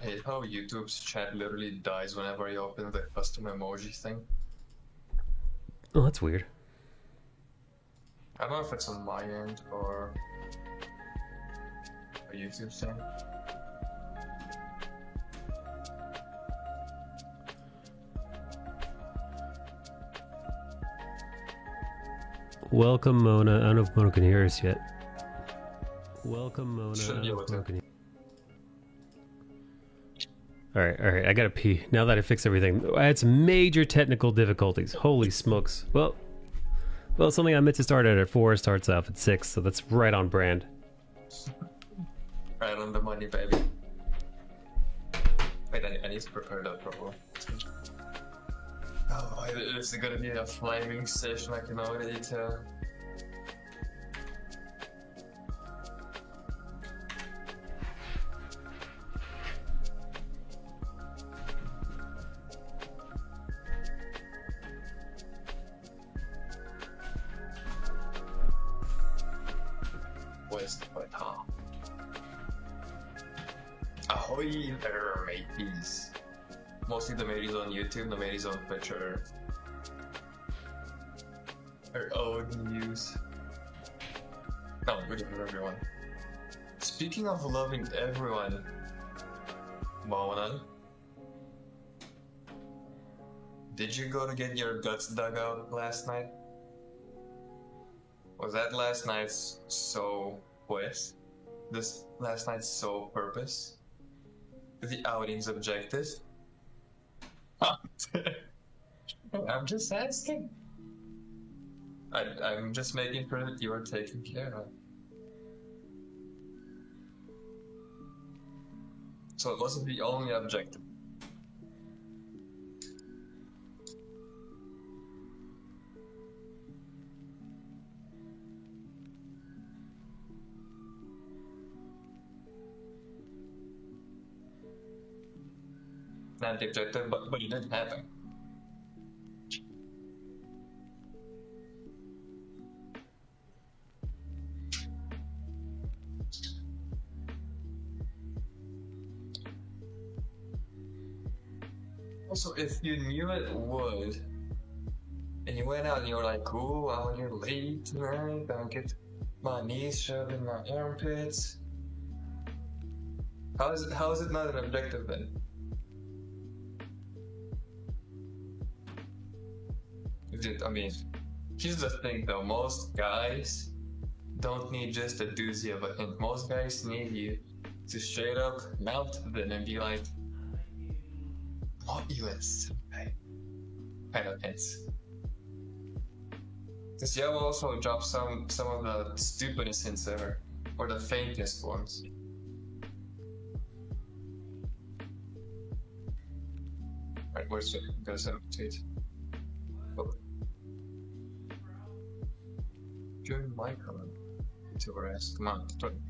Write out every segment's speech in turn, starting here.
hate how YouTube's chat literally dies whenever you open the custom emoji thing. Oh, that's weird. I don't know if it's on my end or a YouTube thing. Welcome, Mona. I don't know if Mona can hear us yet. Welcome, Mona. Should be able to. Alright, I gotta pee. Now that I fixed everything, I had some major technical difficulties. Holy smokes. Well, something I meant to start at 4 starts off at 6, so that's right on brand. Right on the money, baby. Wait, I need to prepare that properly. Oh, this is gonna be a flaming session, I can already tell. Ahoy there, mateys. Mostly the mateys on YouTube, the mateys on Twitch are old news. No, we love everyone. Speaking of loving everyone, Mona, did you go to get your guts dug out last night? Was that last night's so quest? This last night's sole purpose? The outing's objective? I'm just asking. I'm just making sure that you are taken care of. So it wasn't the only objective. Not the objective, but it didn't happen. Also, if you knew it would, and you went out and you were like, "Cool, I'm gonna late tonight. I'll get my knees shoved in my armpits." How is it not an objective then? I mean, here's the thing though, most guys don't need just a doozy of a hint. Most guys need you to straight up mount them and be like, "Want you as kind of hints." Because yeah, will also drop some of the stupidest hints ever, or the faintest ones. Right, where's it? I'm gonna send a tweet. Oh. Join my comment to our ass. Come on, join.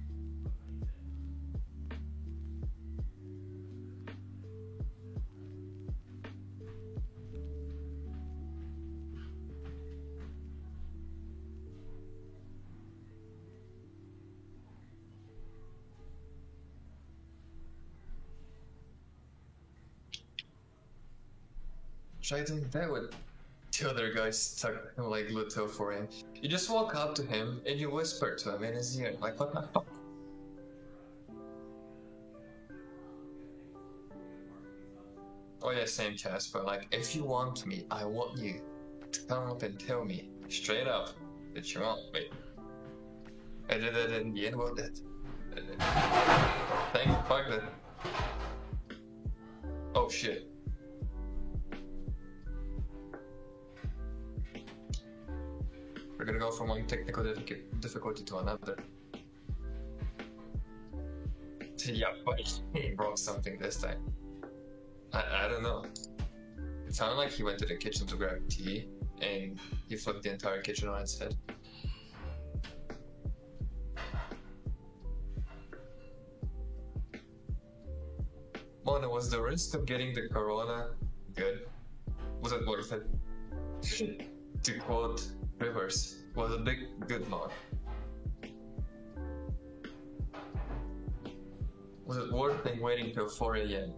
I think that would the other guy stuck like Luto for him. You just walk up to him and you whisper to him in his ear, like, "What the fuck?" Oh yeah, same Casper. Like, if you want me, I want you to come up and tell me straight up that you want me. I did it in the end. Well, that. Thank fuck that. Oh shit. We're gonna go from one technical difficulty to another. Yeah, but he broke something this time. I don't know. It sounded like he went to the kitchen to grab tea, and he flipped the entire kitchen on its head. Mona, was the risk of getting the corona good? Was it worth it? To quote Rivers, was a big good mod. Was it worth it waiting till 4 a.m.?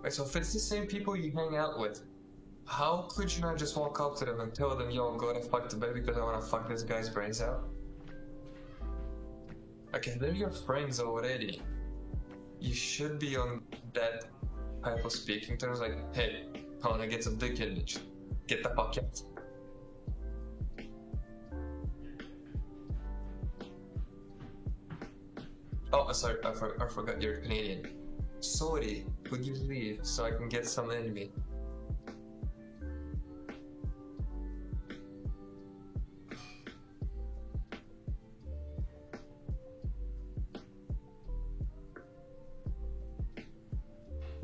Wait, so if it's the same people you hang out with, how could you not just walk up to them and tell them, yo, go to fuck the bed because I wanna fuck this guy's brains out? Okay, they're your friends already. You should be on that type of speaking terms, like, hey, I wanna get some dick image. Get the fuck out. Oh, sorry, I forgot you're Canadian. Sorry, could you leave so I can get some in me?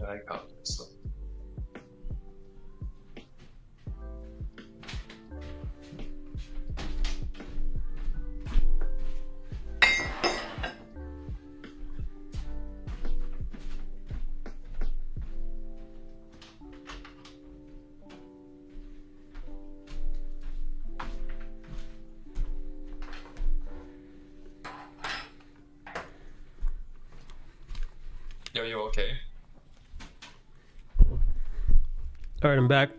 I got this. Yo, you okay? All right, I'm back.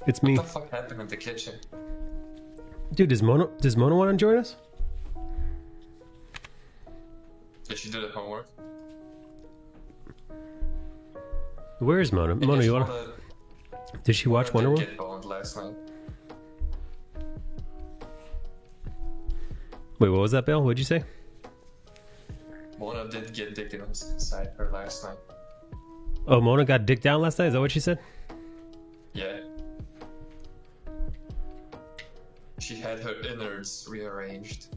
It's me. What the fuck happened in the kitchen? Dude, does Mona want to join us? Did she do the homework? Where is Mona? Mona, you wanna? Did she watch Wonder Woman? Get boned last night. Wait, what was that, Bill? What'd you say? Mona did get dick inside her last night. Oh, Mona got dick down last night? Is that what she said? Yeah. She had her innards rearranged.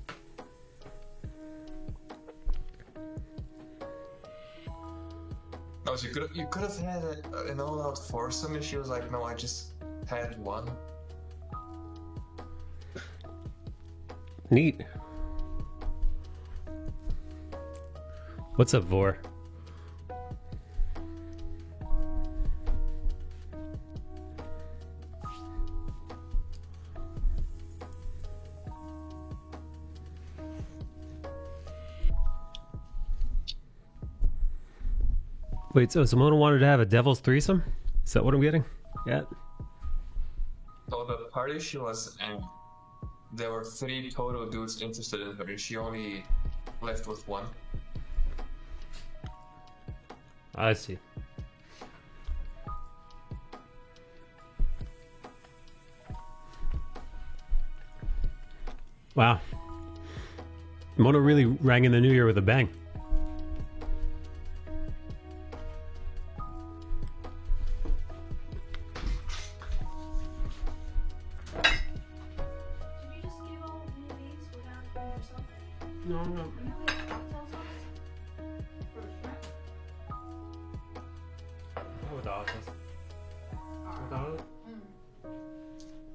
No, so you could have had an all-out foursome, and she was like, "No, I just had one." Neat. What's up, Vor? Wait, so Simona wanted to have a devil's threesome? Is that what I'm getting? Yeah. So the party she was in, there were 3 total dudes interested in her, and she only left with 1. I see. Wow. Mona really rang in the new year with a bang.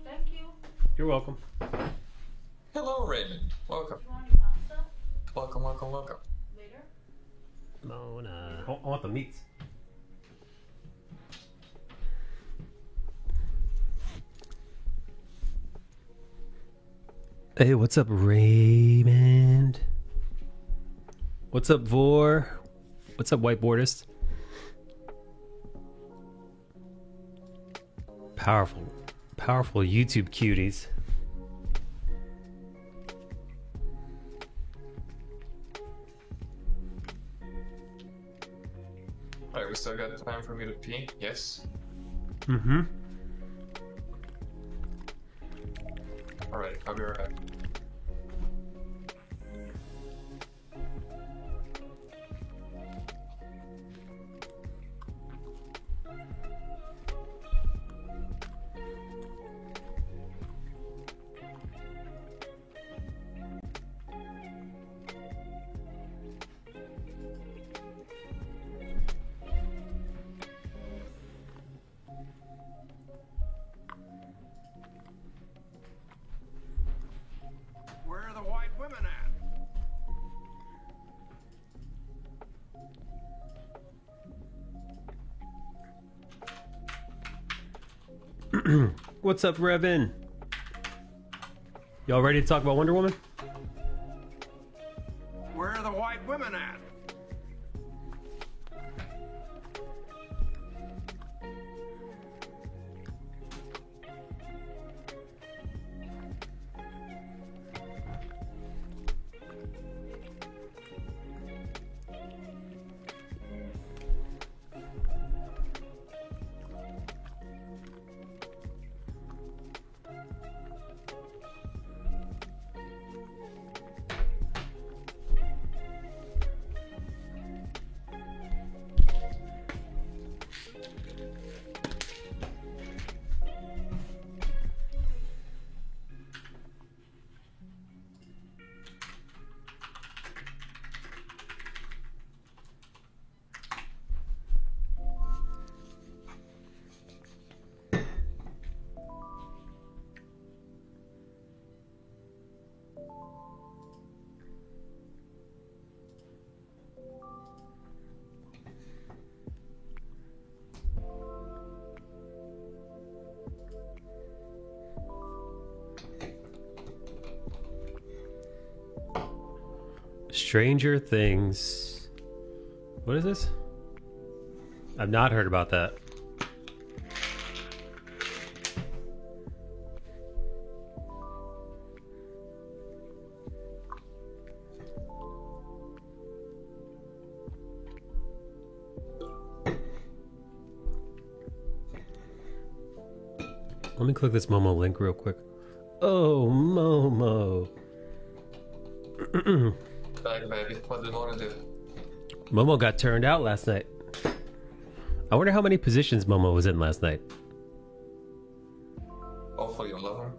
Thank you. You're welcome. Hello, Raymond. Welcome. You want any pasta? Welcome, welcome, welcome. Later? Mona. I want the meats. Hey, what's up, Raymond? What's up, Vor? What's up, whiteboardist? Powerful YouTube cuties. Alright, we still got time for me to pee? Yes? Mm-hmm. Alright, I'll be right back. Where are the white women at? What's up, Revin? Y'all ready to talk about Wonder Woman? Where are the white women at? Stranger Things. What is this? I've not heard about that. Let me click this Momo link real quick. Oh, Momo. Back, baby. What do you want to do? Momo got turned out last night. I wonder how many positions Momo was in last night. Hopefully you love her.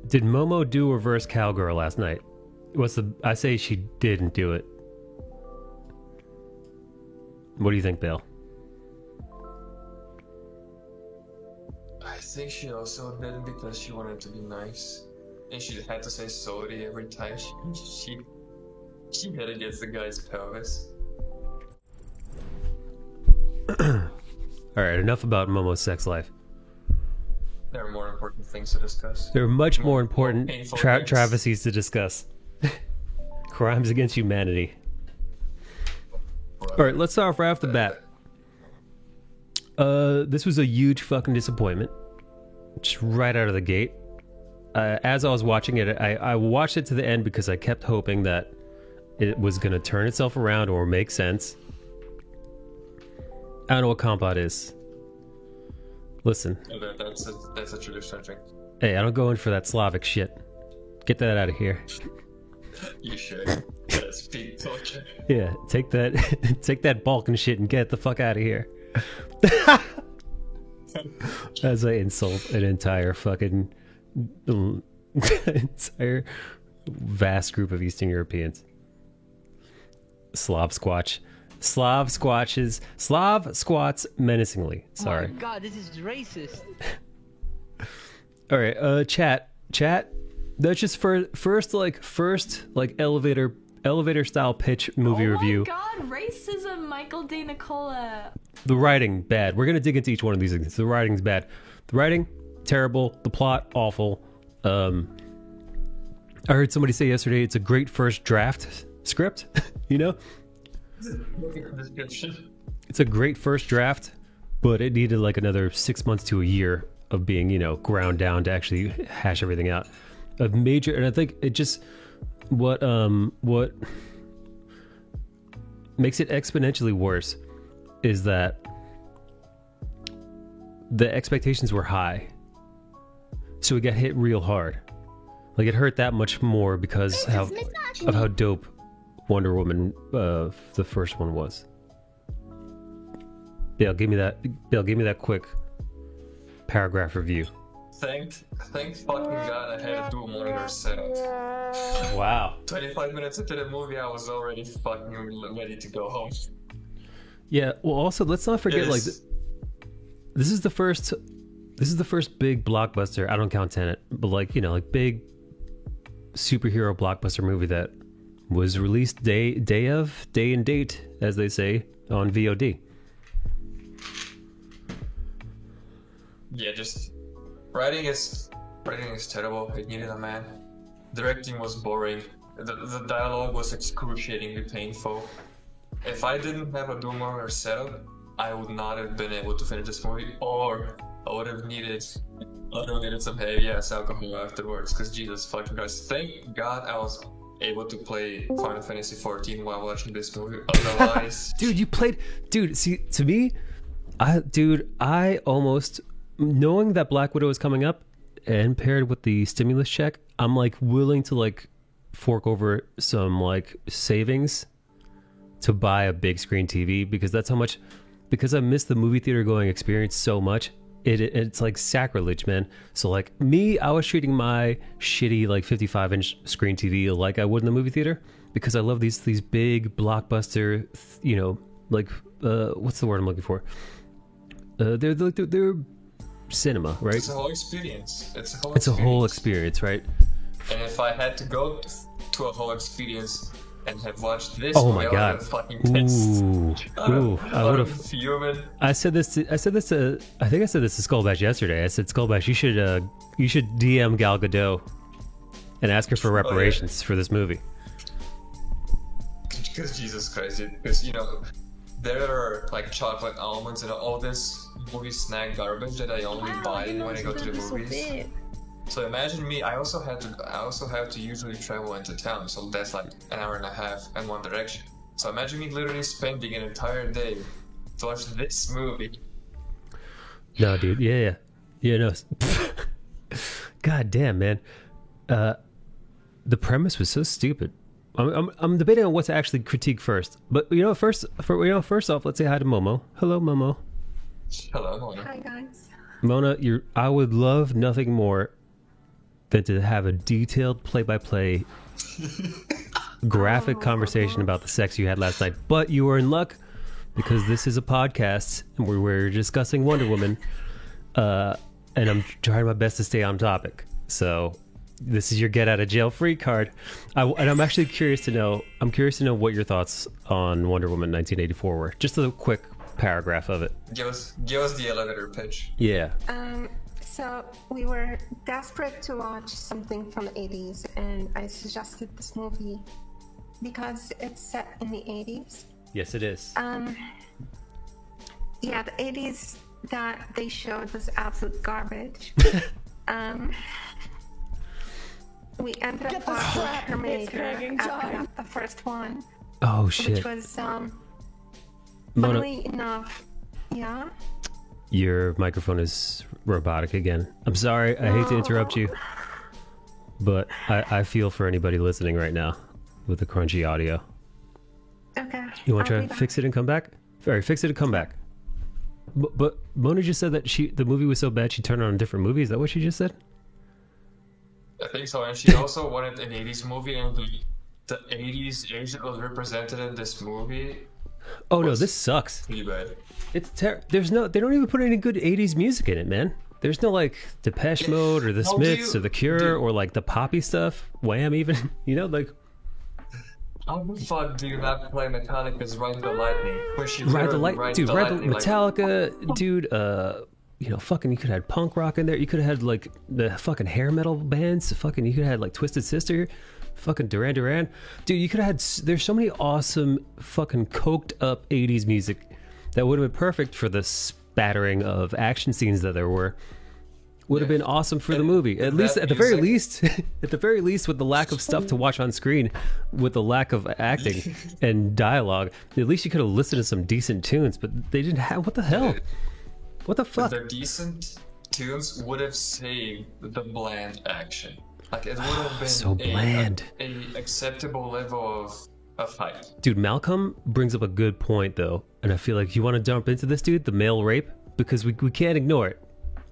Did Momo do reverse cowgirl last night? I say she didn't do it. What do you think, Bill? I think she also did it because she wanted to be nice. And she had to say sorry every time she hit against the guy's pelvis. Alright, enough about Momo's sex life. There are more important things to discuss. There are much more important painful things. travesties to discuss. Crimes against humanity. Alright, let's start off right off the bat. This was a huge fucking disappointment. Just right out of the gate. As I was watching it, I watched it to the end because I kept hoping that it was going to turn itself around or make sense. I don't know what Kompot is. Listen. That's a traditional drink. Hey, I don't go in for that Slavic shit. Get that out of here. You should. That's peak torture. Yeah, take that Balkan shit and get the fuck out of here. As I insult an entire fucking entire vast group of Eastern Europeans. Slav squats menacingly. Sorry. Oh my god, this is racist. All right, chat. That's just first elevator style pitch movie review. Oh my god, racism, Michael De Nicola. The writing bad. We're gonna dig into each one of these things. The writing's bad. The writing terrible. The plot awful. I heard somebody say yesterday it's a great first draft script. You know, it's a great first draft, but it needed like another 6 months to a year of being, ground down to actually hash everything out. A major, and I think it just what makes it exponentially worse is that the expectations were high, so it got hit real hard. Like it hurt that much more because of how dope Wonder Woman the first one was. Bill, give me that quick paragraph review. Thank fucking God I had a dual monitor set up. Wow. 25 minutes into the movie, I was already fucking ready to go home. Yeah. Well, also let's not forget, like, this is the first big blockbuster. I don't count Tenet, but like big superhero blockbuster movie that was released day and date, as they say, on VOD. yeah, just writing is terrible. It needed a man. Directing was boring. The dialogue was excruciatingly painful. If I didn't have a Doom Runner setup, I would not have been able to finish this movie, or I would have needed some heavy ass alcohol afterwards. Because Jesus fucking Christ, thank God I was able to play Final Fantasy XIV while watching this movie. Otherwise, dude. See, to me, I almost, knowing that Black Widow is coming up, and paired with the stimulus check, I'm like willing to like fork over some like savings to buy a big screen TV, because that's how much, because I miss the movie theater going experience so much. It's like sacrilege, man. So like me, I was treating my shitty like 55-inch screen TV like I would in the movie theater, because I love these big blockbuster, you know, like what's the word I'm looking for? They're cinema, right? it's a whole experience. It's a whole experience, right? And if I had to go to a whole experience and have watched this, Oh my movie, I God. would have fucking pissed. Ooh, I would have. Fuming. I said this to I think I said this to Skullbash yesterday. I said, Skullbash, you should DM Gal Gadot and ask her for reparations for this movie. Because Jesus Christ, because you know, there are like chocolate almonds and all this movie snack garbage that I only buy when I go to the movies. So imagine me. I also have to usually travel into town, so that's like an hour and a half in one direction. So imagine me literally spending an entire day to watch this movie. No, dude. Yeah. No. God damn, man. The premise was so stupid. I'm debating on what to actually critique first. But first off, let's say hi to Momo. Hello, Momo. Hello, Mona. Hi guys. Mona, I would love nothing more than to have a detailed play-by-play graphic conversation about the sex you had last night. But you were in luck, because this is a podcast and we're discussing Wonder Woman, and I'm trying my best to stay on topic. So this is your get out of jail free card. And I'm actually curious to know what your thoughts on Wonder Woman 1984 were. Just a quick paragraph of it. Give us the elevator pitch. Yeah. So we were desperate to watch something from the 80s, and I suggested this movie because it's set in the 80s. Yes, it is. Yeah, the 80s that they showed was absolute garbage. We ended up watching Terminator after the first one, Oh which shit. was Mona, funnily enough, yeah. your microphone is robotic again. I'm sorry, I hate to interrupt you, but I feel for anybody listening right now with the crunchy audio. Okay. You want to I'll try be and back. fix it and come back? Sorry, fix it and come back. But Mona just said that the movie was so bad she turned on a different movie. Is that what she just said? I think so, and she also wanted an 80s movie, and the 80s age that was represented in this movie. Oh no, this sucks. Pretty bad. It's they don't even put any good 80s music in it, man. There's no like Depeche Mode or the How do Smiths you- or the Cure dude. or like the poppy stuff, Wham even, like How the fuck do you not play Metallica's Ride the Lightning? Where she Ride the literally Light, rides dude, the Ride the lightning like- Metallica, dude, fucking you could have had punk rock in there. You could have had like the fucking hair metal bands, fucking you could have had like Twisted Sister, fucking Duran Duran. Dude, you could have had there's so many awesome fucking coked up 80s music that would have been perfect for the spattering of action scenes that there were. Would have been awesome for the movie. At least, that at the very music- least, at the very least, with the lack of stuff to watch on screen, with the lack of acting and dialogue, at least you could have listened to some decent tunes. But they didn't have. What the hell? What the fuck? The decent tunes would have saved the bland action. Like it would have been So bland. a acceptable level of hype. Dude, Malcolm brings up a good point though, and I feel like you want to jump into this, dude, the male rape, because we can't ignore it.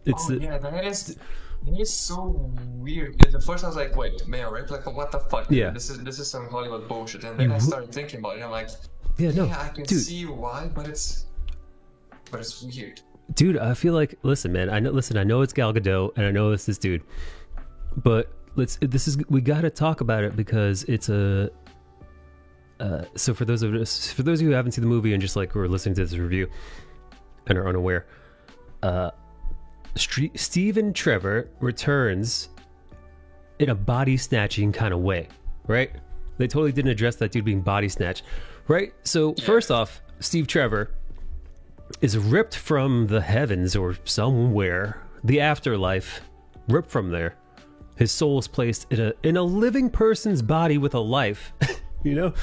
It's Yeah, that is so weird. At first I was like, wait, male rape? Like what the fuck? Yeah. This is some Hollywood bullshit. And then I started thinking about it. And I'm like, yeah, no, I can dude. see why, but it's weird. Dude, I feel like, listen, man. I know it's Gal Gadot, and I know it's this dude, but we got to talk about it because it's a. So for those of you who haven't seen the movie and just like who are listening to this review and are unaware, Stephen Trevor returns in a body snatching kind of way, right? They totally didn't address that dude being body snatched, right? So first off, Steve Trevor is ripped from the heavens or somewhere, the afterlife, ripped from there. His soul is placed in a living person's body with a life, you know?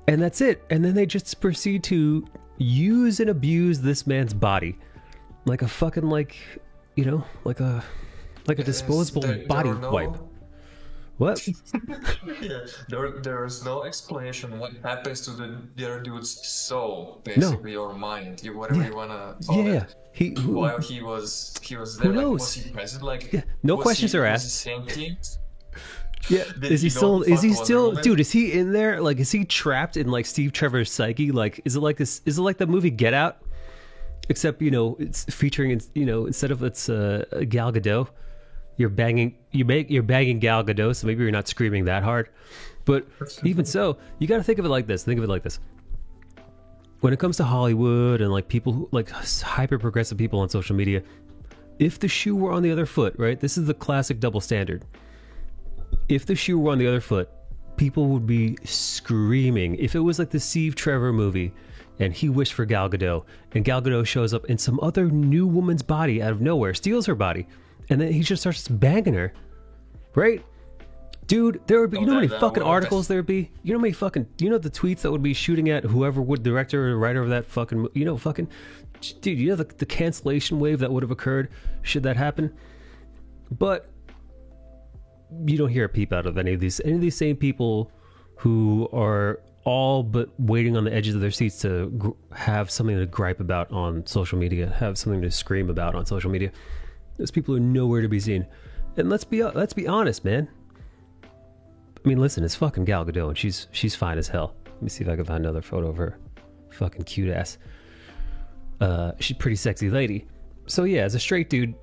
And that's it. And then they just proceed to use and abuse this man's body like a fucking, like, you know, like a disposable body wipe. What? Yeah, there is no explanation what happens to the other dude's soul, basically, or mind, whatever you wanna call it. While he was there, like, was he present? Like, no questions are asked. Sentient? Yeah, is he still, dude, is he in there? Like, is he trapped in, like, Steve Trevor's psyche? Like, is it like the movie Get Out? Except, you know, it's featuring, you know, instead of it's Gal Gadot, you're banging Gal Gadot, so maybe you're not screaming that hard. But even so, you got to think of it like this. When it comes to Hollywood and, like, people who, like, hyper progressive people on social media, if the shoe were on the other foot, right? This is the classic double standard. If the shoe were on the other foot, people would be screaming. If it was like the Steve Trevor movie and he wished for Gal Gadot and Gal Gadot shows up in some other new woman's body out of nowhere, steals her body, and then he just starts banging her, right? Dude, there would be, you know how many fucking articles there would be? You know how many fucking, you know the tweets that would be shooting at whoever would director or writer of that fucking, you know, fucking, dude, you know the cancellation wave that would have occurred should that happen? But you don't hear a peep out of any of these same people who are all but waiting on the edges of their seats to have something to gripe about on social media, have something to scream about on social media. Those people are nowhere to be seen. And let's be honest, man. I mean, listen, it's fucking Gal Gadot, and she's fine as hell. Let me see if I can find another photo of her. Fucking cute ass. She's a pretty sexy lady. So yeah, as a straight dude,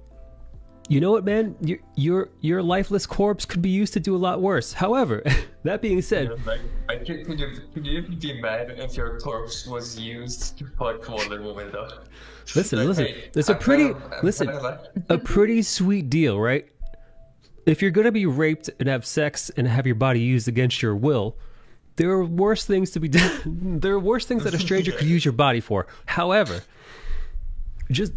you know what, man? Your lifeless corpse could be used to do a lot worse. However, that being said, could you even be mad if your corpse was used to fuck Wonder Woman, though? Listen. Hey, It's a pretty sweet deal, right? If you're gonna be raped and have sex and have your body used against your will, there are worse things to be done. There are worse things that a stranger could use your body for. However, just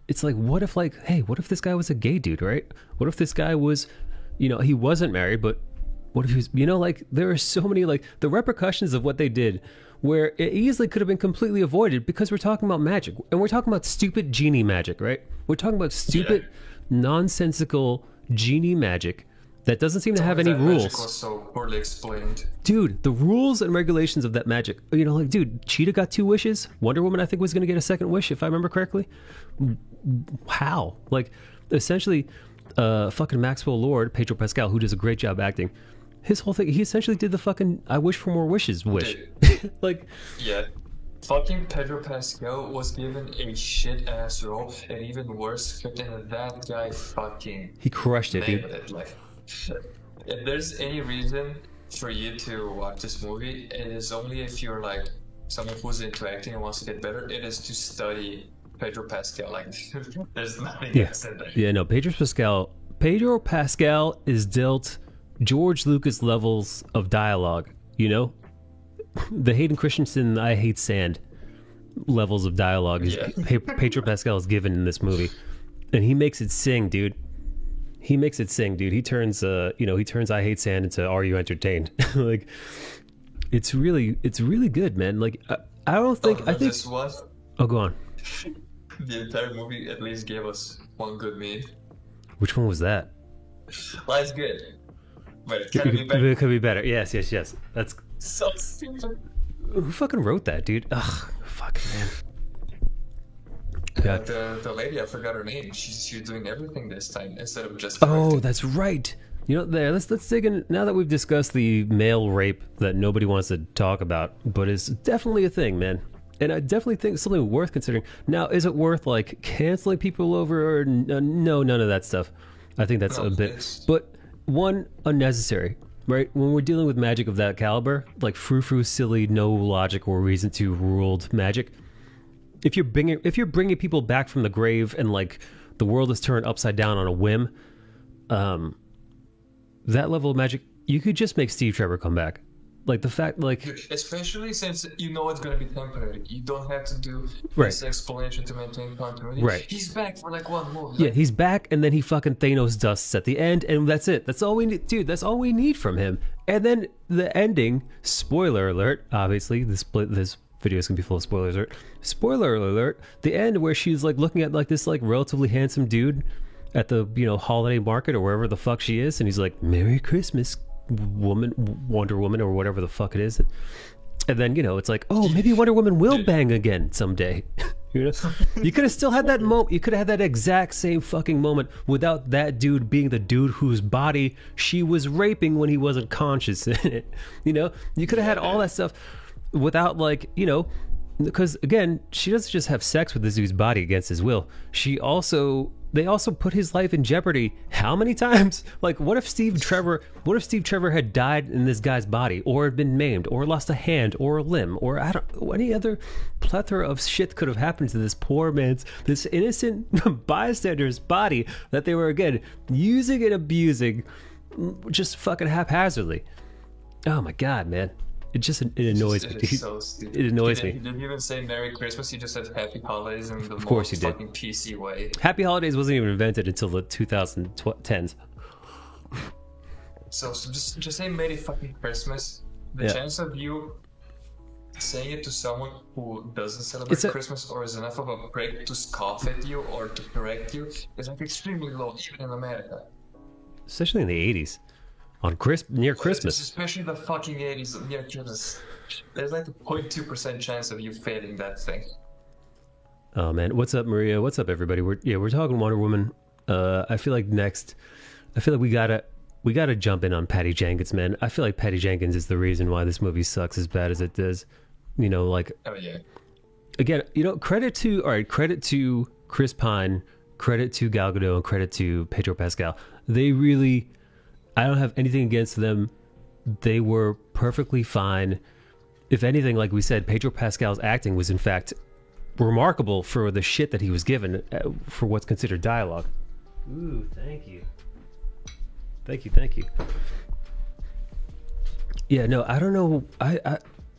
it's like, what if this guy was a gay dude, right? What if this guy was, you know, he wasn't married, but what if he was, you know, like, there are so many, like, the repercussions of what they did, where it easily could have been completely avoided, because we're talking about magic, and we're talking about stupid genie magic, right? We're talking about stupid, nonsensical genie magic that doesn't seem to have any rules. Magic was so poorly explained. Dude, the rules and regulations of that magic, you know, like, dude, Cheetah got 2 wishes. Wonder Woman, I think, was going to get a second wish, if I remember correctly. How? Like, essentially, fucking Maxwell Lord, Pedro Pascal, who does a great job acting, his whole thing, he essentially did the fucking I wish for more wishes wish. Like, yeah. Fucking Pedro Pascal was given a shit ass role, and even worse script, and that guy fucking he crushed it, dude. it. Like, if there's any reason for you to watch this movie, it is only if you're like someone who's into acting and wants to get better. It is to study Pedro Pascal. Like, there's nothing else in there. Yeah, no, Pedro Pascal is dealt George Lucas levels of dialogue, you know? The Hayden Christensen I Hate Sand levels of dialogue is Pedro Pascal is given in this movie. And he makes it sing, dude. He turns I Hate Sand into Are You Entertained? Like, it's really good, man. Like, I think Oh, go on. The entire movie at least gave us one good meme. Which one was that? Life's good, but it could be better. It could be better. Yes. That's So stupid. who fucking wrote that, dude? Ugh, fuck, man. God. The lady, I forgot her name. She's doing everything this time instead of just. Oh, that's right. You know, let's dig in. Now that we've discussed the male rape that nobody wants to talk about, but it's definitely a thing, man. And I definitely think it's something worth considering. Now, is it worth, like, canceling people over? Or no, none of that stuff. I think that's a bit. But one, unnecessary, right? When we're dealing with magic of that caliber, like frou-frou, silly, no logic or reason to ruled magic, if you're bringing people back from the grave and like the world is turned upside down on a whim, that level of magic, you could just make Steve Trevor come back. Like the fact, like, especially since you know it's gonna be temporary, you don't have to do Right. this explanation to maintain continuity. Right. He's back for like one movie. yeah, he's back, and then he fucking Thanos dusts at the end, and that's it. That's all we need, dude. That's all we need from him. And then the ending. Spoiler alert! Obviously, this video is gonna be full of spoilers. Spoiler alert! The end where she's like looking at like this like relatively handsome dude at the holiday market or wherever the fuck she is, and he's like, "Merry Christmas, Wonder Woman," or whatever the fuck it is. And then it's like, oh, maybe Wonder Woman will bang again someday. You could have still had that moment. You could have had that exact same fucking moment without that dude being the dude whose body she was raping when he wasn't conscious in it. You could have had all that stuff without because again, she doesn't just have sex with this dude's body against his will. They also put his life in jeopardy. How many times? Like, what if Steve Trevor had died in this guy's body, or had been maimed, or lost a hand, or a limb, or any other plethora of shit could have happened to this poor man's, this innocent bystander's body that they were again using and abusing, just fucking haphazardly. Oh my god, man! It annoys me. It's so stupid. It annoys me. He didn't even say Merry Christmas. He just said Happy Holidays in the course most he did. fucking PC way. Happy Holidays wasn't even invented until the 2010s. So just say Merry fucking Christmas. The Yeah. chance of you saying it to someone who doesn't celebrate Christmas or is enough of a prick to scoff at you or to correct you is like extremely low, even in America. Especially in the 80s. Near Christmas. Especially the fucking 80s near Christmas. There's like a 0.2% chance of you failing that thing. Oh man, what's up, Maria? What's up, everybody? We're talking Wonder Woman. I feel like we gotta jump in on Patty Jenkins, man. I feel like Patty Jenkins is the reason why this movie sucks as bad as it does. Oh yeah. Again, credit to Chris Pine, credit to Gal Gadot, and credit to Pedro Pascal. They really, I don't have anything against them. They were perfectly fine. If anything, like we said, Pedro Pascal's acting was in fact remarkable for the shit that he was given for what's considered dialogue. Ooh, thank you. Thank you. Yeah, no, I don't know.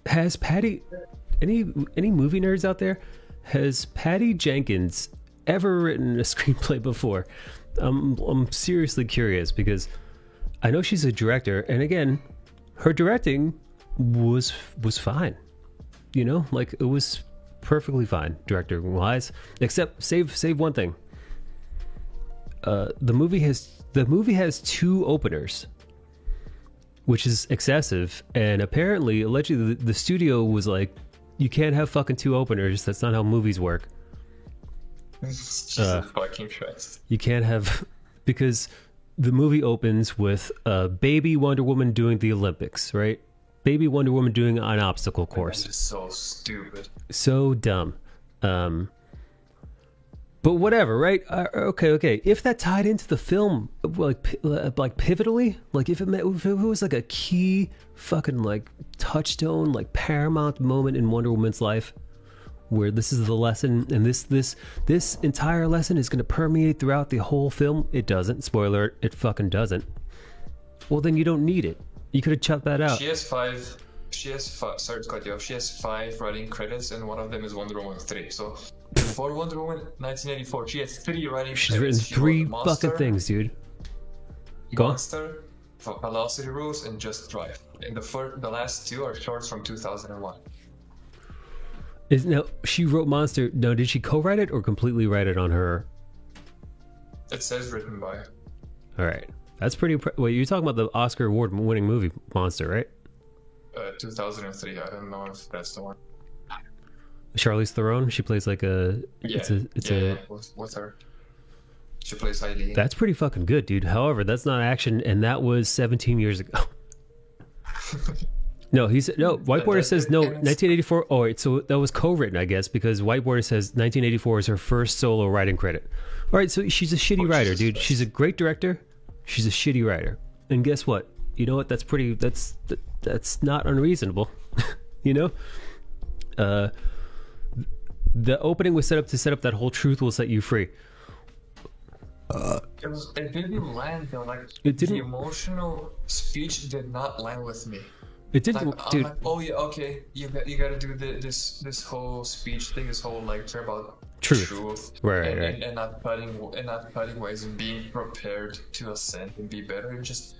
Has Patty, any movie nerds out there? Has Patty Jenkins ever written a screenplay before? I'm seriously curious because I know she's a director, and again, her directing was fine. It was perfectly fine director wise, except save one thing. The movie has 2 openers, which is excessive, and allegedly the studio was like, you can't have fucking 2 openers. That's not how movies work. Jesus fucking Christ. You can't have, because the movie opens with baby Wonder Woman doing the Olympics, right? Baby Wonder Woman doing an obstacle course. It's so stupid. So dumb. But whatever, right? Okay. If that tied into the film, like pivotally, like if it was like a key fucking like touchstone, like paramount moment in Wonder Woman's life, where this is the lesson, and this entire lesson is going to permeate throughout the whole film. It doesn't. Spoiler: it fucking doesn't. Well, then you don't need it. You could have chopped that out. She has five. Sorry to cut you off. She has 5 writing credits, and one of them is Wonder Woman 3. So before Wonder Woman 1984, she has 3 writing She's credits. written 3 fucking things, dude. Go on. Monster, Velocity Rules, and Just Drive. And the last 2 are shorts from 2001. She wrote Monster. No, did she co-write it or completely write it on her? It says written by. All right, that's pretty. Wait, you're talking about the Oscar award-winning movie Monster, right? 2003. I don't know if that's the one. Charlize Theron. She plays like a. Yeah. With her. She plays Eileen. That's pretty fucking good, dude. However, that's not action, and that was 17 years ago. No, Whiteboarder says no. 1984. Oh, wait, so that was co-written, I guess, because Whiteboarder says 1984 is her first solo writing credit. All right, so she's a shitty writer, dude. She's a great director. She's a shitty writer, and guess what? You know what? That's not unreasonable. The opening was set up to set up that whole truth will set you free. It didn't land though. Like It didn't- the emotional speech did not land with me. It didn't, Like, I'm dude. like, oh yeah, okay, you gotta do this whole speech thing, this whole lecture about Truth. Right, and, right. and not cutting ways and being prepared to ascend and be better. And just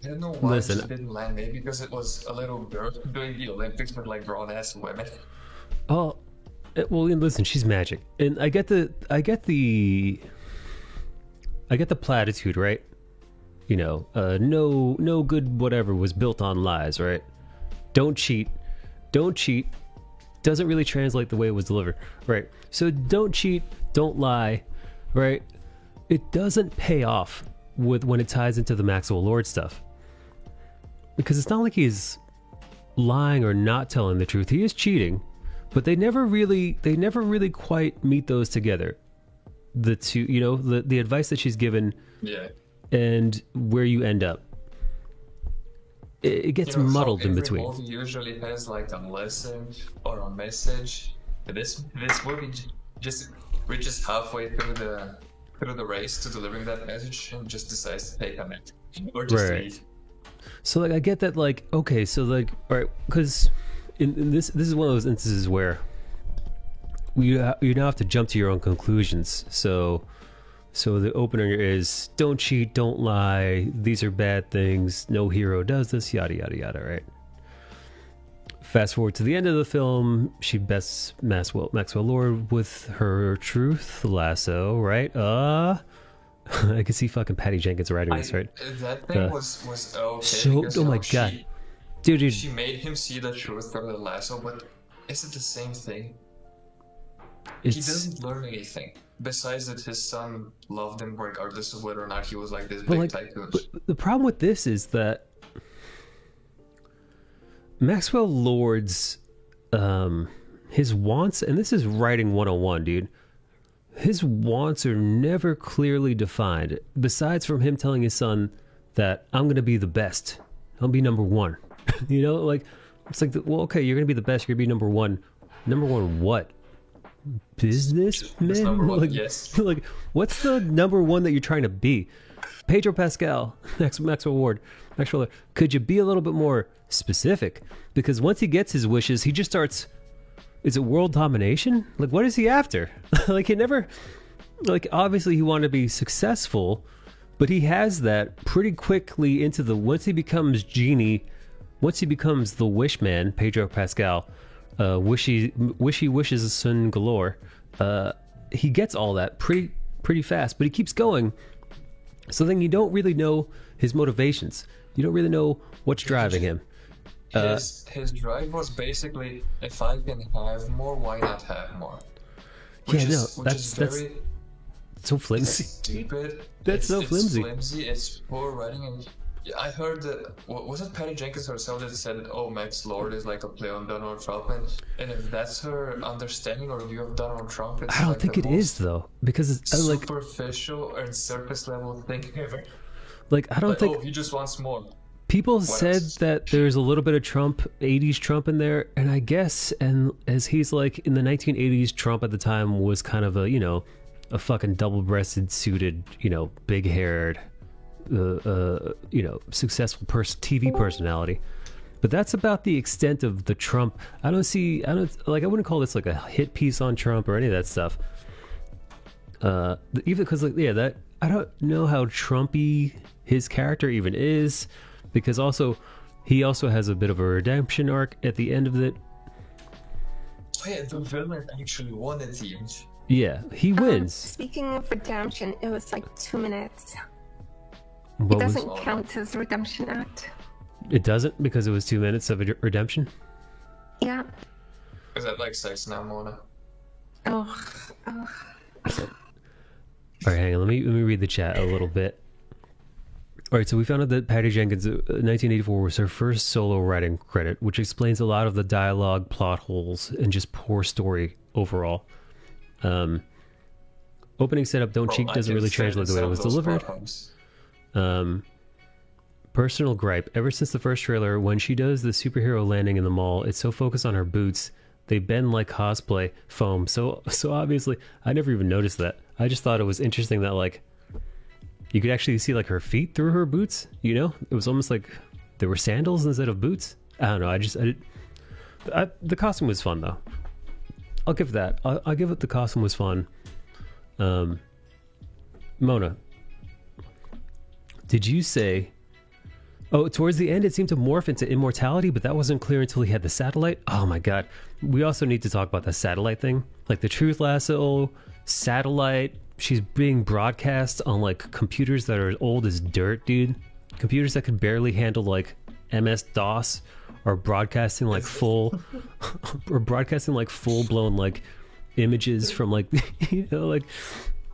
I don't know why Listen. it just didn't land. Maybe because it was a little girl doing the Olympics with like grown ass women. Oh, well, listen, she's magic, and I get the platitude, right? You know, no good whatever was built on lies, right? Don't cheat, doesn't really translate the way it was delivered, right? So don't cheat, don't lie, right? It doesn't pay off when it ties into the Maxwell Lord stuff, because it's not like he's lying or not telling the truth. He is cheating, but they never really quite meet those together. The two, you know, the advice that she's given Yeah. and where you end up, it gets You know, how muddled in every between. movie usually has like a lesson or a message. This movie we're just halfway through the race to delivering that message and just decides to take on it or just Right. leave. So like I get that, like, okay, so like, all right, because in this is one of those instances where you now have to jump to your own conclusions. So the opener is don't cheat, don't lie, these are bad things, no hero does this, yada yada yada, right? Fast forward to the end of the film, she bests Maxwell Lord with her truth lasso, right? I can see fucking Patty Jenkins writing this, right? That thing was okay. So, because, oh you know, my god, dude, She made him see the truth through the lasso, but is it the same thing? He it's doesn't learn anything besides that his son loved him regardless of whether or not he was like this but big like tycoon. but the problem with this is that Maxwell Lord's his wants, and this is writing 101, dude. His wants are never clearly defined, besides from him telling his son that I'm going to be the best. I'll be number one. You know, like, it's like, well, okay, you're going to be the best. You're going to be number one. Number one what? Businessman? number one, like, yes. like, what's the number one that you're trying to be? Pedro Pascal, Maxwell Lord, could you be a little bit more specific? Because once he gets his wishes, he just starts... Is it world domination? Like, what is he after? Like, he never... Like, obviously he wanted to be successful, but he has that pretty quickly into the... Once he becomes Genie, once he becomes the Wish Man, Pedro Pascal, wishy wishes son galore, he gets all that pretty fast, but he keeps going. So then you don't really know his motivations. You don't really know what's driving him. His drive was basically, if I can have more, why not have more? That's so flimsy. Stupid. That's so flimsy. It's flimsy. It's poor writing, and I heard that was it Patty Jenkins herself that said, "Oh, Max Lord is like a play on Donald Trump," and if that's her understanding or view of Donald Trump, it's I don't like think the it is though, because it's like superficial and surface level thing ever. I don't Like, think oh, he just wants more. people said else? that there's a little bit of Trump, 80s Trump in there, and I guess, and as he's like in the 1980s, Trump at the time was kind of a, you know, a fucking double-breasted, suited, you know, big-haired, you know, successful TV personality. But that's about the extent of the Trump. I wouldn't call this like a hit piece on Trump or any of that stuff. Even because, like, yeah, that I don't know how Trumpy his character even is, because he also has a bit of a redemption arc at the end of it. Oh yeah, the villain actually won the team. Yeah, he wins. Speaking of redemption, it was like 2 minutes. What It was- doesn't count as redemption act. it doesn't, because it was 2 minutes of a redemption. Yeah. Is that like sex now, Mona? Oh. All right, hang on. Let me read the chat a little bit. All right, so we found out that Patty Jenkins, 1984, was her first solo writing credit, which explains a lot of the dialogue, plot holes, and just poor story overall. Opening setup, don't cheat, doesn't really translate the way it was delivered. Personal gripe. Ever since the first trailer, when she does the superhero landing in the mall, it's so focused on her boots they bend like cosplay foam. So obviously, I never even noticed that. I just thought it was interesting that like you could actually see like her feet through her boots. You know, it was almost like there were sandals instead of boots. I don't know. The costume was fun though. I'll give that. I'll give it. The costume was fun. Mona, did you say? Oh, towards the end, it seemed to morph into immortality, but that wasn't clear until he had the satellite. Oh my god. We also need to talk about the satellite thing. Like the truth lasso, satellite. She's being broadcast on like computers that are as old as dirt, dude. Computers that could barely handle like MS-DOS are broadcasting like full or broadcasting like full-blown like images from like you know like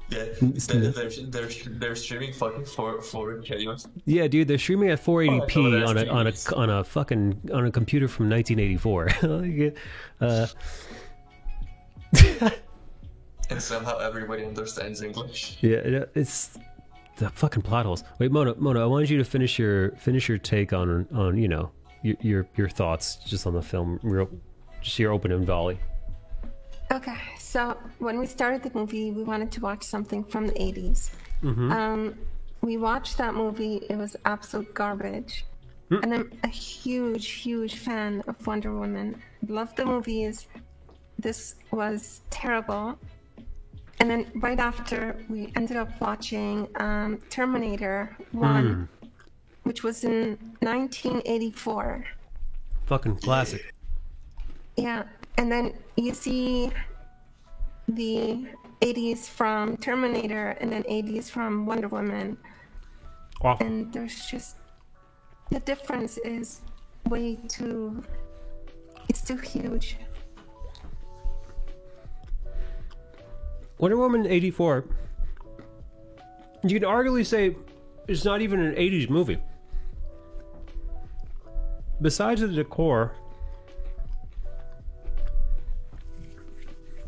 yeah, they're streaming fucking 4K. Yeah, dude, they're streaming at 480p on a computer from 1984. And somehow everybody understands English. Yeah, it's the fucking plot holes. Wait, Mona, I wanted you to finish your take on you know your thoughts just on the film, just your opening volley. Okay, so when we started the movie, we wanted to watch something from the 80s. We watched that movie. It was absolute garbage. And I'm a huge fan of Wonder Woman. Love the movies. This was terrible. And then right after, we ended up watching Terminator 1, which was in 1984. Fucking classic. Yeah. And then you see the 80s from Terminator and then 80s from Wonder Woman. Wow. And there's just, the difference is it's too huge. Wonder Woman 84, you can arguably say it's not even an 80s movie. Besides the decor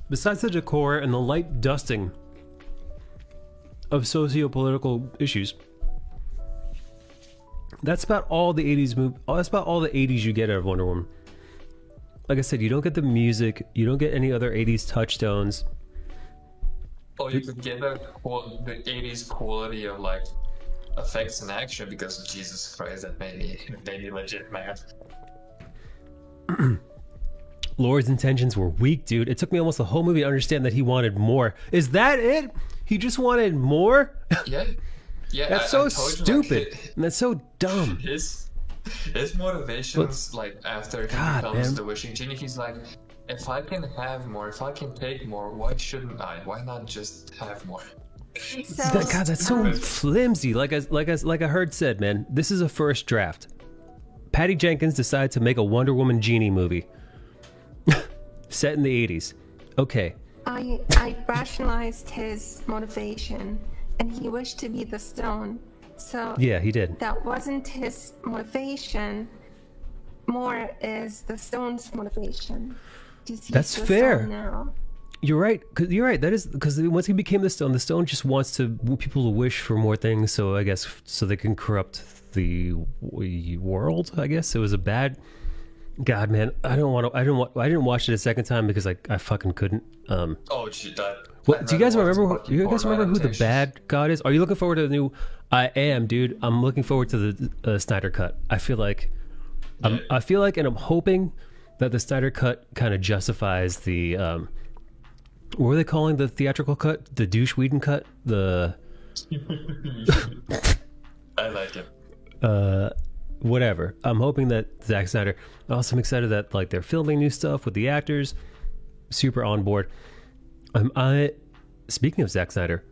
and the light dusting of socio-political issues, that's about all the 80s that's about all the 80s you get out of Wonder Woman. Like I said, you don't get the music, you don't get any other 80s touchstones. Oh, you could get the 80s quality of like effects and action because Jesus Christ, that made me legit mad. Lord's intentions were weak, dude. It took me almost the whole movie to understand that he wanted more. Is that it? He just wanted more? Yeah. That's so stupid. And that's so dumb. His motivations, like after he becomes the wishing genie, he's like, if I can have more, if I can take more, why shouldn't I? Why not just have more? God, that's so flimsy. Like I heard said, man, this is a first draft. Patty Jenkins decided to make a Wonder Woman genie movie set in the 80s. Okay. I rationalized his motivation, and he wished to be the Stone. So yeah, he did. That wasn't his motivation. More is the Stone's motivation. That's fair. Now. You're right. You're right. That is because once he became the Stone just wants people to wish for more things. So I guess so they can corrupt the world. I guess it was a bad. God, man, I didn't watch it a second time because I fucking couldn't. Oh, gee, that. What, do you guys remember? Do you guys remember who the bad god is? Are you looking forward to the new? I am, dude. I'm looking forward to the Snyder cut. I feel like, and I'm hoping that the Snyder cut kind of justifies the. What were they calling the theatrical cut? The douche Whedon cut? The. I like it. Whatever. I'm hoping that Zack Snyder. Also, I'm excited that like they're filming new stuff with the actors. Super on board. Speaking of Zack Snyder,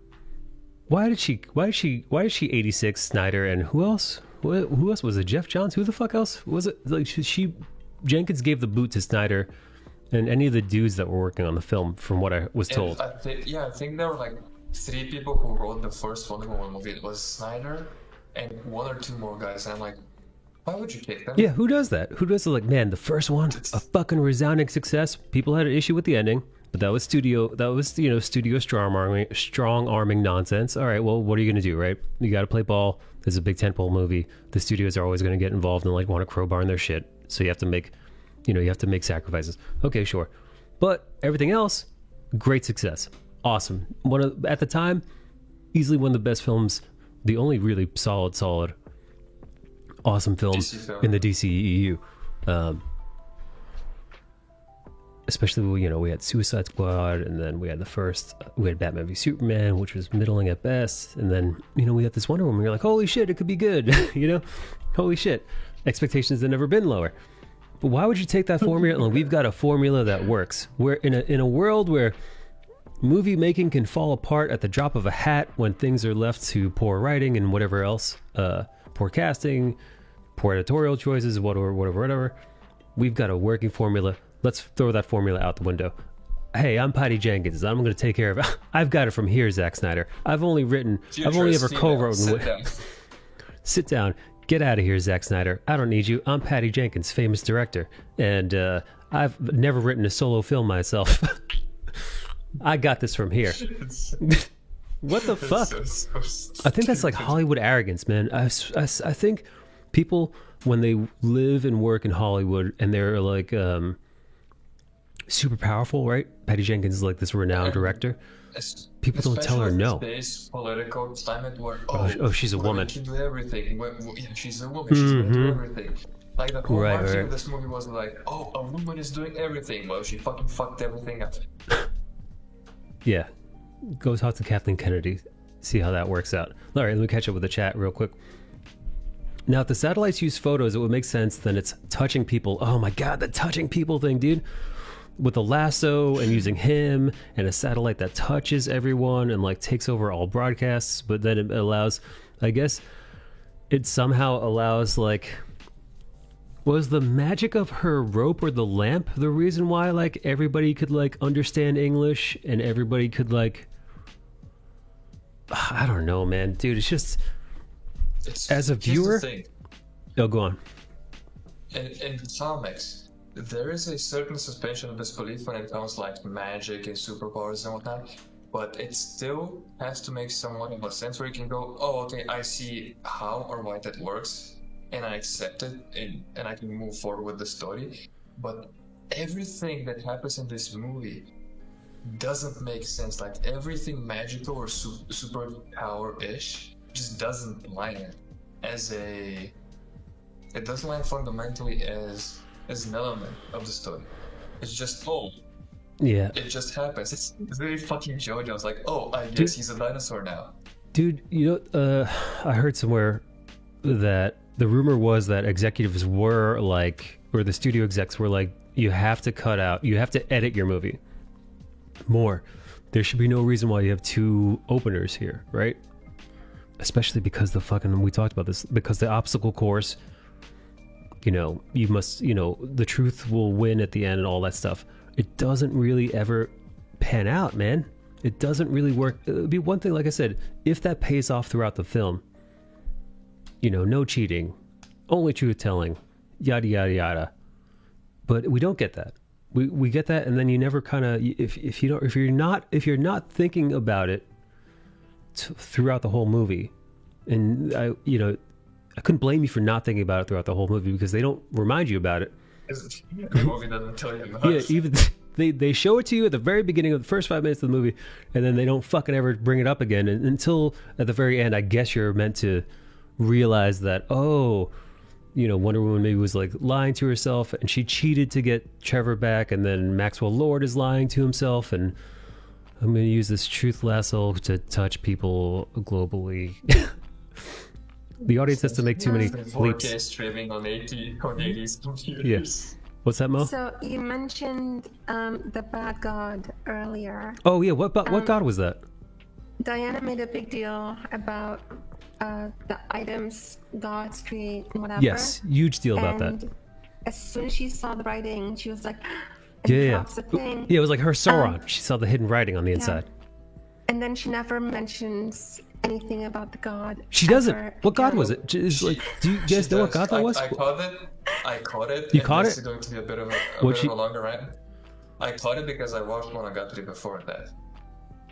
why did she 86 Snyder and who else? Who else was it? Jeff Johns? Who the fuck else was it? Like Jenkins gave the boot to Snyder and any of the dudes that were working on the film, from what I was told. I think there were like 3 people who wrote the first Wonder Woman movie. It was Snyder and 1 or 2 more guys, and I'm like, why would you take them? Yeah, who does that? Who does it? Like, man, the first one, a fucking resounding success. People had an issue with the ending, but that was studio strong arming nonsense. All right, well, what are you gonna do, right? You got to play ball. This is a big tentpole movie. The studios are always gonna get involved and like want to crowbar in their shit. So you have to make sacrifices. Okay, sure. But everything else, great success. Awesome. At the time, easily one of the best films, the only really solid, awesome film in the DCEU. Especially, you know, we had Suicide Squad, and then we had Batman v Superman, which was middling at best, and then, you know, we had this Wonder Woman. You're like, holy shit, it could be good. You know, holy shit, expectations have never been lower. But why would you take that formula? And we've got a formula that works. We're in a world where movie making can fall apart at the drop of a hat when things are left to poor writing and whatever else, poor casting, poor editorial choices, whatever. We've got a working formula. Let's throw that formula out the window. Hey, I'm Patty Jenkins. I'm going to take care of it. I've got it from here, Zack Snyder. I've only ever co-written. Sit down. Get out of here, Zack Snyder. I don't need you. I'm Patty Jenkins, famous director. And I've never written a solo film myself. I got this from here. What the fuck? I think that's like Hollywood arrogance, man. I think people, when they live and work in Hollywood and they're like... super powerful, right? Patty Jenkins is like this renowned director. People don't tell her no. Today's political climate where she's a woman. She can do everything. Yeah, she's a woman. She's going to do everything. Like the whole marketing of this movie was like, oh, a woman is doing everything. Well, she fucking fucked everything up. Yeah, go talk to Kathleen Kennedy. See how that works out. All right, let me catch up with the chat real quick. Now, if the satellites use photos, it would make sense. Then it's touching people. Oh my god, the touching people thing, dude. With a lasso and using him and a satellite that touches everyone and like takes over all broadcasts, but then it allows, I guess it somehow allows, like, was the magic of her rope or the lamp the reason why like everybody could like understand English and everybody could like, I don't know, man, dude, it's as a viewer. Oh, go on. In comics, there is a certain suspension of disbelief when it comes like magic and superpowers and whatnot, but it still has to make somewhat of a sense where you can go, oh, okay, I see how or why that works, and I accept it, and I can move forward with the story. But everything that happens in this movie doesn't make sense. Like everything magical or superpower-ish just doesn't line it doesn't line fundamentally as an element of the story. It's just, yeah, it just happens. It's very fucking JoJo's like, oh, I guess he's a dinosaur now. Dude, you know, I heard somewhere that the rumor was that executives were like, or the studio execs were like, you have to edit your movie more. There should be no reason why you have two openers here, right? Especially because we talked about this, because the obstacle course, you know, the truth will win at the end and all that stuff. It doesn't really ever pan out, man. It doesn't really work. It would be one thing, like I said, if that pays off throughout the film, you know, no cheating, only truth telling, yada, yada, yada. But we don't get that. We get that, and then you never kind of, if you're not thinking about it throughout the whole movie, and I couldn't blame you for not thinking about it throughout the whole movie because they don't remind you about it. The movie doesn't tell you about it. Yeah, even they show it to you at the very beginning of the first 5 minutes of the movie, and then they don't fucking ever bring it up again until at the very end. I guess you're meant to realize that, oh, you know, Wonder Woman maybe was like lying to herself and she cheated to get Trevor back, and then Maxwell Lord is lying to himself, and I'm going to use this truth lasso to touch people globally. The audience has to make too many leaps. 4K streaming on 80s computers. Yes. What's that, Mo? So you mentioned the bad god earlier. Oh yeah, what god was that? Diana made a big deal about the items gods create and whatever. Yes, huge deal about that. As soon as she saw the writing, she was like, yeah. Yeah, it was like her Sauron. She saw the hidden writing on the inside. And then she never mentions anything about the god. She doesn't. What god was it? It's like, do you guys know what god that was? I caught it. You caught it? This is going to be a bit of a longer rant. I caught it because I watched Monogatari before that.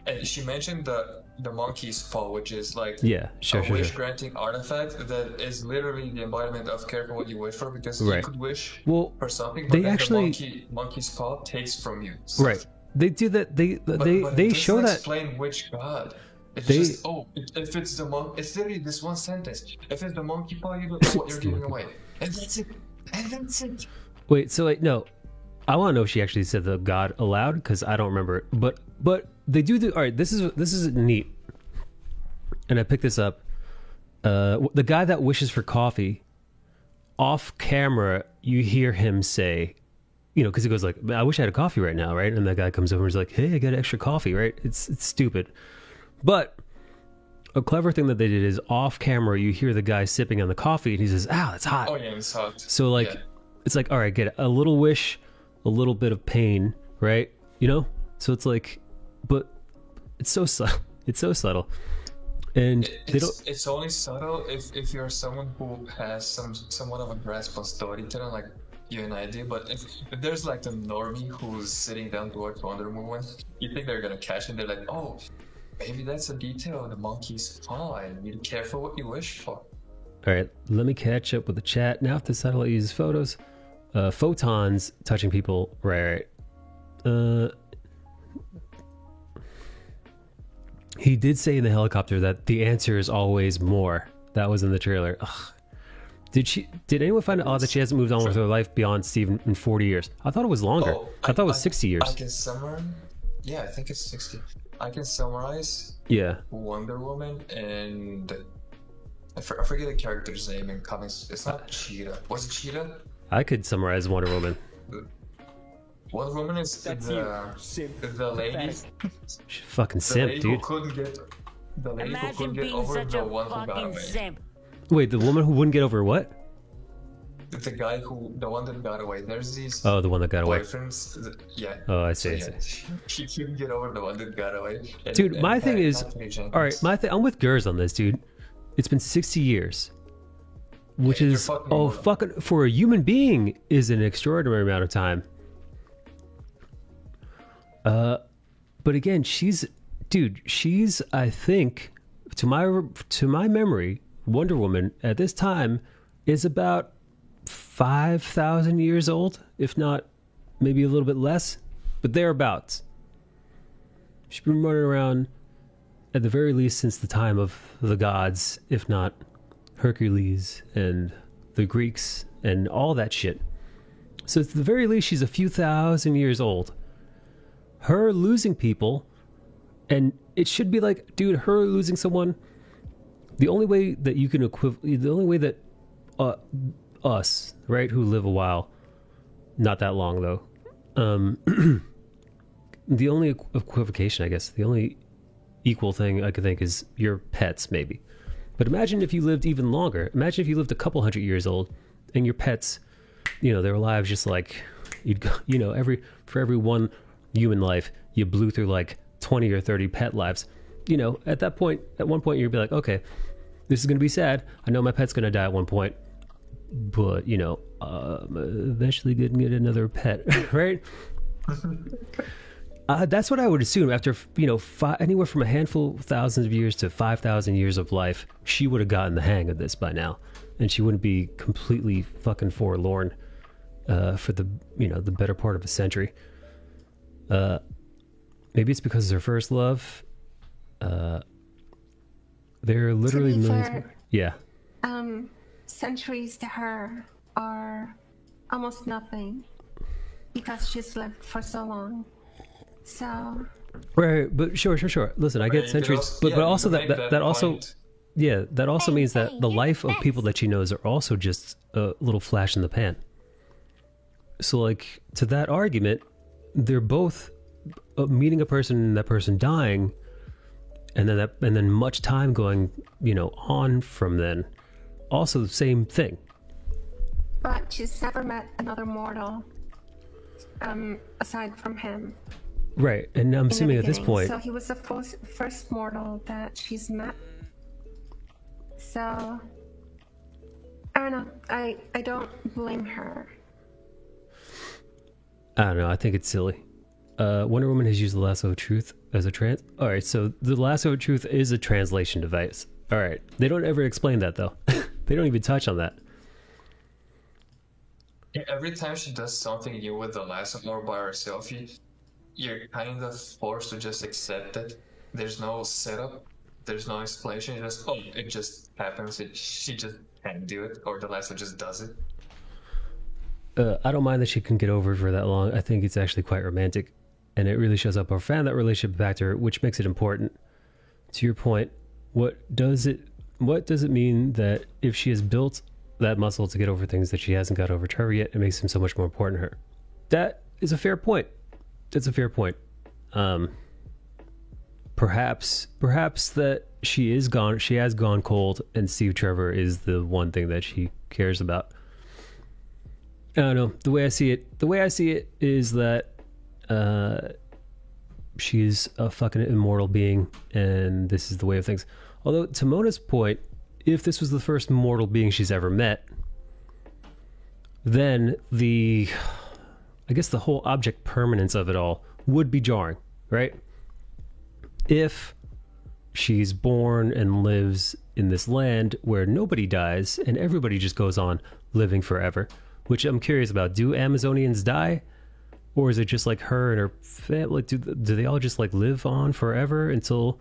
And she mentioned the monkey's paw, which is like Yeah, sure, a sure, wish sure. granting artifact that is literally the embodiment of careful what you wish for, because you Right. could wish Well, for something, but they then actually- the monkey's paw takes from you. So, Right. They do that. They But they it show doesn't that. explain which god. It's They- just if it's the monk, it's literally this one sentence. If it's the monkey paw, you don't know what you're It's the giving monkey away, and that's it. And that's it. Wait, so wait, no. I want to know if she actually said the god aloud because I don't remember it. But they do. All right, this is neat. And I picked this up. The guy that wishes for coffee, off camera, you hear him say, you know, because he goes like, "I wish I had a coffee right now," right? And that guy comes over and is like, "Hey, I got extra coffee," right? It's stupid, but a clever thing that they did is off camera, you hear the guy sipping on the coffee, and he says, "Ow, it's hot." Oh yeah, it's hot. So like, Yeah. it's like, all right, get it. A little wish, a little bit of pain, right? You know. So it's like, but it's so subtle. It's so subtle, and they don't. It's only subtle if you're someone who has somewhat of a grasp on storytelling, like you and I do. But if there's like the normie who's sitting down to watch Wonder Woman, you think they're gonna catch it? They're like, oh, maybe that's a detail of the monkey's paw, and be careful what you wish for. All right, let me catch up with the chat now. If the satellite uses photos, photons touching people, right? He did say in the helicopter that the answer is always more. That was in the trailer. Ugh. Did anyone find it odd that she hasn't moved on with her life beyond Steve in 40 years? I thought it was longer. I thought it was 60 years. I can summarize. Yeah, I think it's 60. I can summarize Yeah. Wonder Woman and I forget the character's name in comics. It's not Cheetah. Was it Cheetah? I could summarize Wonder Woman. Wonder Woman is the lady. Fucking The simp, lady dude. who couldn't get. The lady who Imagine couldn't get being over such the a one who got fucking away. simp. Wait, the woman who wouldn't get over what? The one that got away. There's these Oh, the one that got away. boyfriends. Yeah. Oh, I So, see. I yeah, see. she couldn't get over the one that got away. Dude, my thing is, Anthony Jenkins. all right, my thing. I'm with Gers on this, dude. It's been 60 years, which Yeah, you're is fucking oh immortal. fucking for a human being is an extraordinary amount of time. But again, she's I think to my memory, Wonder Woman at this time is about 5,000 years old, if not maybe a little bit less, but thereabouts. She's been running around at the very least since the time of the gods, if not Hercules and the Greeks and all that shit. So at the very least, she's a few thousand years old. Her losing people, and it should be like, dude, her losing someone, the only way that you can the only way that us, right, who live a while, not that long though, the only equivocation, I guess, the only equal thing I could think is your pets, maybe. But imagine if you lived even longer. Imagine if you lived a couple hundred years old, and your pets, you know, their lives just like, you'd go, you know, for every one human life, you blew through like 20 or 30 pet lives. You know, at one point, you'd be like, okay, this is going to be sad. I know my pet's going to die at one point, but, you know, eventually going to get another pet, right? That's what I would assume. After, you know, anywhere from a handful of thousands of years to 5,000 years of life, she would have gotten the hang of this by now, and she wouldn't be completely fucking forlorn for the, you know, the better part of a century. Maybe it's because it's her first love. They're literally To be millions. fair, Yeah. centuries to her are almost nothing because she's lived for so long. So Right, but sure. Listen, I get You could centuries, also- yeah, but you also could make that also, point. yeah, that also Hey, means that hey, the you're life the of people best. that she knows are also just a little flash in the pan. So, like, to that argument, they're both meeting a person and that person dying, and then much time going, you know, on from then. Also, the same thing. but she's never met another mortal aside from him. Right, and I'm in the assuming at this beginning. point, So he was the first mortal that she's met. So I don't know. I don't blame her. I don't know. I think it's silly. Wonder Woman has used the lasso of truth as a trans. All right, so the lasso of truth is a translation device. All right, they don't ever explain that though. They don't even touch on that. Yeah, every time she does something new with the lasso or by herself, you're kind of forced to just accept it. There's no setup, there's no explanation. It just happens. She just can't do it, or the lasso just does it. I don't mind that she can get over it for that long. I think it's actually quite romantic, and it really shows up how fan that relationship back to her, which makes it important. To your point, what does it mean that if she has built that muscle to get over things that she hasn't got over Trevor yet, it makes him so much more important to her? That is a fair point. That's a fair point. Perhaps that she has gone cold, and Steve Trevor is the one thing that she cares about. I don't know. The way I see it is that she's a fucking immortal being, and this is the way of things. Although, to Mona's point, if this was the first mortal being she's ever met, then I guess the whole object permanence of it all would be jarring, right? If she's born and lives in this land where nobody dies and everybody just goes on living forever, which I'm curious about. Do Amazonians die? Or is it just like her and her family? Do they all just like live on forever until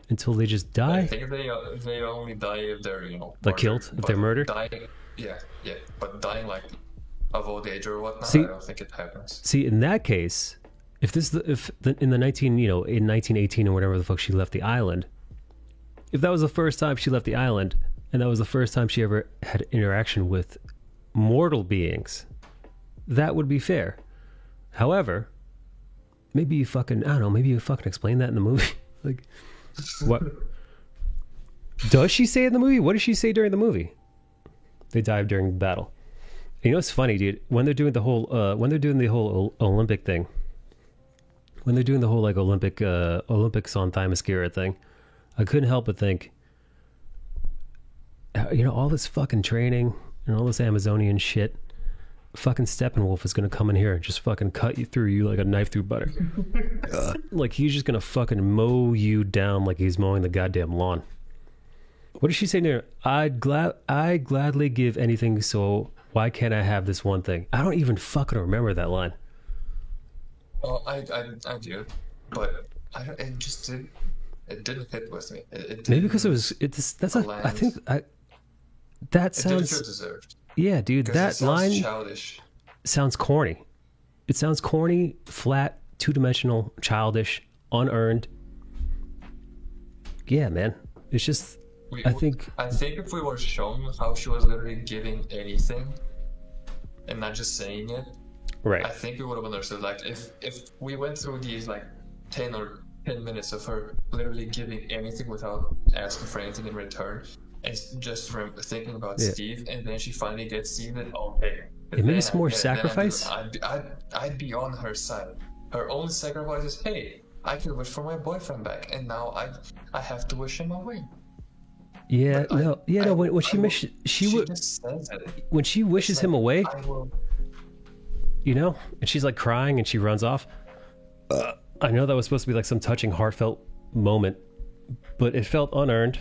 they just die? I think they only die if they're, like murdered. Killed? If they're murdered? Dying, yeah. But dying like of old age or whatnot, See, I don't think it happens. See, in that case, in 1918 or whatever the fuck she left the island, if that was the first time she left the island, and that was the first time she ever had interaction with mortal beings, that would be fair. However, maybe you fucking explain that in the movie. Like, what does she say in the movie? What does she say during the movie? They dive during the battle. And you know, it's funny, dude, when they're doing the whole Olympic thing, when they're doing the whole like Olympics on Themyscira thing, I couldn't help but think, all this fucking training and all this Amazonian shit, fucking Steppenwolf is gonna come in here and just fucking cut you through like a knife through butter. Like he's just gonna fucking mow you down like he's mowing the goddamn lawn. What does she say there? I'd gladly give anything, so why can't I have this one thing? I don't even fucking remember that line. Well, I do, but it didn't hit with me. Maybe because that sounds deserved. Yeah, dude, that line childish. Sounds corny. It sounds corny, flat, two-dimensional, childish, unearned. Yeah, man. It's just I think if we were shown how she was literally giving anything and not just saying it, right, I think we would have understood. Like if we went through these like 10 minutes of her literally giving anything without asking for anything in return, and just from thinking about Steve, and then she finally gets Steve, and okay, maybe it's more sacrifice. I'd be on her side. Her only sacrifice is, hey, I can wish for my boyfriend back, and now I have to wish him away. Yeah, when she wishes him away, and she's like crying and she runs off. I know that was supposed to be like some touching, heartfelt moment, but it felt unearned.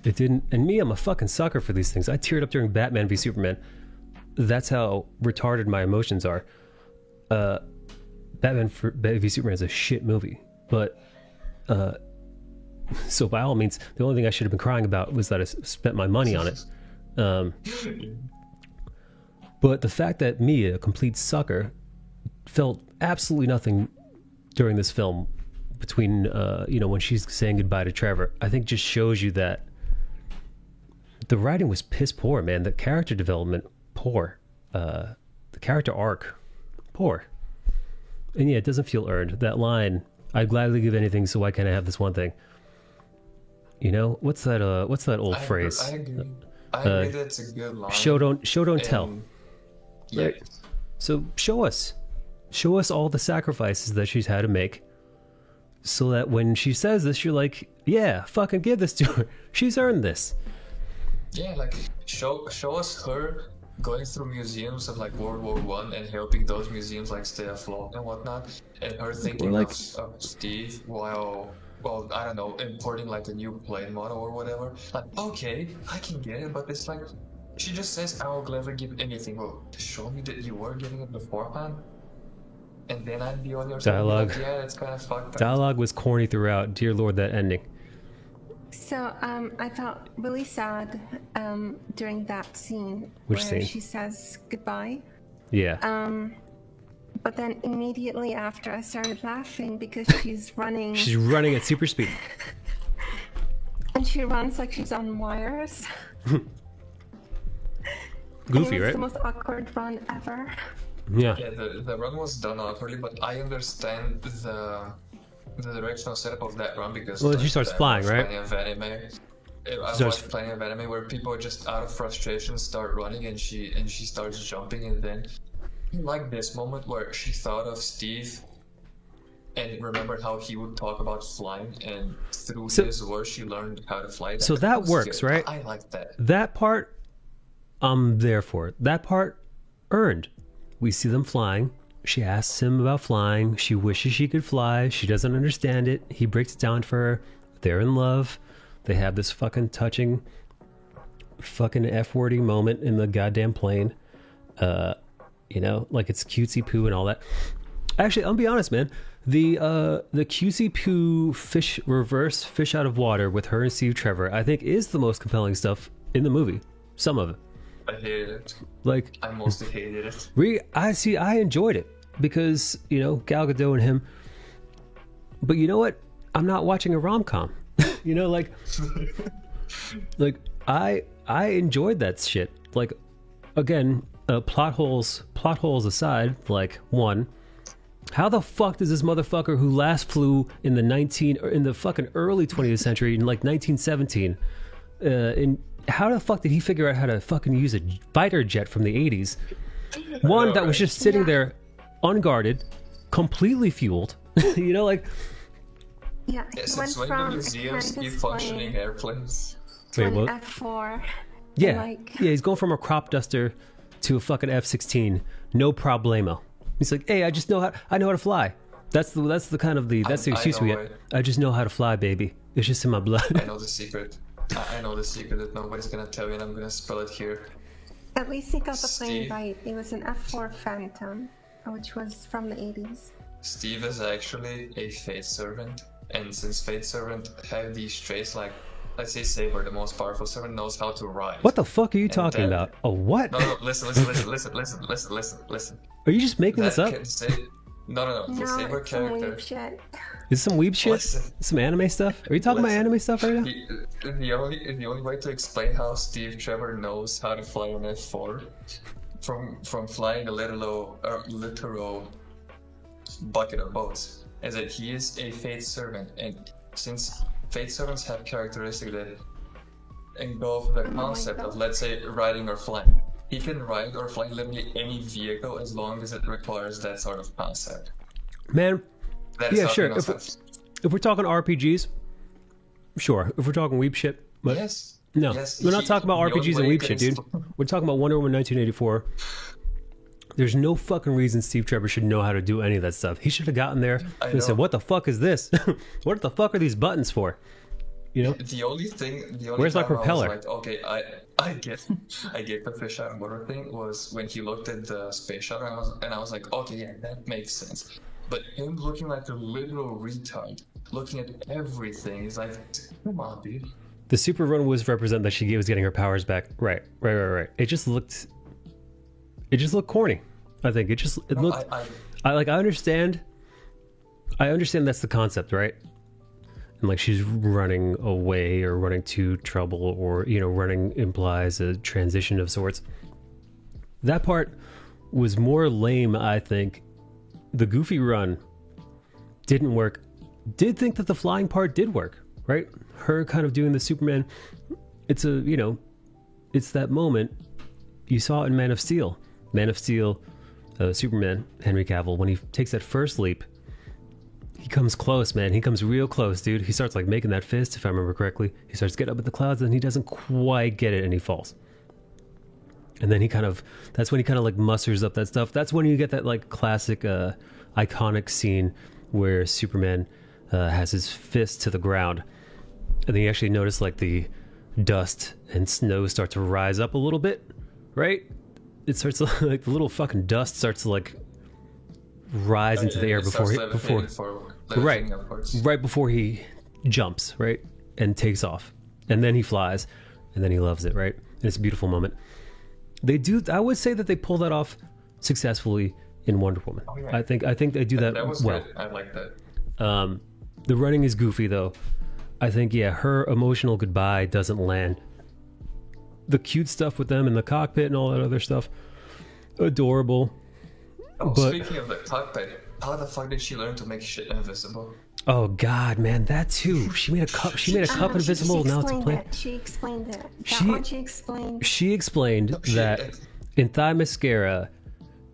It didn't. And me, I'm a fucking sucker for these things. I teared up during Batman v Superman. That's how retarded my emotions are. Batman v Superman is a shit movie, but so by all means, the only thing I should have been crying about was that I spent my money on it. But the fact that me, a complete sucker, felt absolutely nothing during this film between when she's saying goodbye to Trevor, I think just shows you that the writing was piss poor, man. The character development, poor. The character arc, poor. And yeah, it doesn't feel earned. That line, I'd gladly give anything, so why can't I have this one thing? What's that old phrase? I agree that's a good line. Show don't tell. Yeah. Right? So show us all the sacrifices that she's had to make, so that when she says this, you're like, yeah, fucking give this to her. She's earned this. Yeah, like show us her going through museums of like World War One and helping those museums like stay afloat and whatnot, and her thinking like- of Steve while, well, I don't know, importing like a new plane model or whatever. Like, okay, I can get it, but it's like, she just says, I will gladly give anything. Well, show me that you were getting it beforehand, and then I'd be on your side. Dialogue. Like, yeah, it's kind of fucked up. Dialogue was corny throughout. Dear Lord, that ending. So I felt really sad during that scene Which where scene? she says goodbye. Yeah. But then immediately after, I started laughing because she's running, She's running at super speed. and she runs like she's on wires. Goofy, It was right? the most awkward run ever. Yeah. Yeah, the run was done awkwardly, but I understand the directional setup of that run because Well, she starts I flying, watched right? plenty of anime. I Starts- watched plenty of anime where people just out of frustration start running and she starts jumping, and then like this moment where she thought of Steve and remembered how he would talk about flying, and through So- his words she learned how to fly. So that was works, good. right? I like that. That part, I'm there for it. That part, earned. We see them flying. She asks him about flying. She wishes she could fly. She doesn't understand it. He breaks it down for her. They're in love. They have this fucking touching, fucking F-wordy moment in the goddamn plane. You know, like it's cutesy poo and all that. Actually, I'll be honest, man. The cutesy poo fish reverse fish out of water with her and Steve Trevor, I think, is the most compelling stuff in the movie. Some of it. I hated it. Like, I mostly hated it. I enjoyed it because, you know, Gal Gadot and him. But you know what? I'm not watching a rom-com. You know, like I enjoyed that shit. Like, again, plot holes aside, like, one, how the fuck does this motherfucker who last flew in the fucking early 20th century in like 1917, how the fuck did he figure out how to fucking use a fighter jet from the 80s? One know, that was right? just sitting Yeah. there, unguarded, completely fueled. You know, like, Yeah, he Yes, went it's when the from a museums keep canvas functioning plane airplanes. to Wait, an what? F4. Yeah, Like- yeah, he's going from a crop duster to a fucking F-16, no problemo. He's like, hey, I know how to fly. That's the kind of that's the I excuse we know, get. right? I just know how to fly, baby. It's just in my I blood. know the secret. I know the secret that nobody's gonna tell you, and I'm gonna spell it here. At least he got the plane Steve? right. It was an F4 Phantom, which was from the 80s. Steve is actually a Fate Servant, and since Fate Servant have these traits, like, let's say Saber, the most powerful servant, knows how to ride. What the fuck are you talking then- about? Oh, what? No, listen. Are you just making this That up? can say... No. The No, Saber it's some character... weird shit. Is this some weeb shit? Listen. Some anime stuff? Are you talking about Listen. anime stuff right now? The only way to explain how Steve Trevor knows how to fly on F4 from flying a literal bucket of boats is that he is a Fate Servant, and since Fate Servants have characteristics that engulf the concept of, let's say, riding or flying, he can ride or fly literally any vehicle as long as it requires that sort of concept. Man, That is yeah, how sure. he knows how to- If we're talking RPGs, sure. If we're talking weeb shit, but Yes. no, Yes, we're not he- talking about the only RPGs and way you weeb can shit, dude. explain- We're talking about Wonder Woman 1984. There's no fucking reason Steve Trevor should know how to do any of that stuff. He should have gotten there I and said, know. "What the fuck is this? What the fuck are these buttons for?" You know? The only Where's my time I was propeller? like, okay, I get the fish out of water thing was when he looked at the space shuttle, and I was like, okay, yeah, that makes sense. But him looking like a literal retard, looking at everything, he's like, come on, dude. The super run was represent that she was getting her powers back. Right. It just looked corny. I think it No, looked. I understand. I understand that's the concept, right? And like she's running away or running to trouble, or running implies a transition of sorts. That part was more lame, I think. The goofy run didn't work. Did think that the flying part did work, right? Her kind of doing the Superman. It's it's that moment you saw in Man of Steel. Superman, Henry Cavill, when he takes that first leap, he comes close, man. He comes real close, dude. He starts like making that fist, if I remember correctly. He starts getting up in the clouds, and he doesn't quite get it, and he falls. And then that's when he kind of like musters up that stuff. That's when you get that like classic iconic scene where Superman has his fist to the ground, and then you actually notice like the dust and snow start to rise up a little bit, right? It starts to, like the little fucking dust starts to like rise into the air before right before he jumps, right, and takes off, and then he flies, and then he loves it, right? And it's a beautiful moment. They do. I would say that they pull that off successfully in Wonder Woman. Oh, yeah. I think they do that was well. Good. I like that. The running is goofy though. I think her emotional goodbye doesn't land. The cute stuff with them in the cockpit and all that other stuff, adorable. Oh, but, speaking of the cockpit, how the fuck did she learn to make shit invisible? Oh God, man, that too. She made a cup. She made a cup invisible. Now it's a plant. She explained it. She explained that in Themyscira.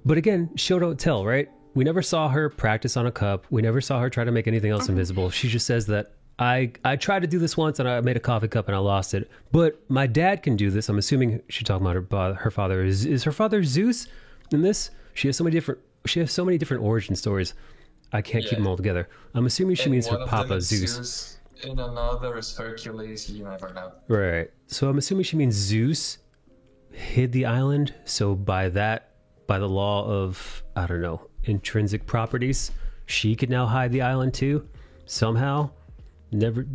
But again, show don't tell, right? We never saw her practice on a cup. We never saw her try to make anything else invisible. She just says that I tried to do this once and I made a coffee cup and I lost it. But my dad can do this. I'm assuming she's talking about her father. Is her father Zeus in this? She has so many different origin stories. I can't keep them all together. I'm assuming she means her papa Zeus. In another is Hercules. You never know. Right. So I'm assuming she means Zeus hid the island. So by the law of, I don't know, intrinsic properties, she could now hide the island too, somehow. Never,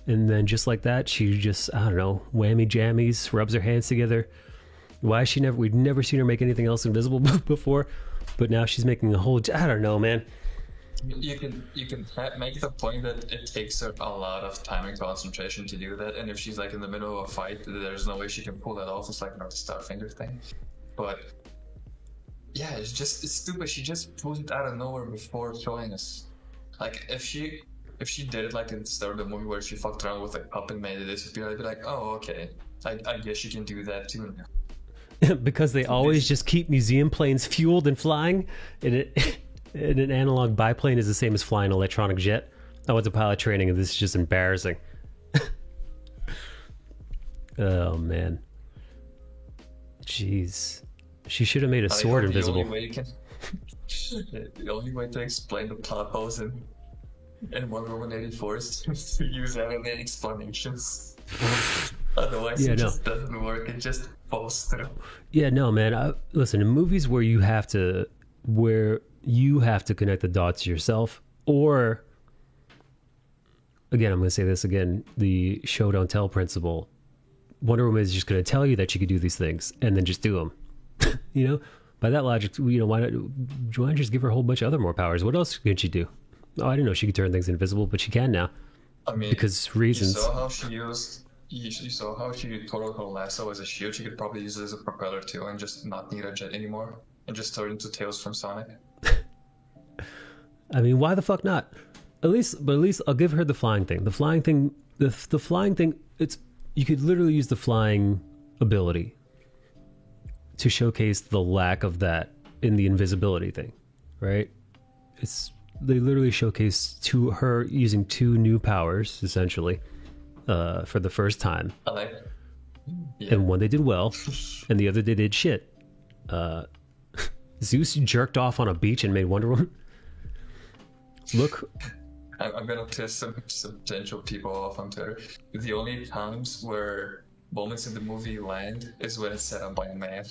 and then just like that, she just, I don't know, whammy jammies, rubs her hands together. Why is we'd never seen her make anything else invisible before, but now she's making a whole, I don't know, man. You can make the point that it takes her a lot of time and concentration to do that, and if she's like in the middle of a fight, there's no way she can pull that off. It's like not the Starfinger thing, but yeah, it's stupid. She just pulled it out of nowhere before showing us. Like if she did it like in the start of the movie where she fucked around with a cup and made it disappear, I'd be like, oh okay, I guess she can do that too now. Because they always just keep museum planes fueled and flying, and an analog biplane is the same as flying an electronic jet. I went to pilot training and this is just embarrassing. Oh man. Jeez. She should have made a sword invisible. The only way to explain the plot holes in Wonder Woman 84 is to use anime explanations. Otherwise it just doesn't work. It just falls through. Yeah, no man. Listen, in movies where you have to connect the dots yourself, or again, I'm going to say this again, the show don't tell principle. Wonder Woman is just going to tell you that she could do these things and then just do them. By that logic, why not just give her a whole bunch of other more powers? What else could she do? Oh, I didn't know she could turn things invisible, but she can now. I mean, because reasons. You saw how she totaled her lasso as a shield. She could probably use it as a propeller too, and just not need a jet anymore, and just turn into Tails from Sonic. I mean, why the fuck not? At least I'll give her the flying thing. The flying thing. The flying thing. You could literally use the flying ability to showcase the lack of that in the invisibility thing, right? They literally showcase her using two new powers essentially for the first time. I like it. Yeah. And one they did well, and the other they did shit. Zeus jerked off on a beach and made Wonder Woman. Look, I'm gonna piss some potential people off on Twitter. The only times where moments in the movie land is when it's set up by a man.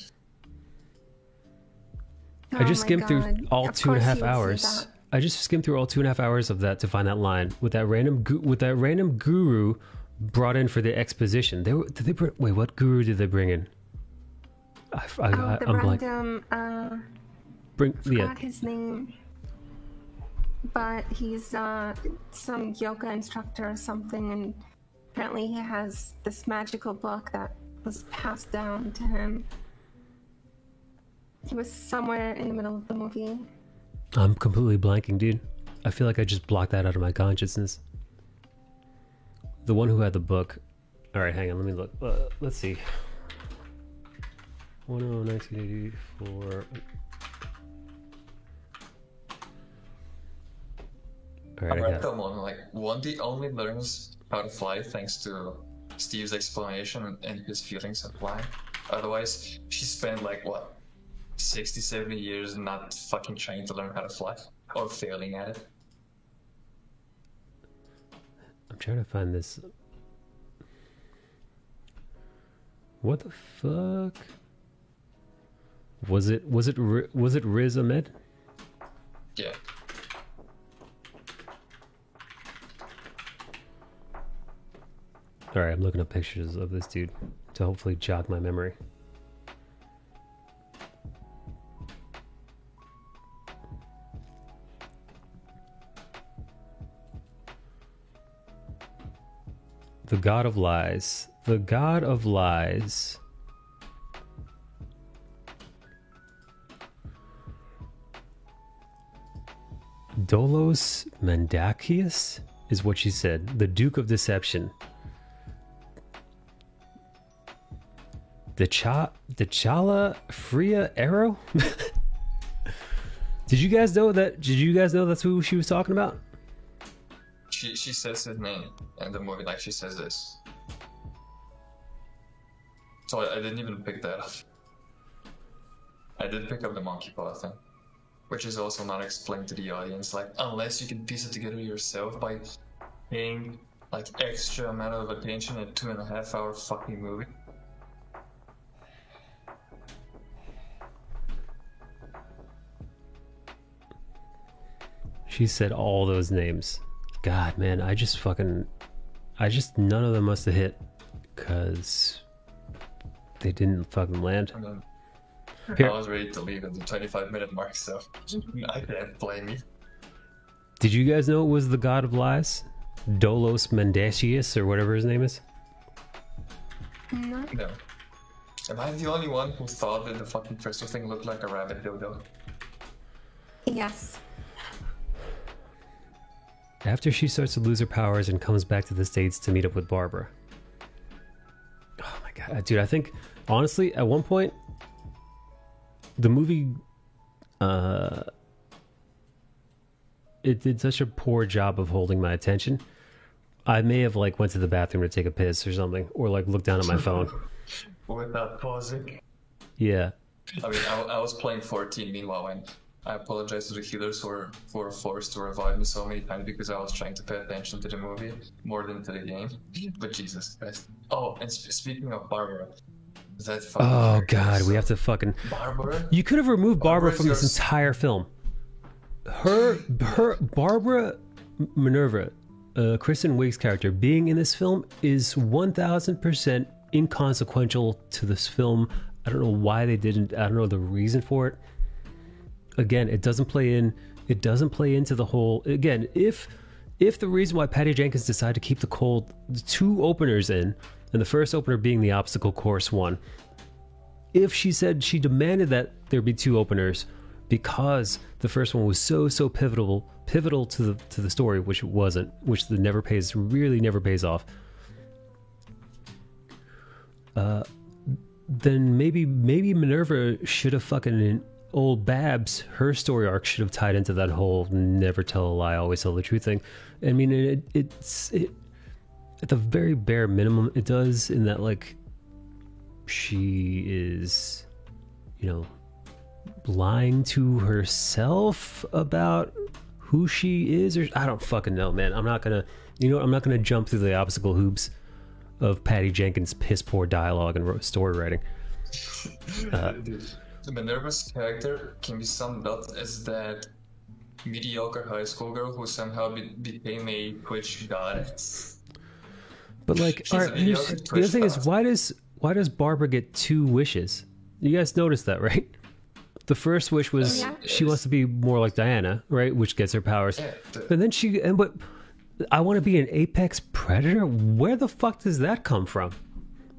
I just skimmed through all 2.5 hours. I just skimmed through all 2.5 hours of that to find that line with that random guru brought in for the exposition. What guru did they bring in? I'm blank. Forgot his name, but he's some yoga instructor or something, and apparently he has this magical book that was passed down to him. He was somewhere in the middle of the movie. I'm completely blanking, dude. I feel like I just blocked that out of my consciousness. The one who had the book. Alright, hang on, let me look. Let's see. 1984. Alright, come on, Wanda only learns how to fly thanks to Steve's explanation and his feelings of flying. Otherwise, she spent like, what, 60, 70 years not fucking trying to learn how to fly. Or failing at it. I'm trying to find this. What the fuck? Was it Riz Ahmed? Yeah. Alright, I'm looking up pictures of this dude to hopefully jog my memory. The God of Lies. The God of Lies. Dolos Mandakius is what she said. The Duke of Deception. The Chala Freya Arrow? Did you guys know that's who she was talking about? She says his name in the movie, like she says this. So I didn't even pick that up. I did pick up the monkey paw thing, which is also not explained to the audience. Like, unless you can piece it together yourself by paying like extra amount of attention in a 2.5 hour fucking movie. She said all those names. God, man, none of them must have hit, cause they didn't fucking land. I mean, Here. I was ready to leave at the 25-minute mark, so I can't blame you. Did you guys know it was the God of Lies? Dolos Mendacius, or whatever his name is? No. No. Am I the only one who thought that the fucking crystal thing looked like a rabbit dodo? Yes. After she starts to lose her powers and comes back to the States to meet up with Barbara. Oh my god, dude, I think, honestly, at one point, the movie, it did such a poor job of holding my attention. I may have, like, went to the bathroom to take a piss or something, or, like, looked down at my phone. Without pausing. Yeah. I mean, I was playing 14 meanwhile, and I apologize to the healers who were forced to revive me so many times because I was trying to pay attention to the movie more than to the game. But Jesus Christ. Oh, and speaking of Barbara, that fucking Oh character god, is we so- have to fucking... Barbara? You could have removed Barbara Barbara's from this your- entire film. Her Barbara Minerva, Kristen Wiig's character, being in this film is 1000% inconsequential to this film. I don't know why they didn't. I don't know the reason for it. Again, it doesn't play in. It doesn't play into the whole. Again, if the reason why Patty Jenkins decided to keep the two openers in, and the first opener being the obstacle course one, if she said she demanded that there be two openers because the first one was so pivotal to the story, which it wasn't, which really never pays off. Then maybe Minerva should have fucking old Babs, her story arc should have tied into that whole never tell a lie, always tell the truth thing. I mean, it at the very bare minimum, it does, in that, like, she is, lying to herself about who she is, or I don't fucking know, man. I'm not gonna jump through the obstacle hoops of Patty Jenkins' piss poor dialogue and story writing. The Minerva's character can be summed up as that mediocre high school girl who somehow became a Twitch goddess. But, like, She's all a right, mediocre the other Twitch thing is, goddess. why does Barbara get two wishes? You guys noticed that, right? The first wish was Yeah. she wants to be more like Diana, right? Which gets her powers. Yeah, And then but I want to be an apex predator? Where the fuck does that come from?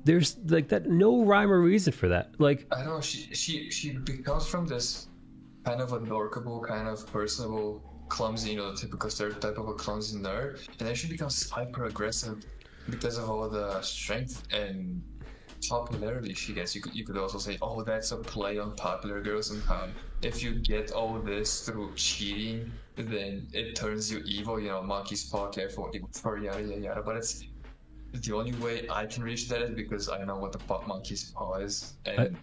There's, like, that no rhyme or reason for that. Like, I don't know, she becomes from this kind of adorable, kind of personable, clumsy, the typical stereotype of a clumsy nerd, and then she becomes hyper aggressive because of all the strength and popularity she gets. You could also say, oh, that's a play on popular girls, and how if you get all this through cheating, then it turns you evil, monkey's paw, careful for yada yada yada. But the only way I can reach that is because I know what the pop monkey's paw is, and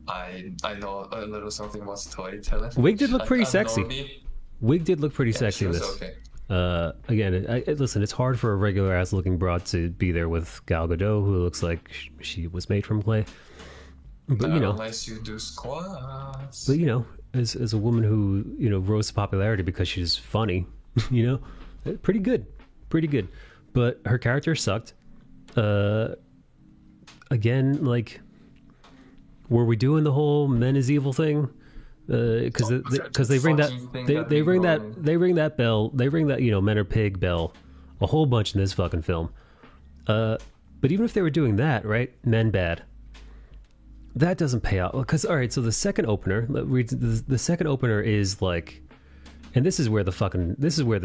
I know a little something about storytelling. Wig did look pretty I sexy. normally- Wig did look pretty Yeah, sexy she in was this. okay. Again, listen, it's hard for a regular ass looking broad to be there with Gal Gadot, who looks like she was made from clay. But you know, unless you do squats. but you know, as a woman who rose to popularity because she's funny, pretty good. But her character sucked. Again, like, were we doing the whole men is evil thing? Because they ring that they ring that bell, they ring that men are pig bell a whole bunch in this fucking film. But even if they were doing that, right, men bad, that doesn't pay out. Because all right, so the second opener, the second opener is like, and this is where the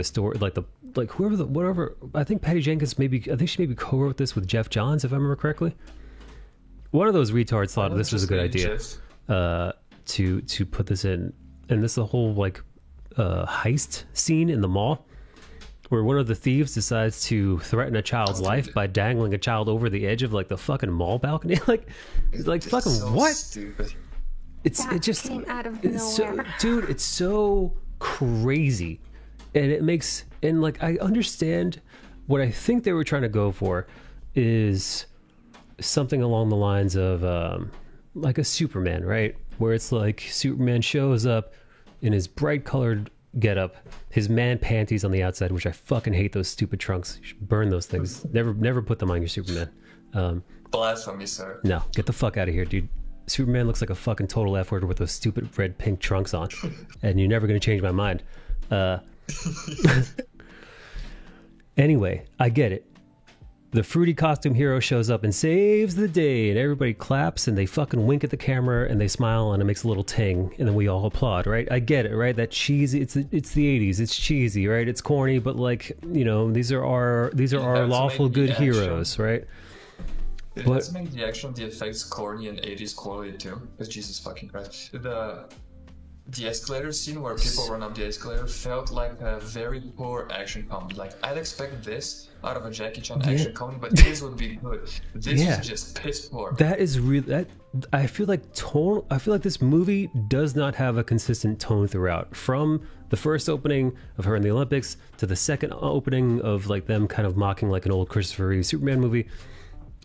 story, whatever. I think Patty Jenkins she maybe co-wrote this with Jeff Johns, if I remember correctly. One of those retards thought this was a good idea. To put this in, and this is a whole heist scene in the mall where one of the thieves decides to threaten a child's life by dangling a child over the edge of the fucking mall balcony. It's fucking so what? Stupid. It just came out of it's nowhere. dude, it's so crazy, and it makes I understand what I think they were trying to go for is something along the lines of like a Superman, right? Where it's like Superman shows up in his bright colored getup, his man panties on the outside, which I fucking hate those stupid trunks. You should burn those things. Never put them on your Superman. Blasphemy, sir. No, get the fuck out of here, dude. Superman looks like a fucking total F word with those stupid red pink trunks on, and you're never gonna change my mind. Anyway, I get it. The fruity costume hero shows up and saves the day, and everybody claps and they fucking wink at the camera and they smile and it makes a little ting, and then we all applaud, right? I get it, right? That cheesy. It's the 80s. It's cheesy, right? It's corny, but these are our lawful good heroes, right? It does make the action, the effects corny and 80s quality too. Because Jesus fucking Christ. The escalator scene where people run up the escalator felt like a very poor action comedy. I'd expect this out of a Jackie Chan action comedy, but this would be good. This is just piss poor. That is really I feel like this movie does not have a consistent tone throughout. From the first opening of her in the Olympics to the second opening of them kind of mocking an old Christopher Reeve Superman movie,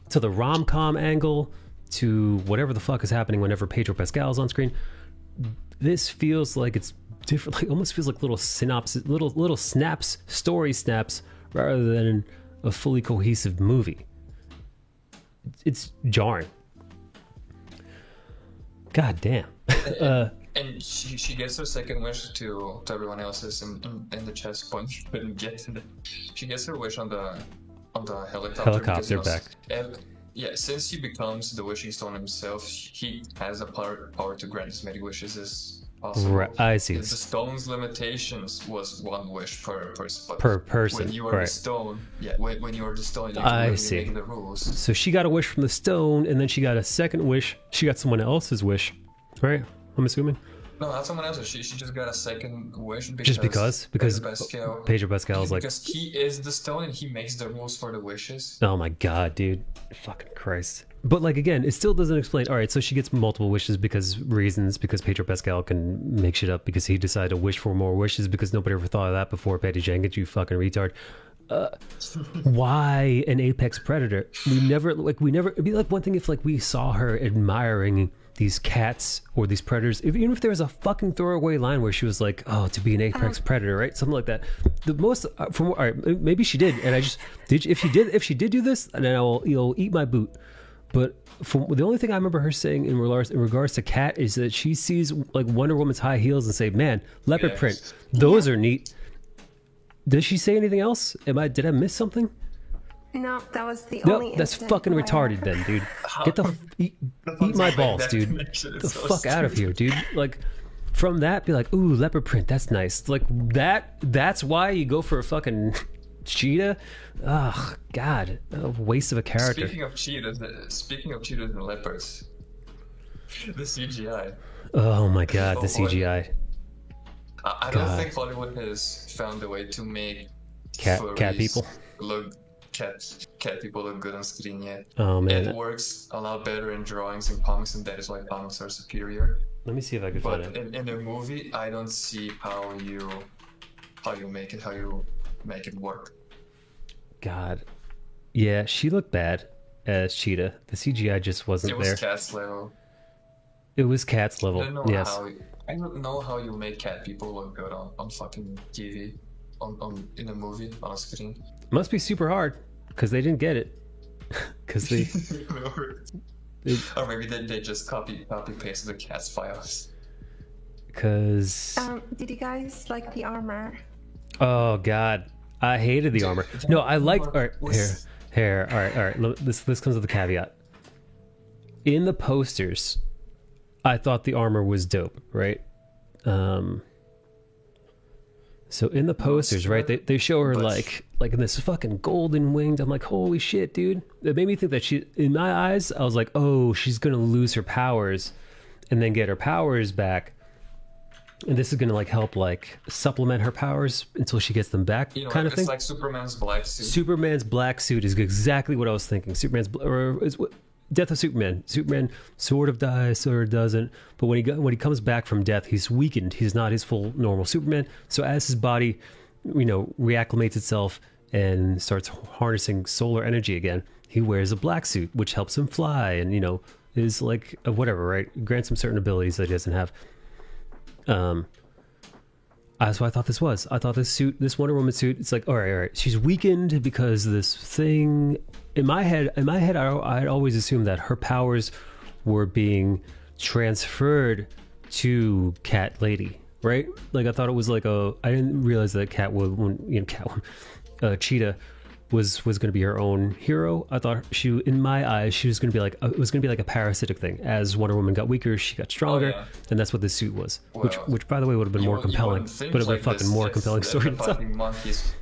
to the rom-com angle, to whatever the fuck is happening whenever Pedro Pascal is on screen. This feels like it's different. Almost feels like little synopsis, little snaps, story snaps, rather than a fully cohesive movie. It's jarring. God damn. And she gets her second wish to everyone else's in the chest point. She couldn't get to she gets her wish on the helicopter back. Yeah, since he becomes the wishing stone himself, he has a power to grant as many wishes as possible. Right, I see. The stone's limitations was one wish per person. Per person, When you are the stone, when you are the stone, you I can see. make the rules. So she got a wish from the stone, and then she got a second wish. She got someone else's wish, right? I'm assuming. No, not someone else's. She just got a second wish because Just because Pedro Pascal is because he is the stone and he makes the rules for the wishes. oh my god, dude, fucking Christ. But again, it still doesn't explain. All right, so she gets multiple wishes because Pedro Pascal can make shit up because he decided to wish for more wishes because nobody ever thought of that before. Patty Jenkins, you fucking retard. Why an apex predator? We never it'd be one thing if we saw her admiring these cats or these predators, even if there was a fucking throwaway line where she was like, oh, to be an apex predator, right? Something like that. The most all right, maybe she did, and I just did. If she did do this, then you'll eat my boot. But the only thing I remember her saying in regards to cat is that she sees Wonder Woman's high heels and say, man, leopard print, those are neat. Does she say anything else? Did I miss something? No, that was the No, only. that's instant fucking where- retarded then, dude. Get eat my balls, dude. Get the fuck out of here, dude. From that, be like, ooh, leopard print, that's nice. That's why you go for a fucking cheetah? Ugh, God, a waste of a character. Speaking of cheetahs and leopards, the CGI. Oh my god, the boy. CGI. I don't think Hollywood has found a way to make Cat furries people? look cat people look good on screen yet. Oh man, It works a lot better in drawings and comics, and that is why comics are superior. let me see if I can find But it. in a movie, I don't see how you make it work. God, yeah, she looked bad as Cheetah. The CGI just wasn't It was there. cat's level. It was Cat's I level. don't know Yes. I don't know how you make cat people look good on fucking TV, in a movie on a screen. Must be super hard because they didn't get it. Because they, Or maybe they just copy paste the cat's files. because Did you guys like the armor? oh god, I hated the armor. No, I liked. All right, here. All right. This comes with a caveat. In the posters, I thought the armor was dope, right? So in the posters, right, they show her like in this fucking golden winged. I'm like, holy shit, dude! It made me think that she, in my eyes, I was like, oh, she's gonna lose her powers, and then get her powers back, and this is gonna like help like supplement her powers until she gets them back, You know, kind of it's thing. like Superman's black suit. Superman's black suit is exactly what I was thinking. Death of Superman. Superman sort of dies, sort of doesn't. But when he comes back from death, he's weakened. He's not his full normal Superman. So as his body, reacclimates itself and starts harnessing solar energy again, he wears a black suit, which helps him fly and is like whatever, right? Grants him certain abilities that he doesn't have. That's what I thought this was. I thought this suit, this Wonder Woman suit, it's like, all right. She's weakened because this thing. In my head, I'd always assumed that her powers were being transferred to Cat Lady, right? Like I thought it was like I didn't realize that Cheetah was going to be her own hero. I thought in my eyes, she was going to be like it was going to be like a parasitic thing. As Wonder Woman got weaker, she got stronger, and that's what this suit was. Which by the way would have been more compelling, would have been fucking more compelling story. Monkeys.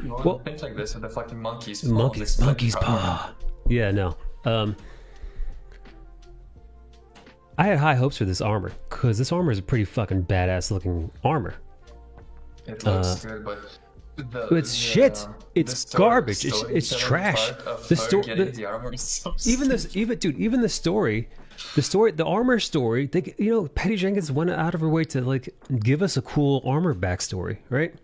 Well, things like this, and the fucking monkeys. Monkey's paw. Yeah, no. I had high hopes for this armor because this armor is a pretty fucking badass looking armor. It looks good, but It's shit. It's garbage. It's trash. The story, the armor is so even the story, the armor story. Patty Jenkins went out of her way to like give us a cool armor backstory, right?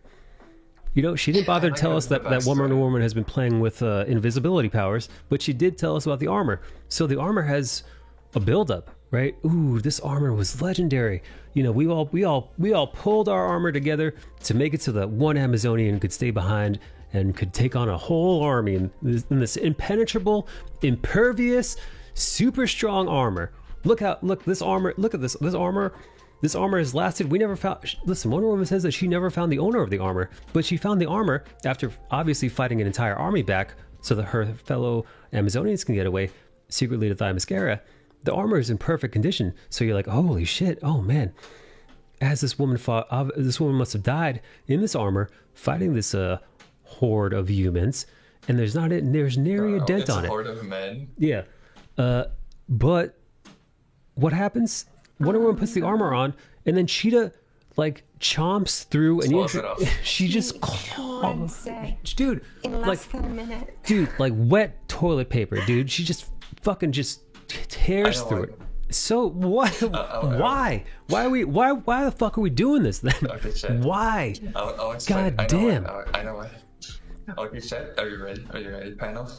She didn't bother to tell us that Wonder Woman has been playing with invisibility powers, but she did tell us about the armor. So the armor has a buildup, right? Ooh, this armor was legendary. We all pulled our armor together to make it so that one Amazonian could stay behind and could take on a whole army in this impenetrable, impervious, super strong armor. Look this armor. Look at this armor. This armor has lasted. We never found. Listen, Wonder Woman says that she never found the owner of the armor, but she found the armor after obviously fighting an entire army back so that her fellow Amazonians can get away secretly to Themyscira. The armor is in perfect condition, so you're like, holy shit, oh man. As this woman fought, this woman must have died in this armor fighting this horde of humans, and there's nary a dent on it. Horde of men. Yeah, but what happens? Wonder Woman puts the armor on, and then Cheetah like chomps through, and she just dude, in less than a minute. Dude, like wet toilet paper, dude. She just fucking tears through it. So what? Why? Why the fuck are we doing this then? Okay, why? God damn. I know what. Okay, chat. Are you ready, panel?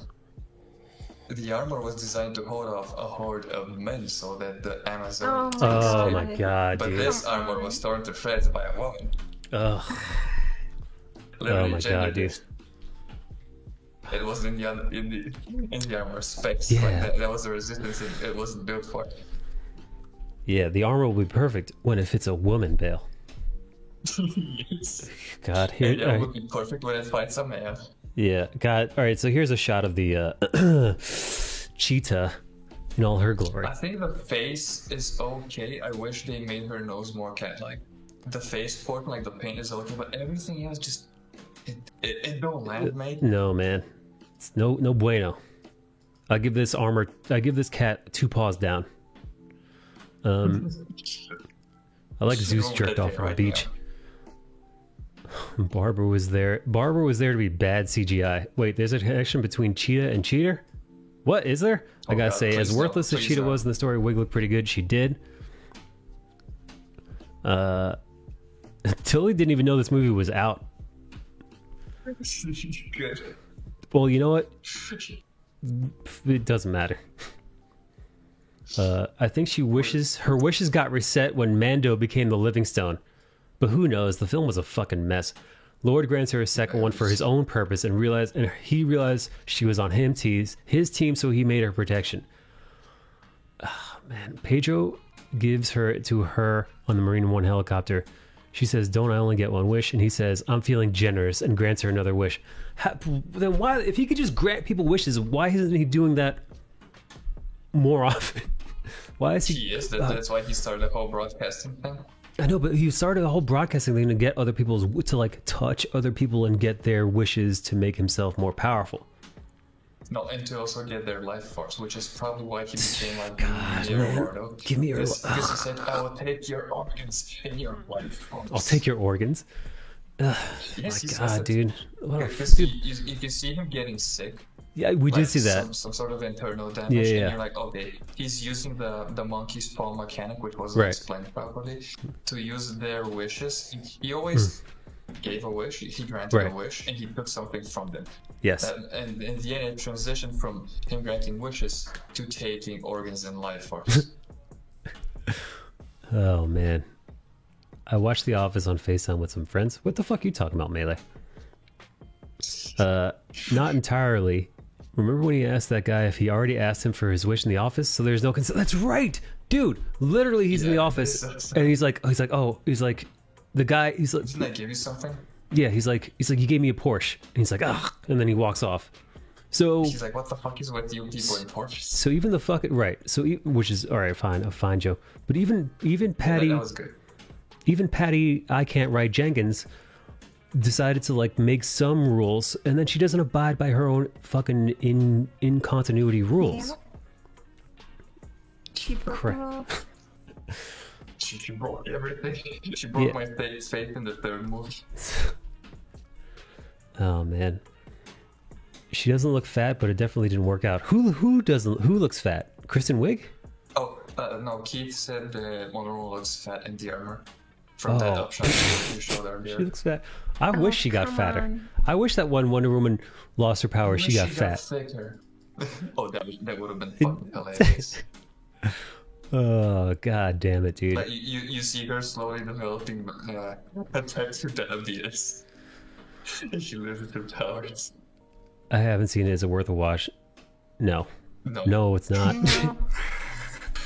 The armor was designed to hold off a horde of men so that the Amazon. Oh my god, but dude. This armor was torn to shreds by a woman. Ugh. Oh my god, dude. It wasn't in the armor specs. Yeah. Like that was the resistance it wasn't built for. Yeah, the armor will be perfect when it fits a woman, Bale. Yes. God, here. And it would be perfect when it fights a man. Yeah, God. All right, so here's a shot of the Cheetah in all her glory. I think the face is okay. I wish they made her nose more cat-like. The face portion, like the paint is okay, but everything else just it don't land, mate. No, man, it's no bueno. I give this cat 2 paws down. I like Zeus jerked off on the beach. Barbara was there. Barbara was there to be bad CGI. Wait, there's a connection between Cheetah and Cheater? What is there? I gotta God, say, as please worthless don't, as please Cheetah don't. was in the story, Wig looked pretty good. She did. Tilly didn't even know this movie was out. Good. Well, you know what? It doesn't matter. I think her wishes got reset when Mando became the Living Stone. But who knows? The film was a fucking mess. Lord grants her a second one for his own purpose and he realized she was on his team, so he made her protection. Oh, man, Pedro gives her to her on the Marine One helicopter. She says, "Don't I only get one wish?" And he says, "I'm feeling generous," and grants her another wish. Then why, if he could just grant people wishes, why isn't he doing that more often? Why is he? He is. That's why he started the whole broadcasting thing. I know, but he started a whole broadcasting thing to get other people's to like touch other people and get their wishes to make himself more powerful. No, and to also get their life force, which is probably why he became like God, Nero man. Mordo. Give me your- Because he said, "I will take your organs and your life force." I'll take your organs. Ugh, Yes, he my says God, that. dude. What a Because dude. you can see him getting sick. Yeah, we did Like see that. some sort of internal damage, Yeah, and yeah. you're like, okay, he's using the monkey's paw mechanic, which wasn't Right. explained properly, to use their wishes. He always gave a wish, he granted Right. a wish, and he took something from them. Yes. And in the end, it transitioned from him granting wishes to taking organs and life force. Oh man. I watched The Office on FaceTime with some friends. What the fuck are you talking about, Melee? Not entirely. Remember when he asked that guy if he already asked him for his wish in the office? So there's no consent. That's right, dude. Literally, he's in the Yeah, office, it's- and he's like, the guy. He's like, Didn't I give you something? yeah. He's like, you gave me a Porsche, and he's like, ah, and then he walks off. So He's like, what the fuck is with you people in Porsches? so even the fucking right. So which is all right, fine, Joe. But even Patty. That was good. Even Patty, I can't write Jenkins, decided to like make some rules, and then she doesn't abide by her own fucking in continuity rules. Yeah. She broke Correct. the rules. She broke everything. She broke Yeah. my faith in the third movie. Oh man, she doesn't look fat, but it definitely didn't work out. Who looks fat? Kristen Wiig? Oh, no, Keith said that Monroe looks fat in the armor. From that Oh. upshot you showed earlier. She looks fat. I wish she got come fatter. on. I wish that when Wonder Woman lost her power, she got fat. thicker. Oh, that would have been fucking hilarious. Oh god damn it, dude. Like you see her slowly developing a type 2 diabetes. She loses her powers. I haven't seen it. Is it worth a watch? No. No, No, it's not.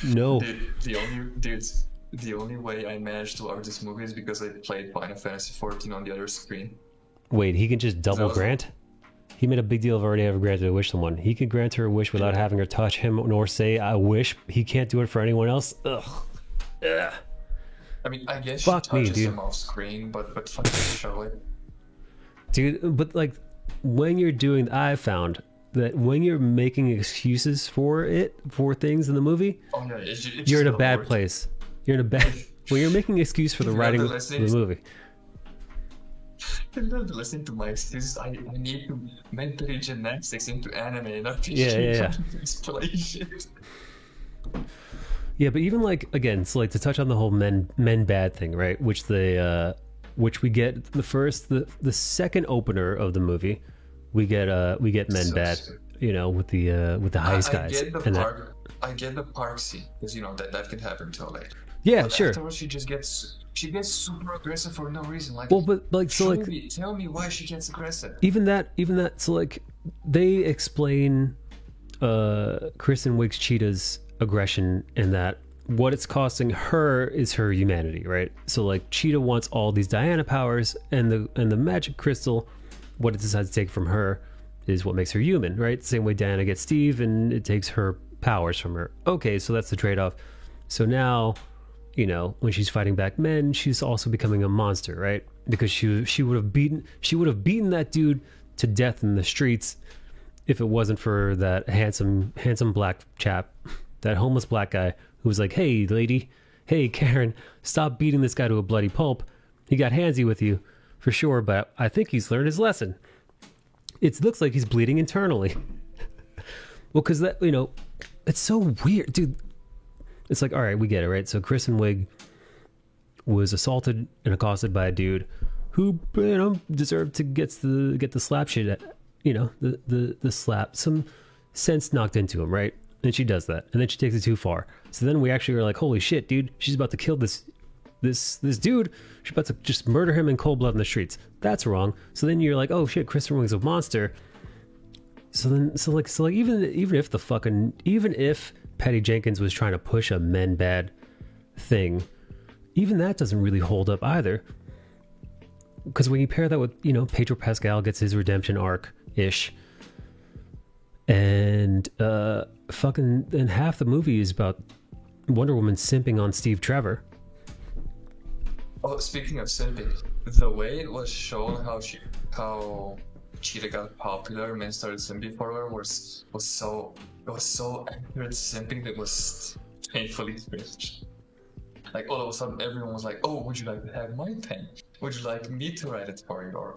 No. The only way I managed to watch this movie is because I played Final Fantasy 14 on the other screen. Wait, he can just double was- grant? He made a big deal of already having granted a wish to someone. He could grant her a wish without having her touch him nor say, I wish. He can't do it for anyone else? Ugh. Ugh. I mean, I guess Fuck she me, touches dude. him off screen, but fucking show it. Dude, but like, when you're doing... I found that when you're making excuses for things in the movie, Oh yeah, it's you're in a just bad work. place. You're in a bad... When you're making excuse for the If you're writing not of listening- the movie. You're not listening to my excuses. I need to mentally gymnastics into anime, not to Yeah. explain shit. Yeah, but even like again, so like to touch on the whole men bad thing, right? Which we get the second opener of the movie, we get men So bad, stupid. you know, with the heist guys. I get the and that- park. I get the park scene because you know that can happen till later. yeah, But sure. Afterwards, she gets super aggressive for no reason. Like, Well, but like so like tell me why she gets aggressive. even that so like they explain Kristen Wiig's Cheetah's aggression in that what it's costing her is her humanity, right? So like Cheetah wants all these Diana powers and the magic crystal, what it decides to take from her is what makes her human, right? Same way Diana gets Steve and it takes her powers from her. Okay, so that's the trade-off. So now, you know, when she's fighting back men, she's also becoming a monster, right? Because she would have beaten that dude to death in the streets if it wasn't for that handsome black chap, that homeless black guy who was like, "Hey lady, hey Karen, stop beating this guy to a bloody pulp. He got handsy with you, for sure, but I think he's learned his lesson. It looks like he's bleeding internally. Well, because that, you know, it's so weird, dude. It's like, all right, we get it, right? So Kristen Wiig was assaulted and accosted by a dude who, you know, deserved to get the slap shit at, you know, the slap, some sense knocked into him, right? And she does that, and then she takes it too far. So then we actually are like, holy shit, dude, she's about to kill this dude. She's about to just murder him in cold blood in the streets. That's wrong. So then you're like, oh shit, Kristen Wiig's a monster. So even if Patty Jenkins was trying to push a men bad thing, even that doesn't really hold up either. Because when you pair that with, you know, Pedro Pascal gets his redemption arc ish, and and half the movie is about Wonder Woman simping on Steve Trevor. Oh, speaking of simping, the way it was shown how Cheetah got popular and then started simping for her was so accurate simping that was painfully cringe. Like all of a sudden everyone was like, oh, would you like to have my pen? Would you like me to write it for you or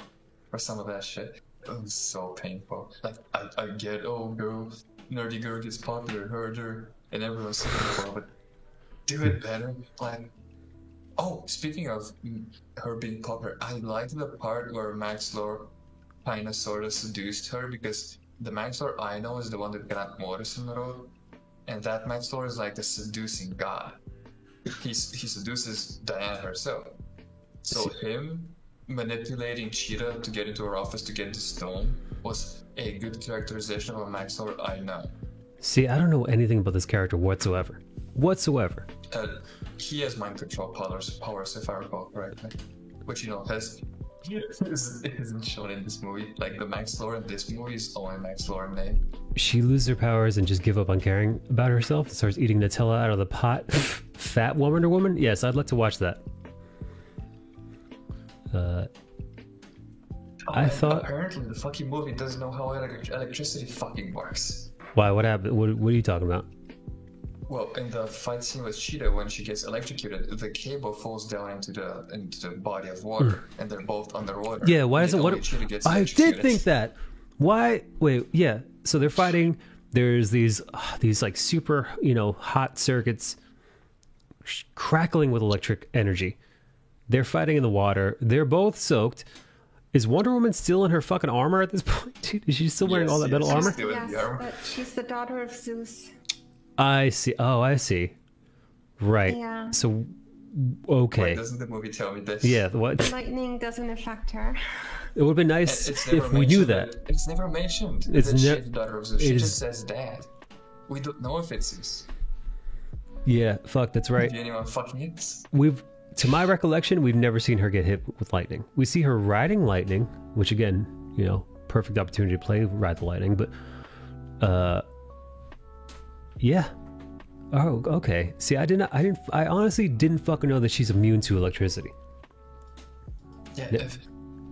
some of that shit? It was so painful. Like I get, oh girl, nerdy girl gets popular, heard her, and everyone's simping for her, but do it better. Like, oh, speaking of her being popular, I liked the part where Max Lord kind of sort of seduced her, because the Max Lord I know is the one that Grant Morrison wrote, and that Max Lord is like the seducing god. He seduces Diana herself. So him manipulating Cheetah to get into her office to get the stone was a good characterization of a Max Lord I know. See, I don't know anything about this character whatsoever. He has mind control powers, if I recall correctly, which, you know, isn't shown in this movie. Like the Max Lord in this movie is only Max Lord name. She loses her powers and just give up on caring about herself and starts eating Nutella out of the pot. Fat Wonder Woman? Yes, I'd like to watch that. I thought apparently the fucking movie doesn't know how electricity fucking works. Why? What happened? What are you talking about? Well, in the fight scene with Cheetah, when she gets electrocuted, the cable falls down into the body of water, and they're both underwater. Yeah, why isn't what? I did think that. Why? Wait, yeah. So they're fighting. There's these like super, you know, hot circuits crackling with electric energy. They're fighting in the water. They're both soaked. Is Wonder Woman still in her fucking armor at this point? Is she still wearing all that metal armor? Yes, but she's the daughter of Zeus. I see. Oh, I see. Right. Yeah. So, okay. Wait, doesn't the movie tell me this? Yeah. What? Lightning doesn't affect her. It would have been nice if we knew that. It's never mentioned. It's she's the daughter of Zeus. She just says dad. We don't know if it's Zeus. Yeah. Fuck. That's right. Do anyone fucking is? To my recollection, we've never seen her get hit with lightning. We see her riding lightning, which again, you know, perfect opportunity to ride the lightning. But, yeah. Oh, okay. See, I honestly didn't fucking know that she's immune to electricity. Yeah.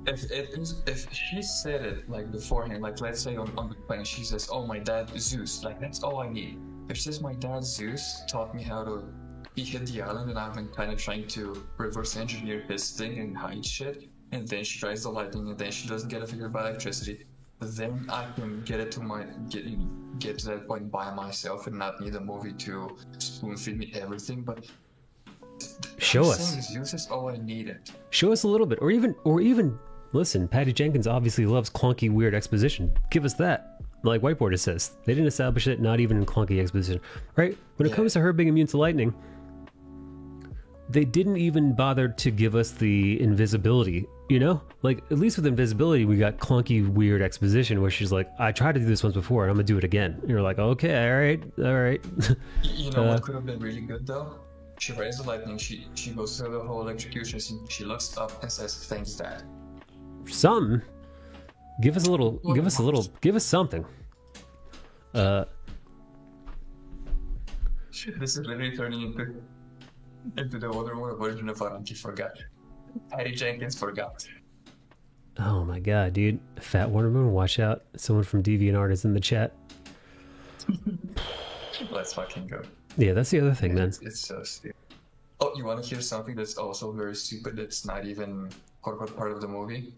If she said it like beforehand, like let's say on the plane, she says, "Oh, my dad Zeus," like that's all I need. If she says, "My dad Zeus taught me how to." He hit the island and I've been kind of trying to reverse engineer his thing and hide shit, and then she tries the lightning and then she doesn't get affected by electricity, then I can get to that point by myself and not need a movie to spoon feed me everything. But show us. Zeus is all I needed. Show us a little bit, or even listen. Patty Jenkins obviously loves clunky, weird exposition. Give us that. Like Whiteboard says, they didn't establish it, not even in clunky exposition, right? When it comes to her being immune to lightning, they didn't even bother to give us the invisibility, you know? Like, at least with invisibility, we got clunky, weird exposition where she's like, I tried to do this once before, and I'm gonna do it again. And you're like, okay, all right. You know what could have been really good, though? She raised the lightning, she goes through the whole electrocution scene, she looks up and says, thanks, Dad. Something. Give us something. This is literally turning into the Wonder Woman version of Aranki Forgot. Patty Jenkins forgot. Oh my god, dude. Fat Wonder Woman, watch out. Someone from DeviantArt is in the chat. Let's fucking go. Yeah, that's the other thing, man. It's so stupid. Oh, you want to hear something that's also very stupid? That's not even corporate part of the movie.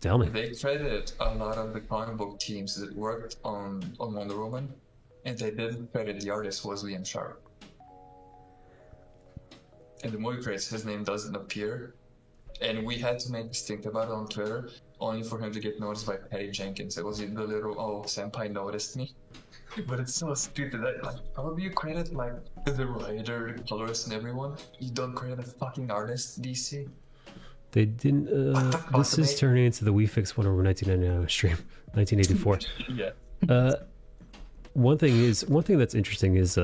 Tell me. They credited a lot of the comic book teams that worked on Wonder Woman, and they didn't credit the artist was Liam Sharp. In the movie credits, his name doesn't appear, and we had to make a stink about it on Twitter, only for him to get noticed by Patty Jenkins. It was the little, oh, senpai noticed me. But it's so stupid that, like, how do you credit, like, the writer, the colorist, and everyone? You don't credit a fucking artist, DC? They didn't. This is turning into the We Fix Wonder Woman 1999 stream, 1984. Yeah. One thing that's interesting is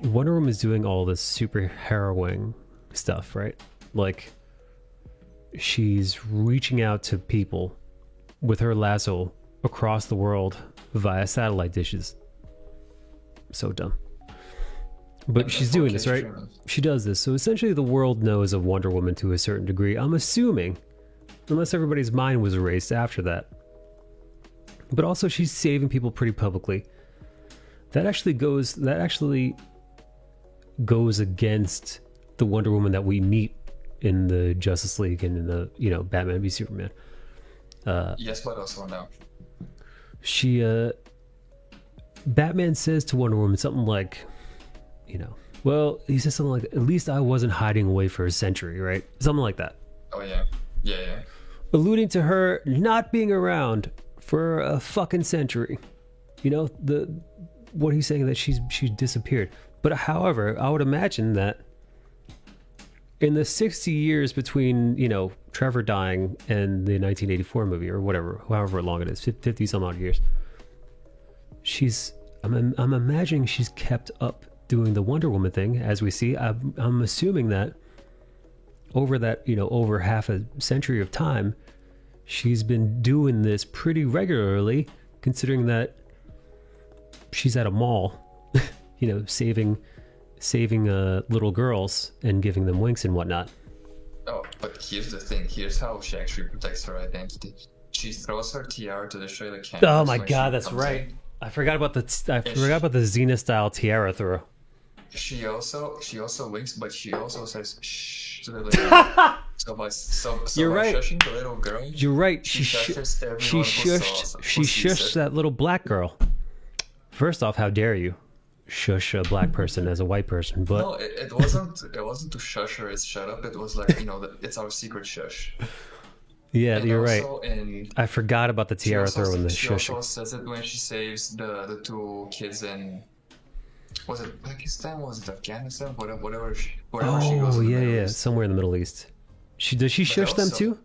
Wonder Woman is doing all this super harrowing stuff, right? Like, she's reaching out to people with her lasso across the world via satellite dishes. So dumb. But she's doing this, right? She does this. So essentially the world knows of Wonder Woman to a certain degree. I'm assuming, unless everybody's mind was erased after that. But also she's saving people pretty publicly. That actually goes against the Wonder Woman that we meet in the Justice League and in the, you know, Batman v Superman. Yes, but also no. Batman says to Wonder Woman something like, you know, well, he says something like, at least I wasn't hiding away for a century, right? Something like that. Oh, yeah. Yeah. Alluding to her not being around for a fucking century. You know, what he's saying, that she's disappeared. But however, I would imagine that in the 60 years between, you know, Trevor dying and the 1984 movie, or whatever, however long it is, 50 some odd years, I'm imagining she's kept up doing the Wonder Woman thing, as we see. I'm assuming that over that, you know, over half a century of time, she's been doing this pretty regularly, considering that she's at a mall, you know, saving little girls and giving them winks and whatnot. Oh, but here's the thing. Here's how she actually protects her identity. She throws her tiara to destroy the canvas. Oh my god, that's right. I forgot about the Xena style tiara throw. She also winks, but she also says shh to the little girl. So You're right. Shushing the little girl. You're right. She shushed that little black girl. First off, how dare you shush a black person as a white person? But no, it wasn't to shush her. It's shut up. It was like, you know, it's our secret shush. Yeah, and you're right. In, I forgot about the tiara throw and the shush. She also says it when she saves the two kids in, was it Pakistan? Was it Afghanistan? Wherever she goes. Oh yeah, somewhere in the Middle East. Does she shush them too?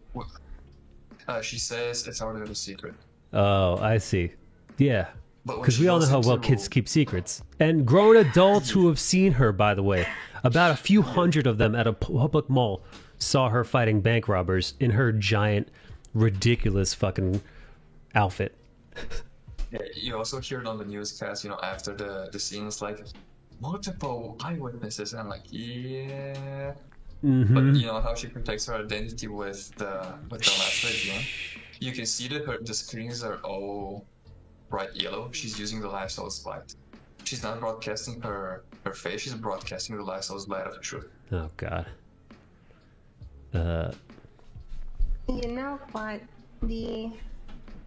She says it's our little secret. Oh, I see. Yeah, because we all know how well into- kids keep secrets. And grown adults who have seen her, by the way, about a few hundred of them at a public mall, saw her fighting bank robbers in her giant, ridiculous fucking outfit. Yeah, you also hear it on the newscast, you know, after the scenes, like, multiple eyewitnesses, and I'm like, yeah. Mm-hmm. But you know how she protects her identity with the last video. You can see that the screens are all bright yellow. She's using the lasso's light. She's not broadcasting her face. She's broadcasting the lasso's light of truth. Oh god. You know what?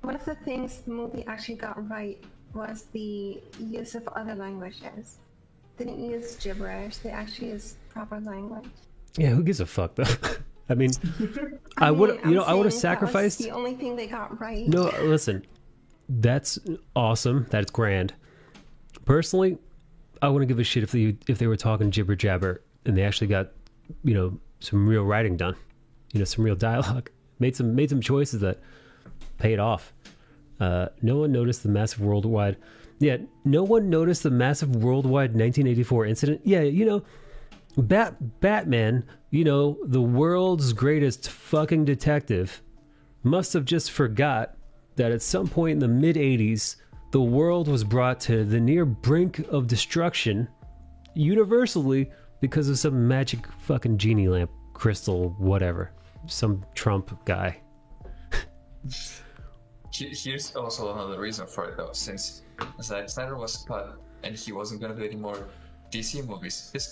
One of the things the movie actually got right was the use of other languages. They didn't use gibberish. They actually used proper language. Yeah, who gives a fuck though? I mean, I would have sacrificed. That was the only thing they got right. No, listen, that's awesome. That's grand. Personally, I wouldn't give a shit if they were talking jibber jabber and they actually got, you know, some real writing done, you know, some real dialogue. Made some choices that paid off. No one noticed the massive worldwide 1984 incident. Yeah, you know, Batman, you know, the world's greatest fucking detective, must have just forgot that at some point in the mid-'80s, the world was brought to the near brink of destruction universally because of some magic fucking genie lamp, crystal, whatever. Some Trump guy. Here's also another reason for it, though. Since Zack Snyder was cut and he wasn't going to do any more DC movies, his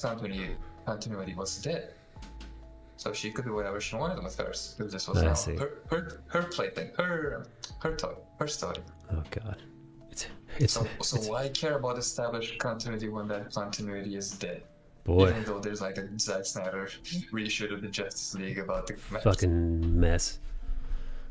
continuity was dead. so she could do whatever she wanted with hers. Because this was I now see. her plaything, her toy, her story. Oh god, it's So why care about established continuity when that continuity is dead? boy, Even though there's like a Zack Snyder reshoot of the Justice League about the fucking mess.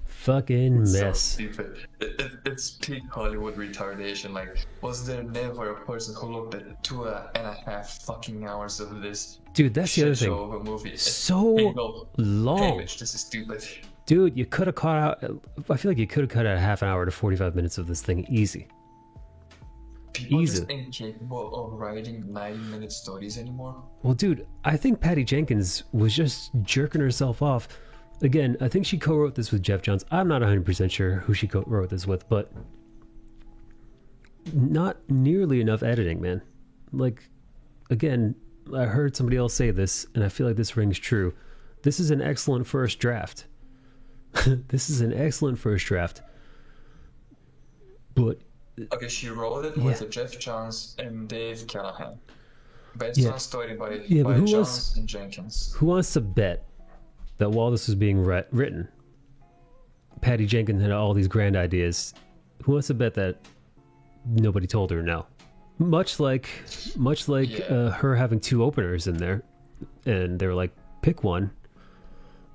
Fucking mess. So stupid. It's peak Hollywood retardation. Like, was there never a person who looked at 2.5 fucking hours of this? Dude, that's the shit other show thing. of a movie? So And go, "Hey, long. bitch, this is stupid." Dude, you could have cut out. I feel like you could have cut out a half an hour to 45 minutes of this thing easy. People are Easy. just incapable of writing 90-minute stories anymore. Well, dude, I think Patty Jenkins was just jerking herself off. Again, I think she co-wrote this with Jeff Johns. I'm not 100% sure who she co-wrote this with, but not nearly enough editing, man. Like, again, I heard somebody else say this, and I feel like this rings true. This is an excellent first draft. This is an excellent first draft. But Okay, she wrote it with Jeff Johns and Dave Callahan. Based Yeah. on a story by, Yeah, but by who Johns was- and Jenkins. who wants to bet that while this was being written, Patty Jenkins had all these grand ideas? Who wants to bet that nobody told her no? Much like Yeah. her having two openers in there, and they were like, pick one,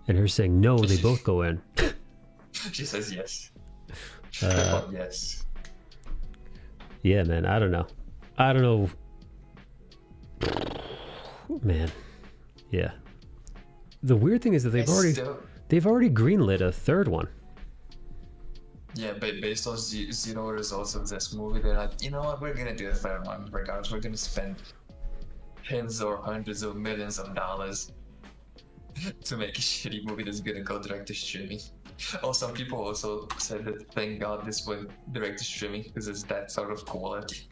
and her saying no, they both go in. She says yes. Yes. Yeah, man, I don't know. Man, yeah. The weird thing is that they've already greenlit a third one. Yeah, but based on zero results of this movie, they're like, you know what, we're gonna do a third one. Regardless, we're gonna spend tens or hundreds of millions of dollars to make a shitty movie that's gonna go direct to streaming. Oh, some people also said that thank God this went direct to streaming because it's that sort of quality.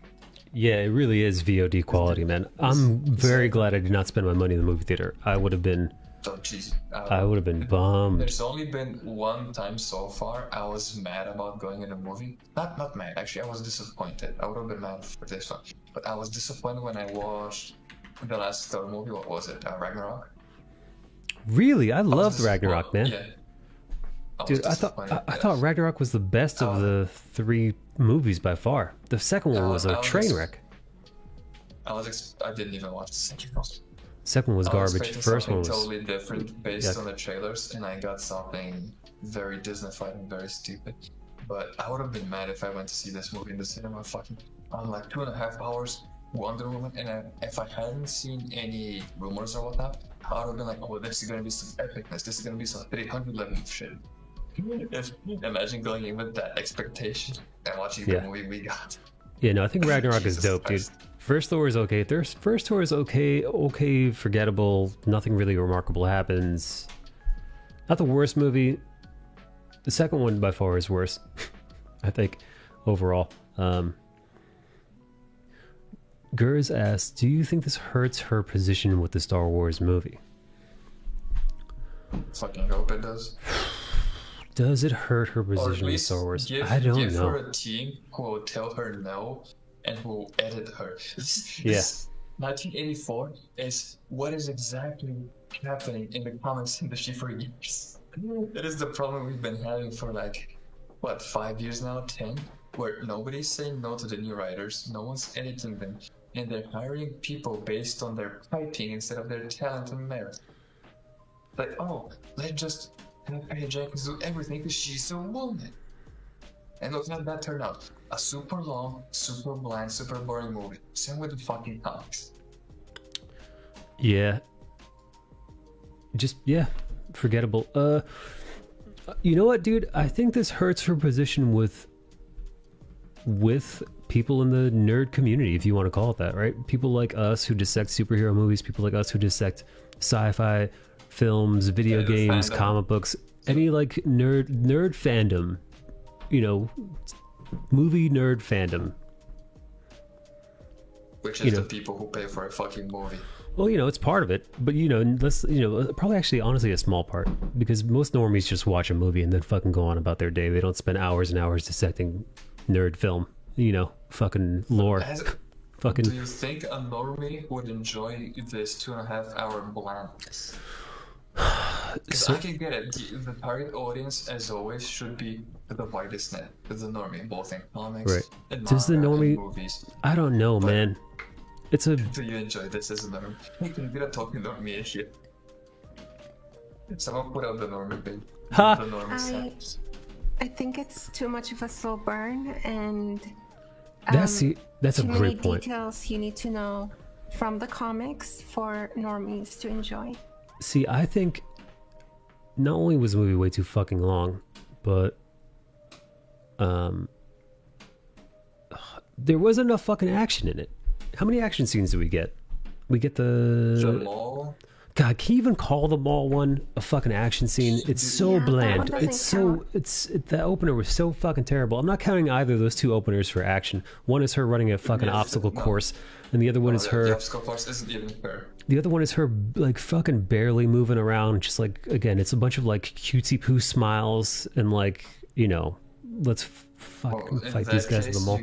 Yeah, it really is VOD quality, man. I'm very glad I did not spend my money in the movie theater. I would have been So, geez, I would have been bummed. There's only been one time so far I was mad about going in a movie. Not mad, actually, I was disappointed. I would have been mad for this one. But I was disappointed when I watched the last Thor movie. What was it? Ragnarok? Really, I loved disappointed. Ragnarok, man. Yeah. Dude, I thought Ragnarok was the best of the three movies by far. The second one was a train wreck. I didn't even watch the second one. Second one was I was garbage. expecting First one something was totally different based yeah. on the trailers, and I got something very Disney-fied and very stupid. But I would have been mad if I went to see this movie in the cinema on like 2.5 hours Wonder Woman, and if I hadn't seen any rumors or whatnot, I would have been like, oh, this is gonna be some epicness. This is gonna be some 300 level shit. Imagine going in with that expectation and watching the movie we got. Yeah, no, I think Ragnarok is Jesus dope, Christ. dude. First Thor is okay. First Thor is okay, forgettable. Nothing really remarkable happens. Not the worst movie. The second one by far is worse, I think, overall. Gers asks, do you think this hurts her position with the Star Wars movie? Fucking hope it does. Does it hurt her Or at position with least Star Wars? give I don't give know. her a team who will tell her no and who will edit her. Yeah. 1984 is what is exactly happening in the comics industry for years. That is the problem we've been having for like, what, 5 years now, 10? Where nobody's saying no to the new writers, no one's editing them, and they're hiring people based on their typing instead of their talent and merit. Like, oh, let's just have Patty Jenkins do everything because she's a woman. And look how that turned out. A super long, super bland, super boring movie. Same with the fucking comics. Yeah. Just, yeah, forgettable. You know what, dude? I think this hurts her position with people in the nerd community, if you want to call it that, right? People like us who dissect superhero movies, people like us who dissect sci-fi films, video games, fandom. comic books, any like nerd fandom, you know, movie nerd fandom. Which is the people who pay for a fucking movie. Well, you know, it's part of it, but probably actually honestly a small part, because most normies just watch a movie and then fucking go on about their day. They don't spend hours and hours dissecting nerd film, you know, fucking lore. Fucking. Do you think a normie would enjoy this 2.5 hour blandness? Because I can get it. The target audience, as always, should be the whitest net, the normie, both in comics Right. and Does the manga normie- and movies. I don't know, man. It's a Do you enjoy this as a normie? Hey, can you get a talking normie shit? Someone put out the normie thing. Ha! The normie steps. I think it's too much of a slow burn, and that's a too many great point. details you need to know from the comics for normies to enjoy. See, I think not only was the movie way too fucking long, but there was enough fucking action in it. How many action scenes do we get? We get The mall. God, can you even call the mall one a fucking action scene? It's so Yeah, that bland. one doesn't It's so count. that opener was so fucking terrible. I'm not counting either of those two openers for action. One is her running a fucking Yes, obstacle no. course, and the other one is The her. obstacle course isn't even fair. The other one is her like fucking barely moving around. Just like again, it's a bunch of like cutesy poo smiles and like let's fucking In fight that these guys at case, the mall.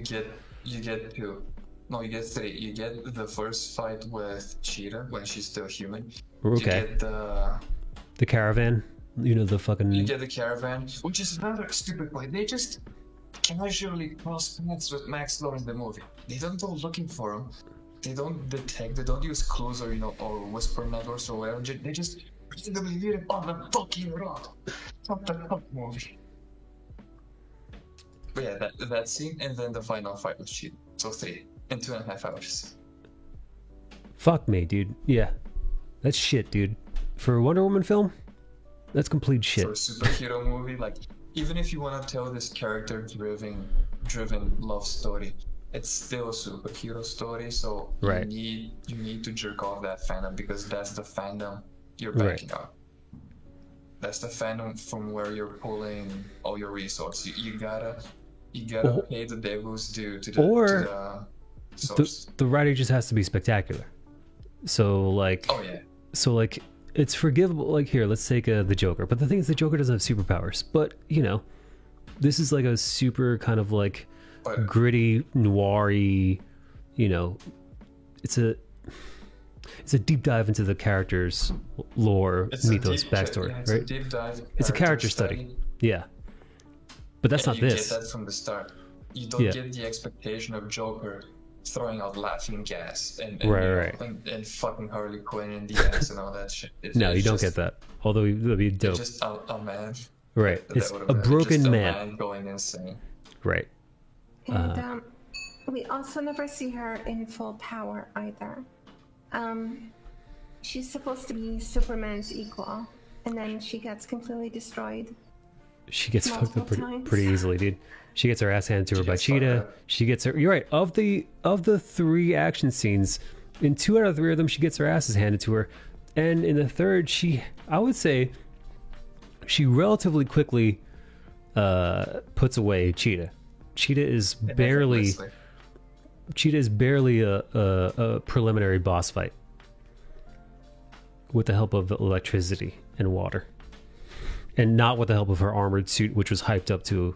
You get two. No, you get three. You get the first fight with Cheetah when she's still human. Okay. You get The caravan, the fucking. you get the caravan, which is another stupid way. They just casually cross paths with Max Lord in the movie. They don't go looking for him. They don't detect. They don't use clues or or whisper networks or whatever. They just randomly meet him on the fucking road. What the fuck movie? But yeah, that scene and then the final fight with Cheetah. So 3 in 2.5 hours. Fuck me, dude. Yeah, that's shit, dude. For a Wonder Woman film, that's complete shit. For a superhero movie, like even if you want to tell this character-driven love story, it's still a superhero story. So Right. you need to jerk off that fandom because that's the fandom you're Right. backing up. That's the fandom from where you're pulling all your resources. You gotta Or- pay the devil's due to or the source. The writer just has to be spectacular. So like, Oh yeah. it's forgivable. Like here, let's take the Joker. But the thing is, the Joker doesn't have superpowers. But this is like a super kind of like But gritty, noir-y, it's a deep dive into the character's lore, it's a mythos, deep- backstory, yeah, it's right? a deep dive. It's a character study. Yeah. But that's And not you this. get that from the start. You don't Yeah. get the expectation of Joker throwing out laughing gas and Right. and fucking Harley Quinn in the ass and all that shit. No, you it's don't just- get that. Although that'd be It's dope. just a man. Right. That It's would've a been broken just a man. going insane. Right. And we also never see her in full power either. She's supposed to be Superman's equal, and then she gets completely destroyed. She gets fucked up Multiple times. pretty easily, dude. She gets her ass handed to her by gets fucked Cheetah. up. She gets her. You're right. Of the 3 action scenes, in 2 out of 3 of them, she gets her asses handed to her, and in the third, I would say, she relatively quickly puts away Cheetah. Cheetah is barely a preliminary boss fight with the help of electricity and water, and not with the help of her armored suit, which was hyped up to,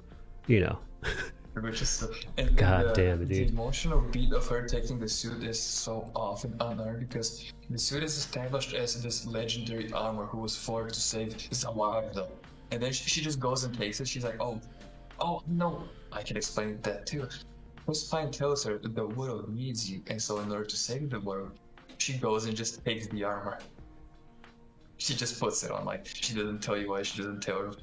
Which is and God damn it, the dude. emotional beat of her taking the suit is so often unearned because the suit is established as this legendary armor who was forged to save Zawada. And then she just goes and takes it. She's like, oh no, I can explain that too. Chris Pine tells her that the world needs you, and so in order to save the world, she goes and just takes the armor. She just puts it on. Like she doesn't tell you why. She doesn't tell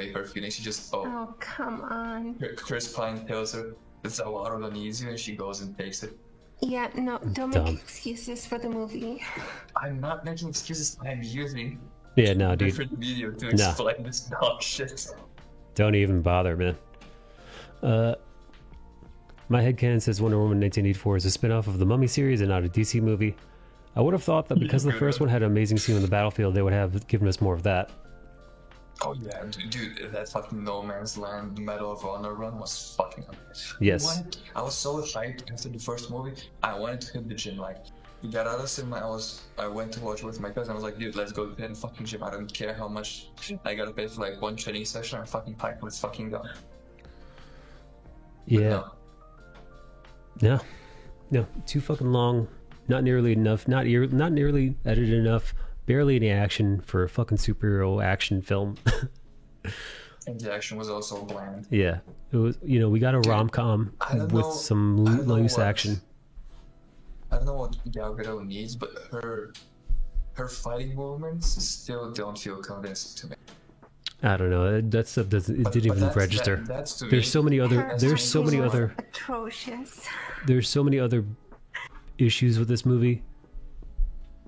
you her feelings. She just Oh, come on. Chris Pine tells her that Zawara needs you, and she goes and takes it. Yeah, no, don't Dumb. make excuses for the movie. I'm not making excuses. I'm using Yeah, no, dude. different media to explain this dog shit. Don't even bother, man. My headcanon says Wonder Woman 1984 is a spin-off of the Mummy series and not a DC movie. I would have thought that because the first one had an amazing scene on the battlefield, they would have given us more of that. Oh yeah, dude, that fucking No Man's Land Medal of Honor run was fucking amazing. Yes. I was so hyped after the first movie. I wanted to hit the gym. Like, we got out of cinema. I went to watch it with my cousin. I was like, dude, let's go to the fucking gym. I don't care how much I gotta pay for like one training session. I'm fucking hyped. Let's fucking go. Yeah. No, too fucking long. Not nearly enough. Not nearly edited enough. barely any action for a fucking superhero action film. And the action was also bland. Yeah, it was. You know, we got a rom-com I don't with know- some I don't know loose what- action. I don't know what Gal Gadot needs, but her fighting movements still don't feel convincing to me. I don't know. That stuff doesn't. It didn't even that's- register. that's to There's me- so many other. Her There's so many acting was other. atrocious. There's so many other issues with this movie.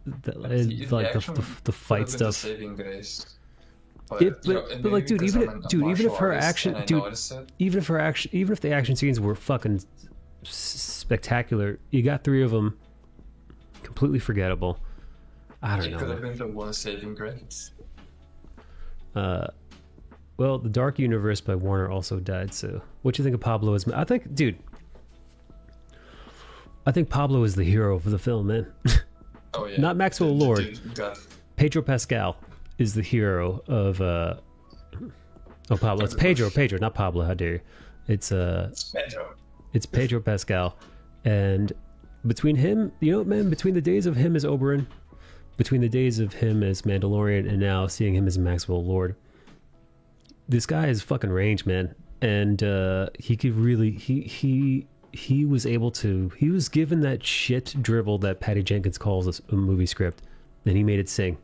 That, The like action the could fight have been the stuff. saving grace. But, Yeah, you know, but and like, maybe dude, because even I'm a even if martial her artist action, and I dude, notice it, even if her action, even if the action scenes were fucking spectacular, you got 3 of them completely forgettable. I don't it could have know. been the one saving grace. Well, the Dark Universe by Warner also died. So, what do you think of Pablo? I think, dude, I think Pablo is the hero of the film, man. Oh yeah. Not Maxwell The Lord. dude got Pedro Pascal is the hero of oh, Pablo. It's Pedro, not Pablo. How dare you? It's Pedro. it's Pedro Pascal, and between him, you know, man, between the days of him as Oberyn, between the days of him as Mandalorian, and now seeing him as Maxwell Lord, this guy is fucking range, man, and he could really he was able to, he was given that shit drivel that Patty Jenkins calls a movie script, and he made it sing,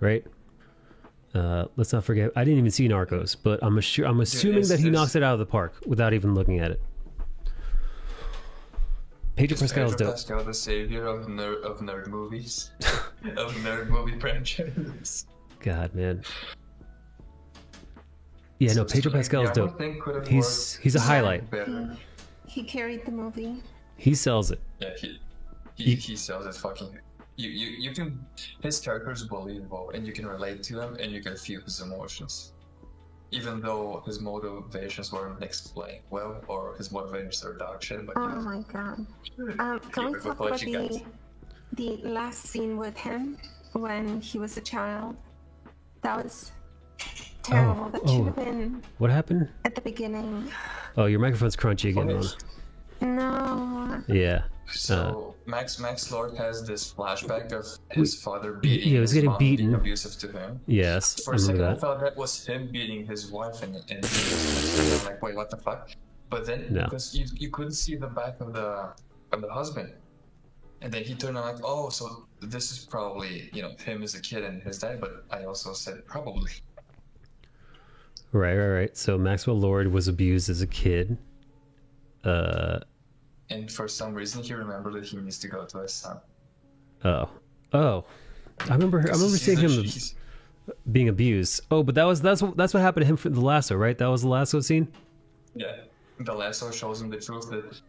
right? Let's not forget, I didn't even see Narcos, but I'm assuming that he it's- knocks it out of the park without even looking at it. Pedro Pascal's Pedro dope. Pascal, the savior of nerd movies, of nerd movie franchises. God, man. Yeah, no, Pedro Pascal's Yeah, I dope. think could have He's worked a highlight. better. He carried the movie. He sells it. Yeah, he sells it fucking. You can, his character is believable and you can relate to him and you can feel his emotions, even though his motivations weren't explained well or his motivations are dog shit. But Oh my god. Can we with talk what about you got. the last scene with him when he was a child? That was terrible. That should have been What happened? at the beginning. Oh, your microphone's crunchy again, man. No. Yeah. So Max Lord has this flashback of his father beating he was his getting mom, being beaten. abusive to him. Yes, For I a second, I remember that. thought that was him beating his wife, and I'm like, wait, what the fuck? But then, No. because you couldn't see the back of the husband, and then he turned on like, oh, so this is probably, you know, him as a kid and his dad. But I also said probably. Right. So Maxwell Lord was abused as a kid. And for some reason, he remembered that he needs to go to his son. Oh. I remember seeing him being abused. Oh, but that's what happened to him for the lasso, right? That was the lasso scene. Yeah, the lasso shows him the truth that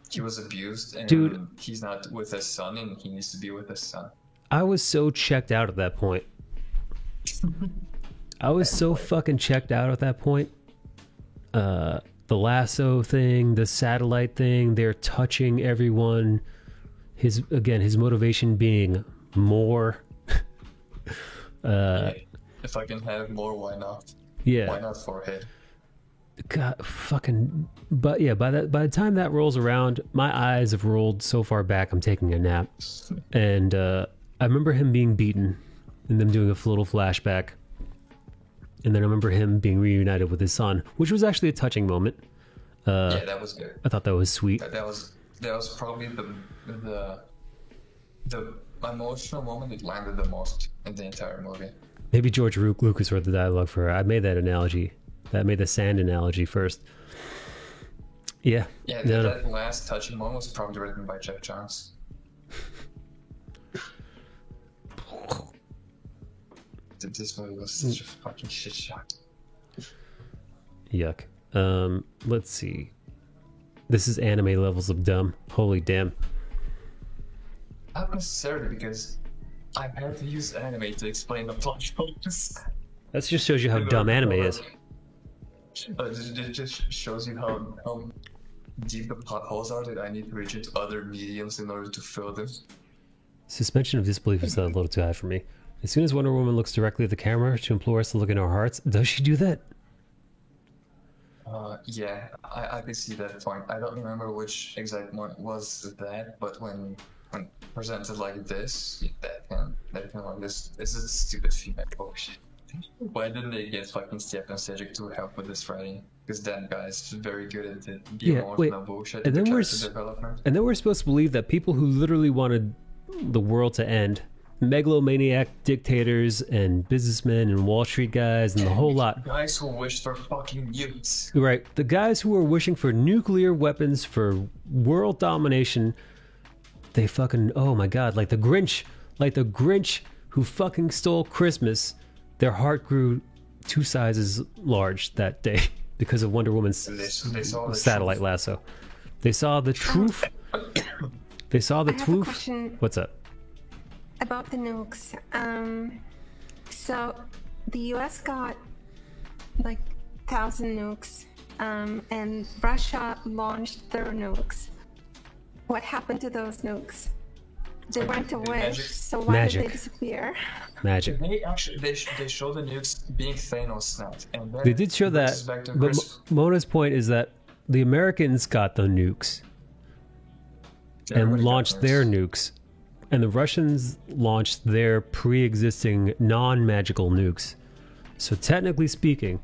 he was abused, and Dude. he's not with his son, and he needs to be with his son. I was so checked out at that point. I was so fucking checked out at that point. The lasso thing, the satellite thing, they're touching everyone. His motivation being more. If I can have more, why not? Yeah. Why not forehead? God, fucking. But yeah, by the time that rolls around, my eyes have rolled so far back. I'm taking a nap, and I remember him being beaten, and them doing a little flashback, and then I remember him being reunited with his son, which was actually a touching moment. Yeah, that was good. I thought that was sweet. That was probably the emotional moment that landed the most in the entire movie. Maybe George Lucas wrote the dialogue for her. I made that analogy. I made the sand analogy first. Yeah. Yeah, No. that last touching moment was probably written by Jeff Johns. This movie was such a fucking shit show. Yuck. Let's see. This is anime levels of dumb. Holy damn. Not necessarily, because I had to use anime to explain the plot holes. That just shows you how dumb anime is. It just shows you how deep the plot holes are that I need to reach into other mediums in order to fill them. Suspension of disbelief is a little too high for me. As soon as Wonder Woman looks directly at the camera to implore us to look in our hearts, does she do that? Yeah, I can see that point. I don't remember which exact one was that, but when presented like this, that can Like, come on, this is stupid female bullshit. Why didn't they get fucking Stefan Sejic to help with this writing? Because that guy's very good at the emotional bullshit and and then character development. And then we're supposed to believe that people who literally wanted the world to end, megalomaniac dictators and businessmen and Wall Street guys and the whole lot. Guys who wish for fucking nukes. Right. The guys who are wishing for nuclear weapons for world domination, they fucking, oh my god, like the Grinch who fucking stole Christmas, their heart grew 2 sizes large that day because of Wonder Woman's They saw the satellite truth. lasso. They saw the truth. They saw the I have a truth. question What's up? about the nukes. So the US got like 1,000 nukes, and Russia launched their nukes. What happened to those nukes? They went away, Magic. so why Magic. did they disappear? Magic. They actually they show the nukes being Thanos snapped, and then They did show it that, brings us back to but Chris- Mona's point is that the Americans got the nukes and Everybody got launched their nukes, and the Russians launched their pre-existing non-magical nukes. So technically speaking,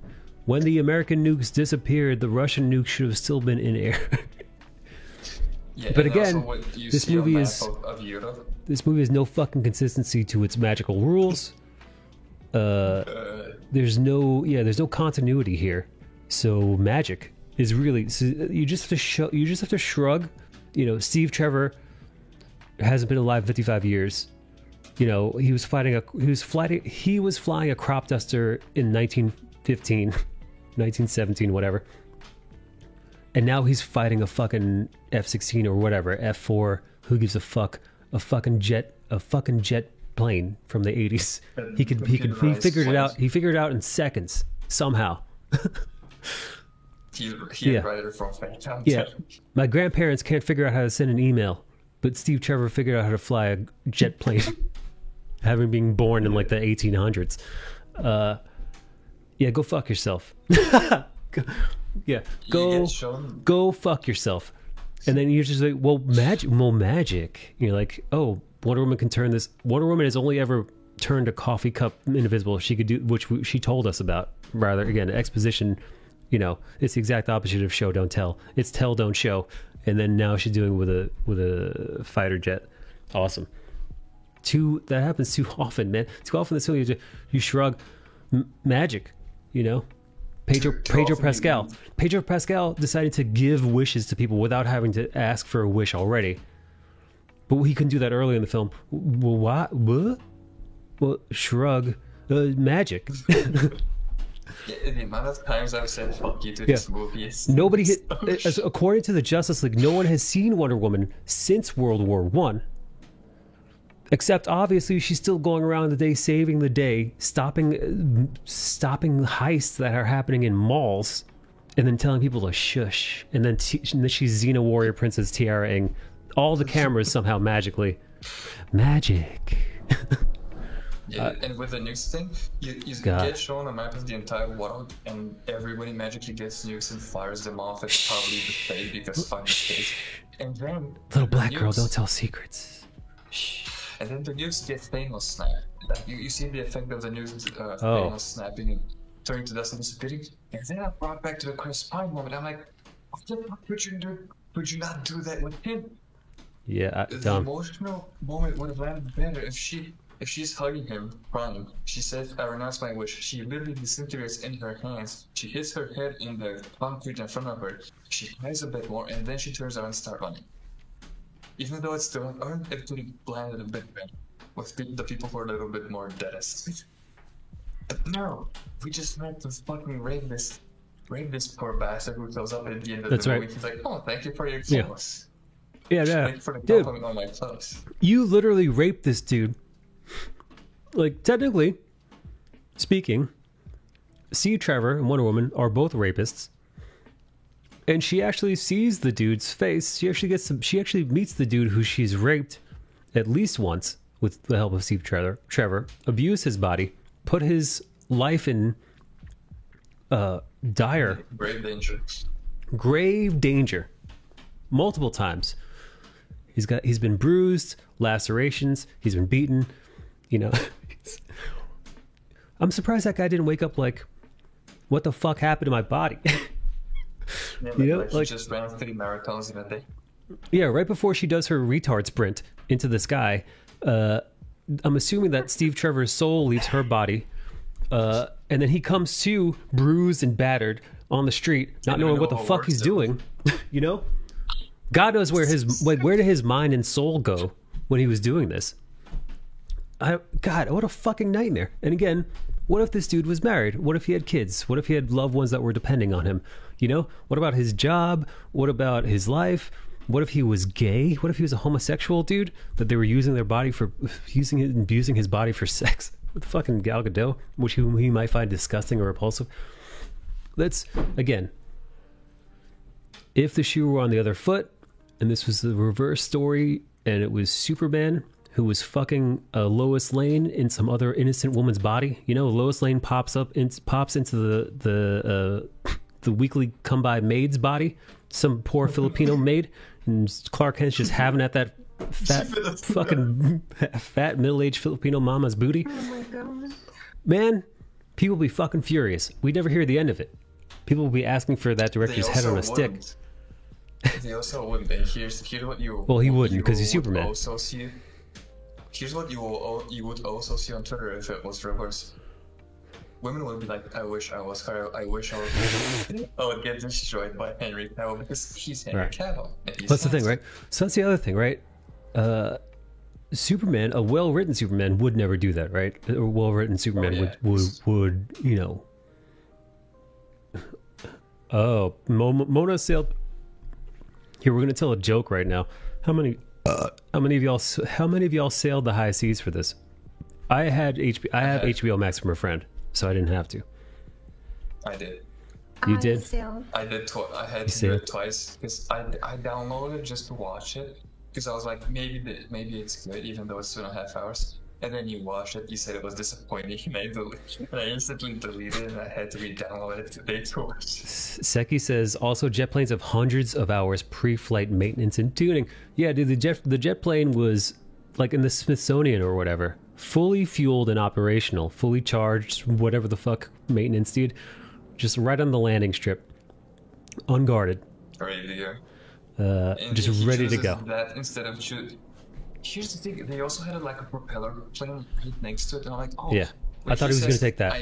when the American nukes disappeared, the Russian nukes should have still been in air. Yeah, But and again, also what you this see on movie map is- of Europe. This movie has no fucking consistency to its magical rules. There's no continuity here. So magic is really, so you just have to shrug. You know, Steve Trevor hasn't been alive 55 years. You know, he was flying a crop duster in 1915, 1917, whatever. And now he's fighting a fucking F-16 or whatever, F-4. Who gives a fuck? A fucking jet plane from the 80s. He figured it out. He figured it out in seconds somehow. He Yeah. write it from Phantom. Yeah, my grandparents can't figure out how to send an email, but Steve Trevor figured out how to fly a jet plane, having been born in like the 1800s. Yeah, go fuck yourself. Yeah, You get shown go fuck yourself. And then you're just like, well, magic. You're like, oh, Wonder Woman can turn this. Wonder Woman has only ever turned a coffee cup invisible. She could do, she told us about. Rather, again, exposition. You know, it's the exact opposite of show don't tell. It's tell don't show. And then now she's doing it with a fighter jet. Awesome. That happens too often, man. Too often that's you shrug. Magic, you know. Pedro often Pascal. Pedro Pascal decided to give wishes to people without having to ask for a wish already. But he couldn't do that early in the film. Well, what? Well, shrug. Magic. Yeah, the amount of times I've said fuck you to this movie is Nobody according to the Justice League, no one has seen Wonder Woman since World War One. Except obviously she's still going around the day saving the day, stopping heists that are happening in malls, and then telling people to shush. And then she's Xena Warrior Princess tiaraing all the cameras somehow magically. Magic. Yeah, and with the nukes thing, you get shown a map of the entire world, and everybody magically gets nukes and fires them off. It's probably the fate because fucking space. And then Little black the girl, nukes- don't tell secrets. Shh. And then the nukes get Thanos snap. Like, you see the effect of the nukes Oh. Thanos snapping and turning to dust and disappearing. And then I brought back to the Chris Pine moment. I'm like, what the fuck would you not do that with him? Yeah, The dumb. emotional moment would have landed better if she's hugging him, crying. She says, "I renounce my wish." She literally disintegrates in her hands. She hits her head in the concrete in front of her. She cries a bit more, and then she turns around and starts running. Even though it's still earned, it could have landed a bit better with the people who are a little bit more deadest. But no, we just meant to fucking rape this poor bastard who goes up at the end of That's the right. movie. He's like, "Oh, thank you for your Yeah. clothes." Yeah, Thank you for the dude. compliment on my clothes. You literally raped this dude. Like, technically speaking, Steve Trevor and Wonder Woman are both rapists. And she actually sees the dude's face. She actually meets the dude who she's raped at least once with the help of Steve Trevor, abused his body, put his life in grave danger multiple times. He's been bruised, lacerations, he's been beaten, You know, I'm surprised that guy didn't wake up like, what the fuck happened to my body? Yeah, You know, like, like- he just ran 3 marathons in a day. Yeah, right before she does her retard sprint into the sky, I'm assuming that Steve Trevor's soul leaves her body, and then he comes to bruised and battered on the street, not don't knowing know what the how it fuck works, he's though. doing. You know, God knows where where did his mind and soul go when he was doing this. God, what a fucking nightmare. And again, what if this dude was married? What if he had kids? What if he had loved ones that were depending on him? You know, what about his job? What about his life? What if he was gay? What if he was a homosexual dude that they were using their body for abusing his body for sex with fucking Gal Gadot, which he might find disgusting or repulsive? Let's again, if the shoe were on the other foot, and this was the reverse story, and it was Superman who was fucking Lois Lane in some other innocent woman's body. You know, Lois Lane pops into the weekly come by maid's body, some poor Filipino maid, and Clark Kent's just having at that fat middle-aged Filipino mama's booty. Oh my god. Man, people will be fucking furious. We never hear the end of it. People will be asking for that director's head on a stick. Wouldn't. They also wouldn't. And here's what you. Well, he wouldn't, you 'cause he's would Superman. Also see. Here's what you would also see on Twitter if it was reversed. Women would be like, "I wish I was her. I wish I would get destroyed by Henry Cavill because he's Henry Right. Cavill." And he's That's the thing, handsome." right? So that's the other thing, right? Superman, a well-written Superman would never do that, right? A well-written Superman yeah. would you know? Oh, Mona sailed. Here, we're gonna tell a joke right now. How many of y'all sailed the high seas for this? I have HBO Max from a friend, so I didn't have to. I did. You did? Sailed. I did. I had to do it twice because I downloaded it just to watch it because I was like, maybe it's good even though it's 2.5 hours. And then you watch it, you said it was disappointing, and I instantly deleted it, and I had to re-download it today to watch it. Seki says also jet planes have hundreds of hours pre-flight maintenance and tuning. Yeah, dude, the jet plane was like in the Smithsonian or whatever, fully fueled and operational, fully charged, whatever the fuck maintenance, dude, just right on the landing strip, unguarded, Ready to go. And just he ready to chooses go. That instead of Here's the thing: they also had like a propeller plane right next to it, and I'm like, oh. Yeah. when I thought he was gonna says, take that.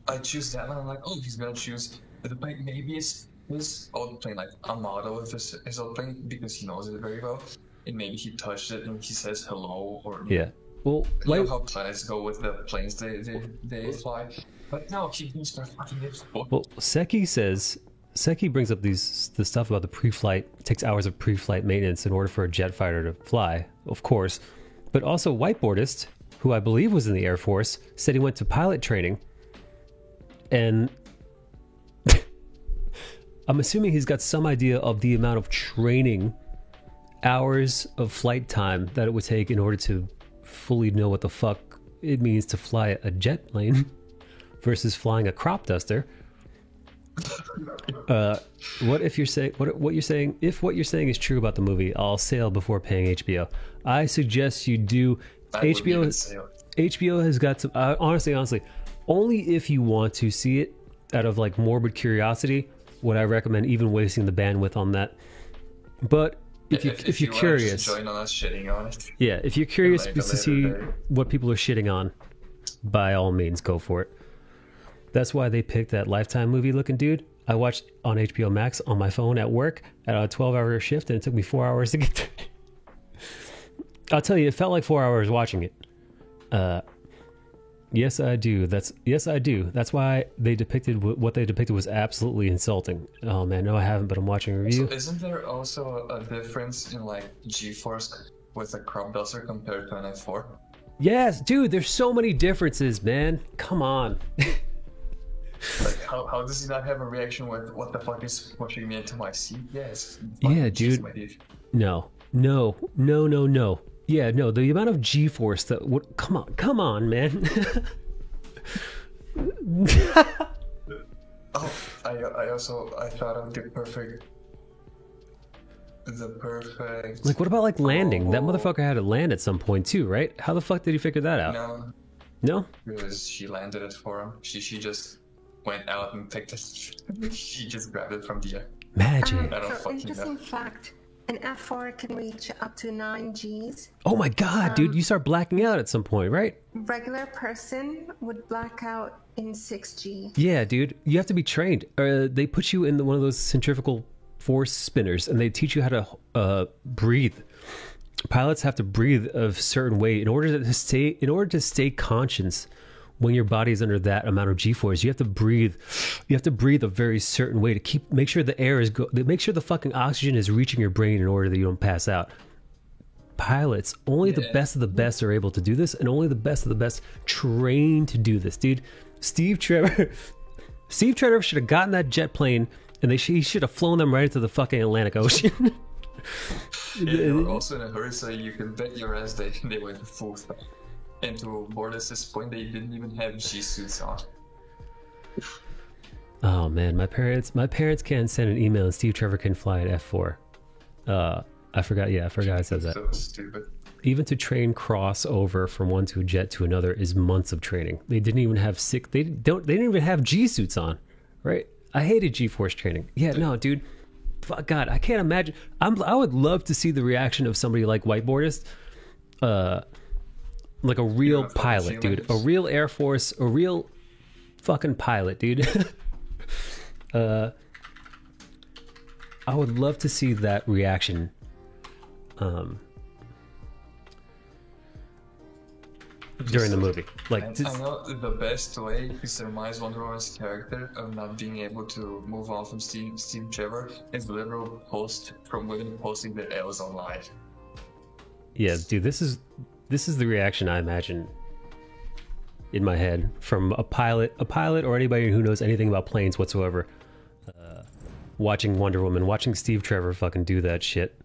I choose that one. I'm like, oh, he's gonna choose the plane. Maybe it's his old plane, like a model of his old plane, because he knows it very well. And maybe he touched it and he says hello, or Yeah. Well, you know like, how planets go with the planes they fly. But no, he can start fucking it. well, Seki brings up the stuff about the pre-flight. It takes hours of pre-flight maintenance in order for a jet fighter to fly, of course. But also Whiteboardist, who I believe was in the Air Force, said he went to pilot training. And I'm assuming he's got some idea of the amount of training, hours of flight time that it would take in order to fully know what the fuck it means to fly a jet plane versus flying a crop duster. What if you're saying what you're saying? If what you're saying is true about the movie, I'll sail before paying HBO. I suggest you do. HBO has got some. Honestly, only if you want to see it out of like morbid curiosity would I recommend even wasting the bandwidth on that. But if you're curious, join on us shitting on it. yeah, if you're curious Like just to a see later day. what people are shitting on, by all means, go for it. That's why they picked that Lifetime movie looking dude. I watched on HBO Max on my phone at work at a 12-hour shift, and it took me 4 hours to get there. I'll tell you, it felt like 4 hours watching it. Yes, I do. Yes, I do. That's why they depicted what they depicted was absolutely insulting. Oh man, no, I haven't, but I'm watching a review. So isn't there also a difference in like G-force with a crop duster compared to an F4? Yes, dude. There's so many differences, man. Come on. Like how does he not have a reaction with what the fuck is pushing me into my seat? Yes. Yeah, dude. No. Yeah, no. The amount of G-force that would come on, man. Oh, I thought of the perfect the perfect. Like, what about like landing? That motherfucker had to land at some point too, right? How the fuck did he figure that out? No, No? because she landed it for him. She just went out and picked it. She just grabbed it from the air. Magic. I don't So fucking interesting know. fact, an F4 can reach up to 9 Gs. Oh my god, dude, you start blacking out at some point, right? Regular person would black out in 6 G. Yeah, dude, you have to be trained. They put you in one of those centrifugal force spinners, and they teach you how to breathe. Pilots have to breathe a certain way in order to stay conscious. When your body is under that amount of G-force, you have to breathe. You have to breathe a very certain way to make sure the air is make sure the fucking oxygen is reaching your brain in order that you don't pass out. Pilots, only the best of the best are able to do this, and only the best of the best train to do this, dude. Steve Trevor should have gotten that jet plane, and he should have flown them right into the fucking Atlantic Ocean. They were also in a hurry, so you can bet your ass they went full speed. And to Bortus's point, they didn't even have G-suits on. Oh man, my parents can send an email and Steve Trevor can fly an F4. I forgot I said that. So stupid. Even to train crossover from one to a jet to another is months of training. They didn't even have they didn't even have G-suits on, right? I hated G-force training. Yeah, no, dude. Fuck God, I can't imagine. I would love to see the reaction of somebody like Whiteboardist. Like a real pilot, dude. A real Air Force, a real fucking pilot, dude. I would love to see that reaction. During the movie. Like, I know the best way to surmise Wonder Woman's character of not being able to move on from Steve Trevor is literal post from women posting their L's online. Yeah, dude, this is the reaction I imagine in my head from a pilot or anybody who knows anything about planes whatsoever. Watching Wonder Woman, watching Steve Trevor fucking do that shit.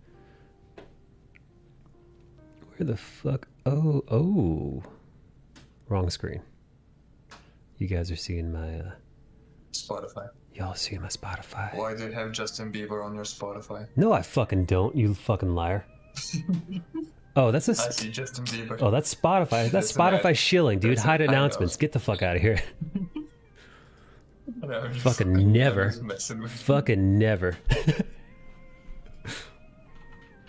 Where the fuck? Oh. Wrong screen. You guys are seeing my... Spotify. Y'all seeing my Spotify. Why do you have Justin Bieber on your Spotify? No, I fucking don't, you fucking liar. Oh, that's I see Justin Bieber. Oh, that's Spotify. That's Spotify shilling, dude. That's Hide an announcements. Get the fuck out of here. No, I'm just Fucking never. I'm just messing with you. Fucking never.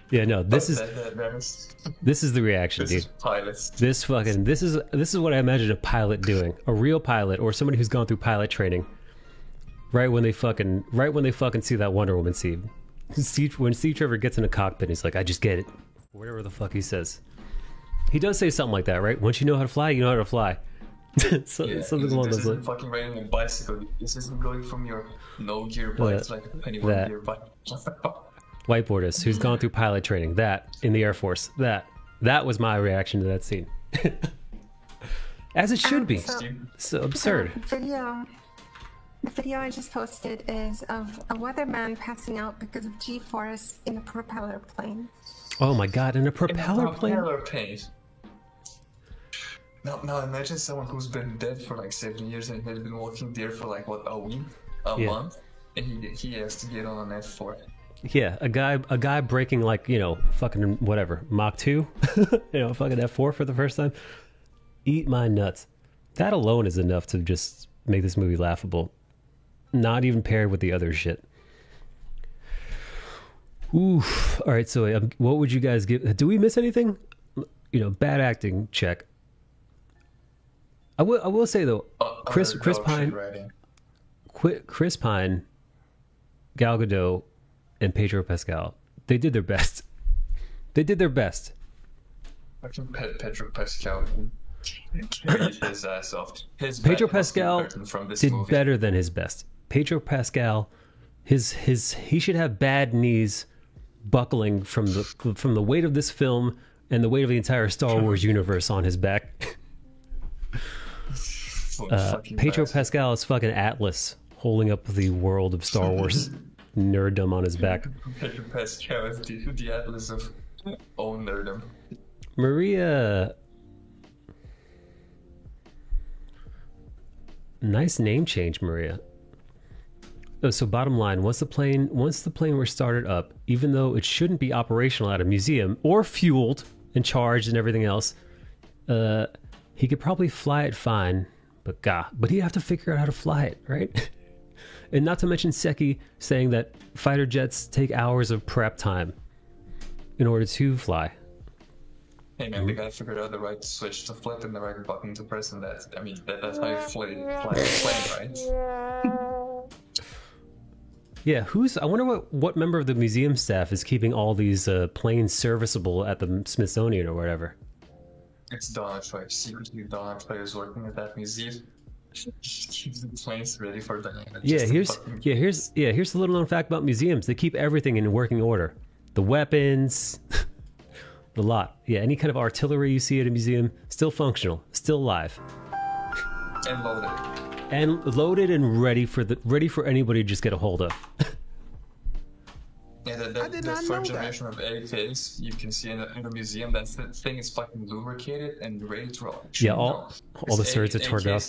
Yeah, no. This is the reaction, This dude. is pilots. This is what I imagine a pilot doing. A real pilot or somebody who's gone through pilot training. Right when they fucking see that Wonder Woman scene. When Steve Trevor gets in a cockpit, he's like, "I just get it." Whatever the fuck he says. He does say something like that, right? Once you know how to fly, you know how to fly. Something along this those lines. isn't fucking riding a bicycle. This isn't going from your no gear bike to like a 21 gear bike. Whiteboardist who's gone through pilot training. That in the Air Force. That was my reaction to that scene. As it should be. So absurd. The video I just posted is of a weatherman passing out because of G-force in a propeller plane. Oh my god, in a propeller plane? Now imagine someone who's been dead for like 7 years and has been walking there for like what, a week, month, and he has to get on an F4. Yeah, a guy breaking like, fucking whatever, Mach 2, fucking F4 for the first time. Eat my nuts. That alone is enough to just make this movie laughable. Not even paired with the other shit. Oof. All right, so what would you guys give? Do we miss anything? Bad acting, check. I will say though, Chris Pine, Gal Gadot, and Pedro Pascal, they did their best. Fucking Pedro Pascal carried his ass off. Pedro Pascal did better than his best. Pedro Pascal, he should have bad knees buckling from the weight of this film and the weight of the entire Star Wars universe on his back. Pedro Pascal is fucking Atlas holding up the world of Star Wars nerddom on his back. Pedro Pascal is the Atlas of all nerddom. Maria, nice name change, Maria. So bottom line, once the plane were started up, even though it shouldn't be operational at a museum or fueled and charged and everything else, he could probably fly it fine, but he'd have to figure out how to fly it, right? And not to mention Seki saying that fighter jets take hours of prep time in order to fly. Hey man, they gotta figure out the right switch to flip and the right button to press, and that's how you fly a plane, right? Yeah, I wonder what member of the museum staff is keeping all these planes serviceable at the Smithsonian or whatever. It's Donald Trump. Secretly, Donald Trump is working at that museum. Keeps the planes ready for the here's a little known fact about museums. They keep everything in working order. The weapons, the lot. Yeah, any kind of artillery you see at a museum, still functional, still alive. And loaded. And loaded and ready for anybody to just get a hold of. Yeah, the third generation of AKs you can see in the museum. That thing is fucking lubricated and ready to roll. Yeah, all the swords are torn off.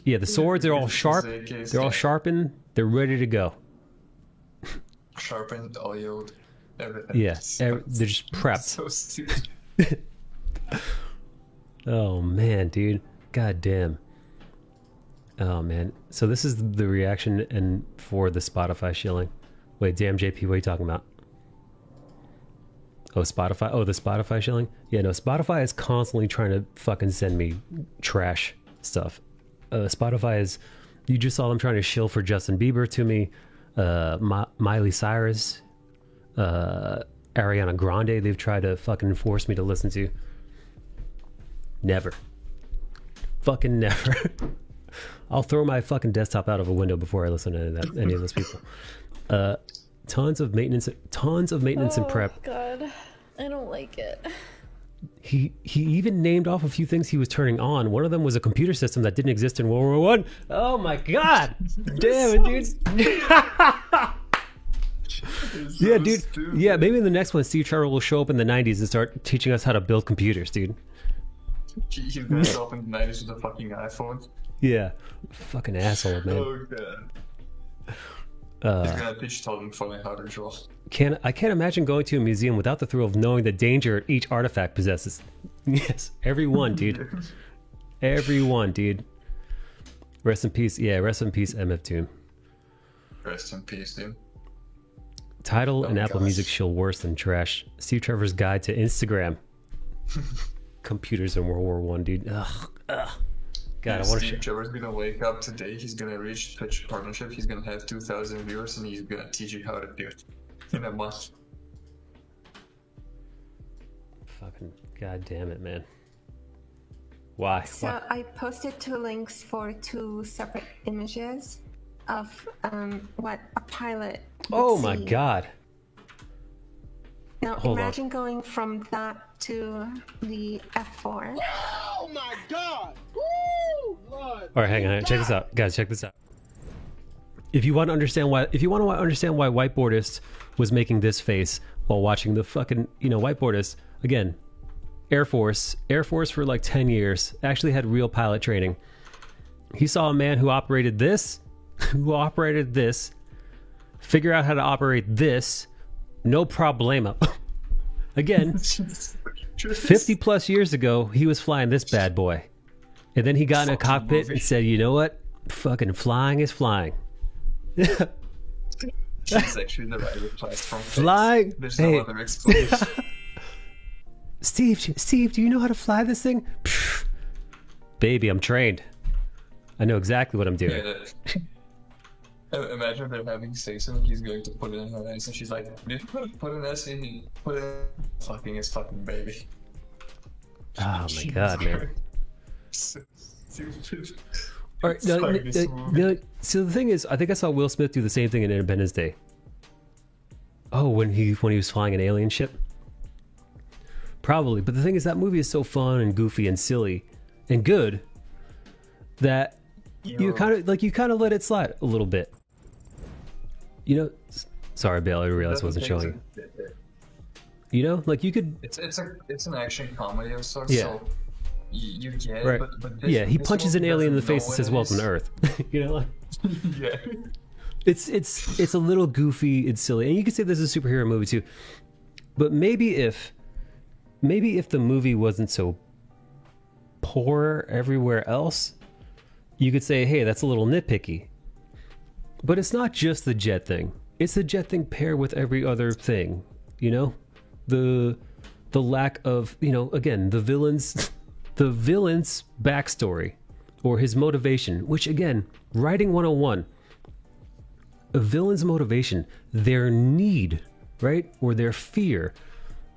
Yeah, the swords are all sharp. They're all sharpened. They're ready to go. Sharpened, oiled, everything. Yeah, they're just prepped. So stupid. Oh man, dude. God damn. Oh man. So this is the reaction and for the Spotify shilling. Wait, damn JP, what are you talking about? Oh, Spotify? Oh, the Spotify shilling? Yeah, no, Spotify is constantly trying to fucking send me trash stuff. Spotify is... You just saw them trying to shill for Justin Bieber to me. Miley Cyrus. Ariana Grande, they've tried to fucking force me to listen to. Never. Fucking never. I'll throw my fucking desktop out of a window before I listen to any of those people. Tons of maintenance and prep. Oh god, I don't like it. He even named off a few things he was turning on. One of them was a computer system that didn't exist in World War One. Oh my god, damn it, dude. Yeah, dude. Stupid. Yeah, maybe in the next one, Steve Trevor will show up in the '90s and start teaching us how to build computers, dude. He's gonna show up in the '90s with a fucking iPhone. Yeah, fucking asshole, man. Oh god. He's gonna teach Totem Fully how to draw. I can't imagine going to a museum without the thrill of knowing the danger each artifact possesses. Yes, every one, dude. Every one, dude. Rest in peace. Yeah, rest in peace, MF Doom. Rest in peace, dude. Tidal and Apple Music shill worse than trash. Steve Trevor's guide to Instagram. Computers in World War One, dude. Ugh. God, I want to. Steve Trevor's gonna wake up today. He's gonna reach Twitch partnership. He's gonna have 2,000 viewers, and he's gonna teach you how to do it in a month. Fucking god damn it, man. Why? So Why? I posted 2 links for 2 separate images of what a pilot would Oh my see. god. Now Hold imagine going from that to the F4. Oh my god! Woo! Lord. All right, hang on. Check this out, guys. Check this out. If you want to understand why Whiteboardist was making this face while watching the fucking, Whiteboardist again, Air Force for like 10 years, actually had real pilot training. He saw a man who operated this, figure out how to operate this, no problema. Again, 50 plus years ago, he was flying this bad boy. And then he got in a cockpit and said, you know what? Fucking flying is flying. She's actually the right reply from Flying. There's Hey. no other explanation. Steve, do you know how to fly this thing? Pfft. Baby, I'm trained. I know exactly what I'm doing. Imagine they're having sex and he's going to put it in her ass, and she's like, "Did you put an S in? Put it fucking his fucking baby." Oh my god, man. So stupid. All right, no, so the thing is, I think I saw Will Smith do the same thing in Independence Day. Oh, when he was flying an alien ship? Probably, but the thing is, that movie is so fun and goofy and silly and good that you kind of let it slide a little bit. Sorry, Bill, I realized I wasn't showing you. Like you could. It's an action comedy of sorts. Yeah. So you get it, Right. but he this punches an movie alien in the doesn't face and know says, what "Welcome it to Earth." Like, is. Yeah. It's a little goofy, it's silly, and you could say this is a superhero movie too. But maybe if the movie wasn't so poor everywhere else, you could say, hey, that's a little nitpicky. But it's not just the jet thing. It's the jet thing paired with every other thing, you know? The lack of, you know, again, the villain's backstory or his motivation, which again, writing 101, a villain's motivation, their need, right? Or their fear,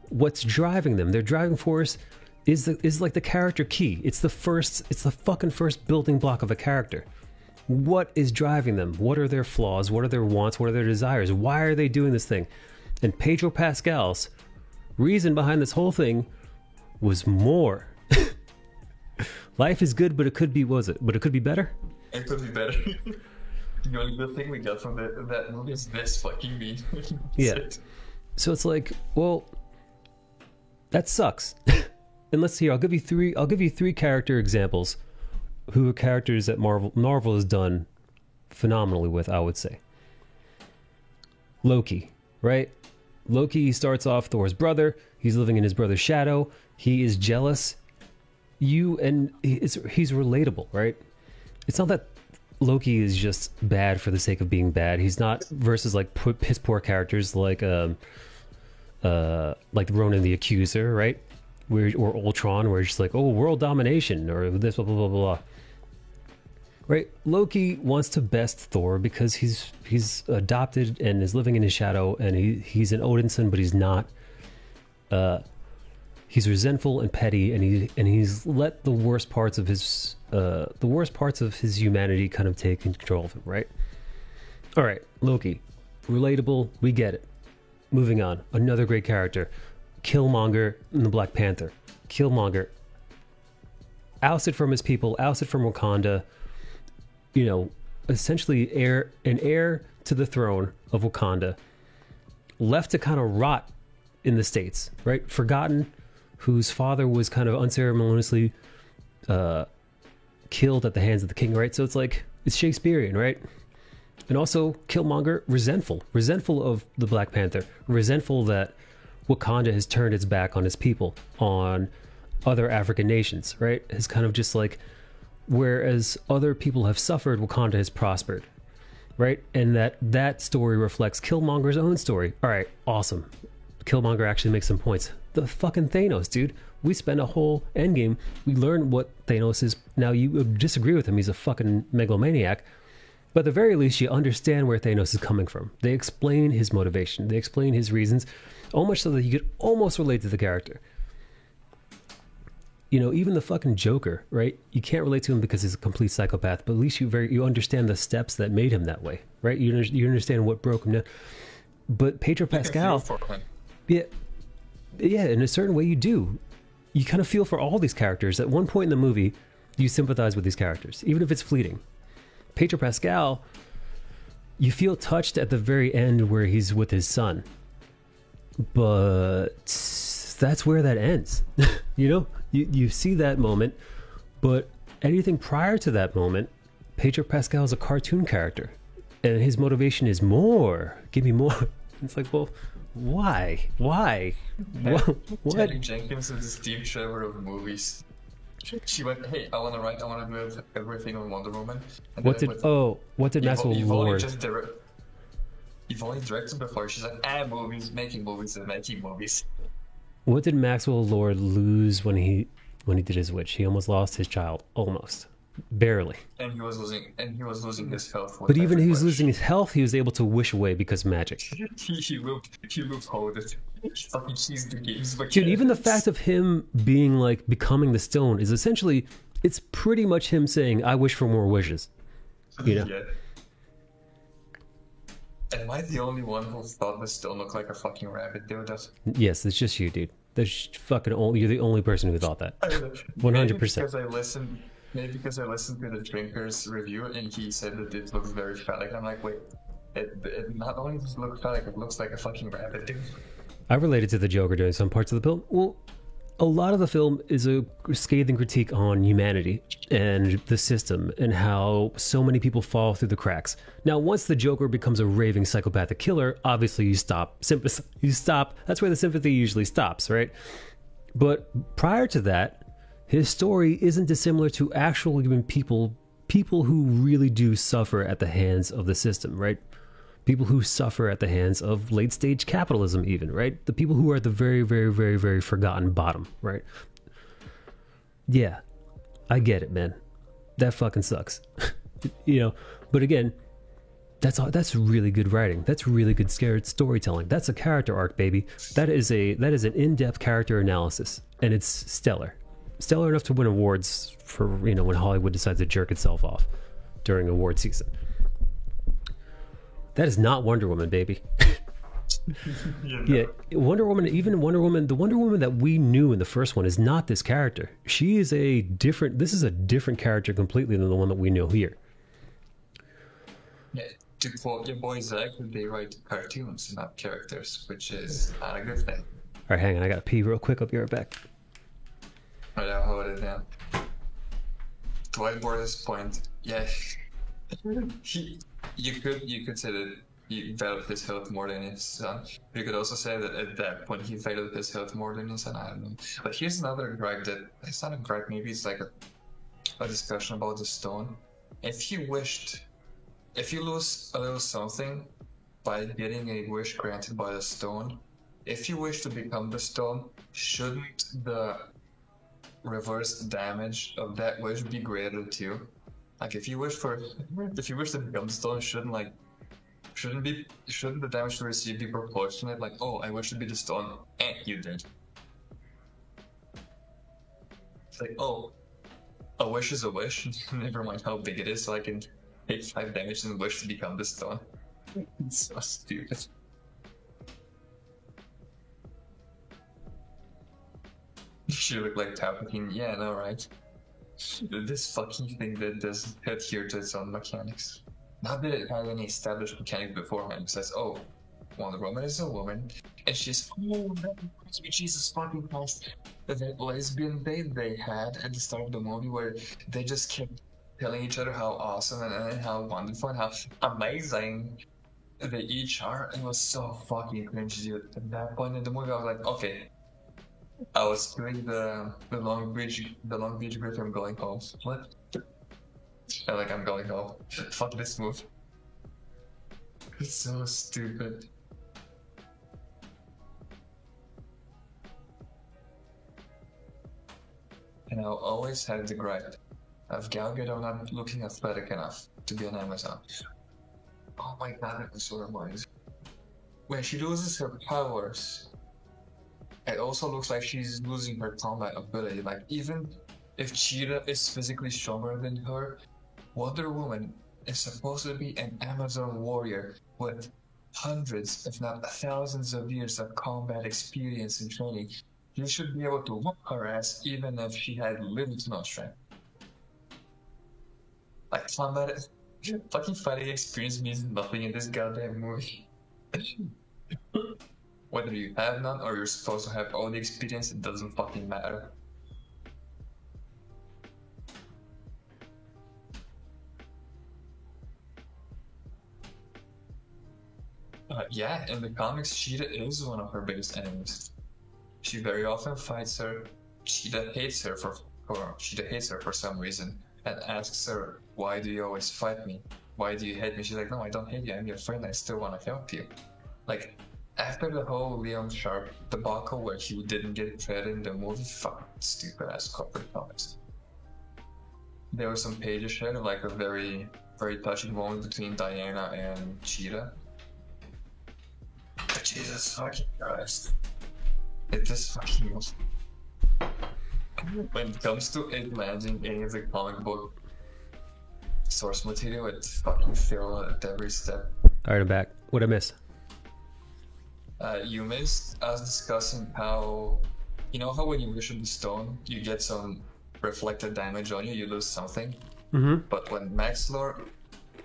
what's driving them, their driving force is like the character key. It's the fucking first building block of a character. What is driving them? What are their flaws? What are their wants? What are their desires? Why are they doing this thing? And Pedro Pascal's reason behind this whole thing was more. Life is good, but it could be, but it could be better? It could be better. The only good thing we got from that movie is this fucking meme. Yeah. It. So it's like, well, that sucks. And let's see, I'll give you three character examples who are characters that Marvel has done phenomenally with, I would say. Loki, right? Loki starts off Thor's brother. He's living in his brother's shadow. He is jealous. He's relatable, right? It's not that Loki is just bad for the sake of being bad. He's not versus like piss poor characters like Ronan the Accuser, right? Or Ultron, where it's just like, oh, world domination, or this, blah, blah, blah, blah. Right? Loki wants to best Thor because he's adopted and is living in his shadow, and he's an Odinson, but he's not. He's resentful and petty, and he's let the worst parts of his humanity kind of take control of him, right? All right, Loki, relatable, we get it. Moving on, another great character. Killmonger in the Black Panther. Killmonger, ousted from his people, ousted from Wakanda, you know, essentially an heir to the throne of Wakanda, left to kind of rot in the States, right? Forgotten, whose father was kind of unceremoniously killed at the hands of the king, right? So it's like, it's Shakespearean, right? And also Killmonger, resentful of the Black Panther, resentful that Wakanda has turned its back on its people, on other African nations, right? It's kind of just like, whereas other people have suffered, Wakanda has prospered, right? And that story reflects Killmonger's own story. All right, awesome. Killmonger actually makes some points. The fucking Thanos, dude. We spent a whole endgame. We learned what Thanos is. Now, you disagree with him. He's a fucking megalomaniac. But at the very least, you understand where Thanos is coming from. They explain his motivation. They explain his reasons, almost so that you could almost relate to the character. You know, even the fucking Joker, right? You can't relate to him because he's a complete psychopath, but at least you understand the steps that made him that way, right? You understand what broke him down. But Pedro Pascal, yeah, in a certain way you do. You kind of feel for all these characters. At one point in the movie, you sympathize with these characters, even if it's fleeting. Pedro Pascal, you feel touched at the very end where he's with his son. But that's where that ends. You know? You see that moment, but anything prior to that moment, Pedro Pascal is a cartoon character. And his motivation is more. Give me more. It's like, well, why? Why? What? Patty Jenkins is the Steve Trevor of movies. She went, hey, I want to do everything on Wonder Woman. And what did Maxwell Lord? You've only directed before. She's like, movies, making movies, and making movies. What did Maxwell Lord lose when he did his witch? He almost lost his child, almost, barely. And he was losing his health. But even he was losing his health, he was able to wish away because magic. he moved hold it. Fucking cheese the games. Dude, even the fact of him being like becoming the stone is essentially, it's pretty much him saying, "I wish for more wishes." You know. Yeah. Am I the only one who thought the stone looked like a fucking rabbit, dude? Yes, it's just you, dude. You're the only person who thought that. 100%. Maybe because I listened to the Drinker's review and he said that it looks very phallic. I'm like, wait, it not only does it look phallic, it looks like a fucking rabbit, dude. I related to the Joker doing some parts of the film. Well, a lot of the film is a scathing critique on humanity and the system and how so many people fall through the cracks. Now, once the Joker becomes a raving psychopathic killer, obviously you stop. You stop. That's where the sympathy usually stops, right? But prior to that, his story isn't dissimilar to actual human people who really do suffer at the hands of the system, right? People who suffer at the hands of late stage capitalism, even, right? The people who are at the very, very, very, very forgotten bottom, right? Yeah, I get it, man. That fucking sucks. You know, but again, that's really good writing. That's really good scared storytelling. That's a character arc, baby. That is an in-depth character analysis, and it's stellar. Stellar enough to win awards for, you know, when Hollywood decides to jerk itself off during award season. That is not Wonder Woman, baby. Yeah, Wonder Woman, even Wonder Woman, the Wonder Woman that we knew in the first one is not this character. This is a different character completely than the one that we know here. Yeah, to quote your boy Zach, they write cartoons, not characters, which is not a good thing. All right, hang on, I gotta pee real quick. I'll be right back. Right, I'll hold it down. To Whiteboard's point, yeah, you could say that he valued his health more than his son. You could also say that at that point he valued his health more than his son. I don't know. But here's another gripe that it's not a gripe. Maybe it's like a discussion about the stone. If you lose a little something by getting a wish granted by the stone, if you wish to become the stone, shouldn't the reverse damage of that wish be greater too? Like if you wish to become the stone, shouldn't the damage to receive be proportionate? Like, oh, I wish to be the stone, and you did. It's like, oh, a wish is a wish. Never mind how big it is, so I can take 5 damage and wish to become the stone. It's so stupid. You look like Palpatine. Yeah, no, right? This fucking thing that doesn't adhere to its own mechanics. Not that it had any established mechanic beforehand. It says, oh, Wonder Woman is a woman, and she's, oh, that reminds me, Jesus fucking Christ, that lesbian date they had at the start of the movie where they just kept telling each other how awesome and how wonderful and how amazing they each are. It was so fucking cringy. At that point in the movie, I was like, okay. I was doing the Long Beach Griffin. I'm going home. What? I'm going home. Fuck this move. It's so stupid. And I'll always have the gripe of Gal Gadot not looking athletic enough to be an Amazon. Oh my god, that was so reminds. When she loses her powers, it also looks like she's losing her combat ability. Like, even if Cheetah is physically stronger than her, Wonder Woman is supposed to be an Amazon warrior with hundreds, if not thousands of years of combat experience and training. She should be able to whoop her ass even if she had little to no strength. Like, combat, fucking fighting experience means nothing in this goddamn movie. Whether you have none or you're supposed to have all the experience, it doesn't fucking matter. Yeah, in the comics, Cheetah is one of her biggest enemies. She very often fights her. Cheetah hates her for some reason and asks her, "Why do you always fight me? Why do you hate me?" She's like, "No, I don't hate you. I'm your friend. I still want to help you." Like, after the whole Leon Sharp debacle where he didn't get credit in the movie, fucking stupid ass corporate comics. There were some pages shared of like a very, very touching moment between Diana and Cheetah. But Jesus fucking Christ. It just fucking was. When it comes to it managing any of the comic book source material, it's fucking failed at every step. Alright, I'm back. What'd I miss? You missed us discussing how, you know how when you wish on the stone, you get some reflected damage on you, you lose something? Mm-hmm. But when Max Lord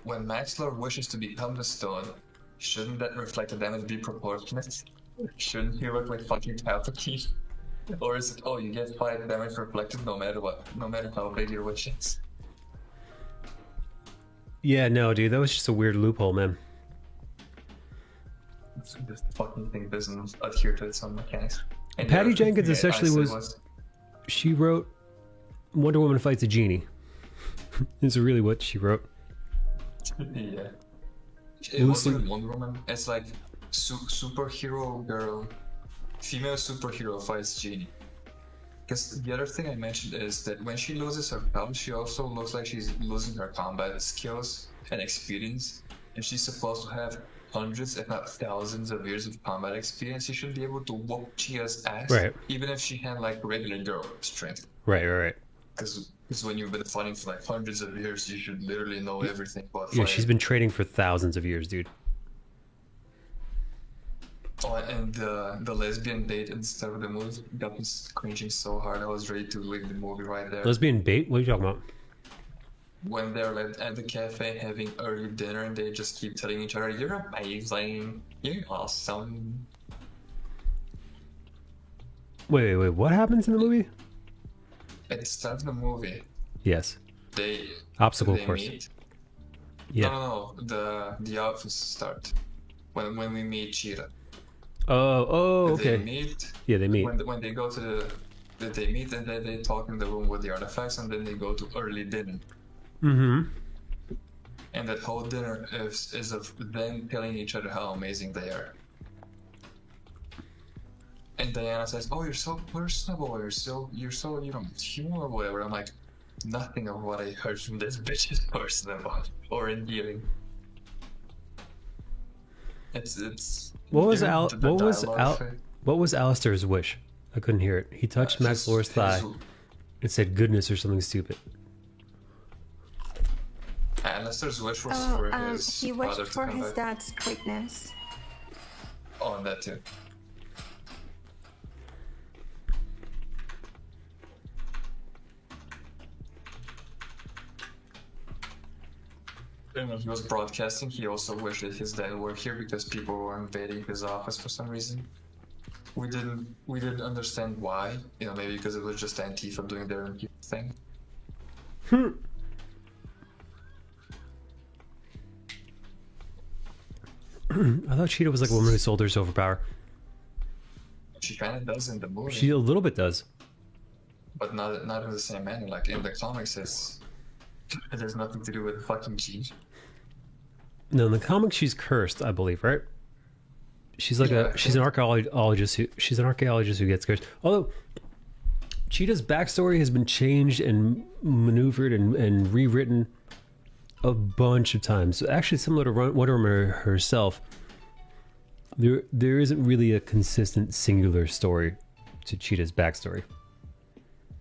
wishes to become the stone, shouldn't that reflected damage be proportionate? Shouldn't he look like fucking Palpatine? Or is it, oh, you get 5 damage reflected no matter what, no matter how big your wish is? Yeah, no, dude, that was just a weird loophole, man. This fucking thing doesn't adhere to its own mechanics. And Patty the other Jenkins thing especially I said was- She wrote Wonder Woman fights a genie. Is really what she wrote. Yeah. It It was wasn't even Wonder Woman. It's like superhero girl, female superhero fights genie. Because the other thing I mentioned is that when she loses her power, she also looks like she's losing her combat skills and experience. And she's supposed to have hundreds, if not thousands, of years of combat experience. She should be able to whoop Chia's ass, Right. even if she had like regular girl strength. Right. Because when you've been fighting for like hundreds of years, you should literally know everything about Yeah, fighting. she's been training for thousands of years, dude. Oh, and the lesbian date and stuff of the movie got me cringing so hard. I was ready to leave the movie right there. Lesbian bait? What are you talking about? When they're like at the cafe having early dinner and they just keep telling each other, "You're amazing, you're awesome." Wait. What happens in the movie? At the start of the movie, Yes. they Obstacle they course. meet. Yeah. No, the office start when we meet Cheetah. Oh, They okay. meet. Yeah, they meet. When they go to they meet and then they talk in the room with the artifacts and then they go to early dinner. Mm-hmm. And that whole dinner is of them telling each other how amazing they are. And Diana says, "Oh, you're so personable. You're so human or whatever." I'm like, nothing of what I heard from this bitch is personable or endearing. It's. What was even the dialogue- what was Alistair's wish? I couldn't hear it. He touched Max Lord's thigh and said goodness or something stupid. Alistair's wish was for his he father wished to for come his back. dad's greatness. Oh, and that too. And when he was broadcasting, he also wished that his dad were here because people were invading his office for some reason. We didn't understand why. You know, maybe because it was just Antifa doing their thing. I thought Cheetah was like a woman who sold her superpower. She kind of does in the movie, She a little bit does. but not in the same manner. Like in the comics, it has nothing to do with fucking G. No, in the comics she's cursed, I believe, right? She's like Yeah, she's an archaeologist who gets cursed. Although Cheetah's backstory has been changed and maneuvered and rewritten a bunch of times. Actually, similar to Wonder Woman herself, there isn't really a consistent singular story to Cheetah's backstory.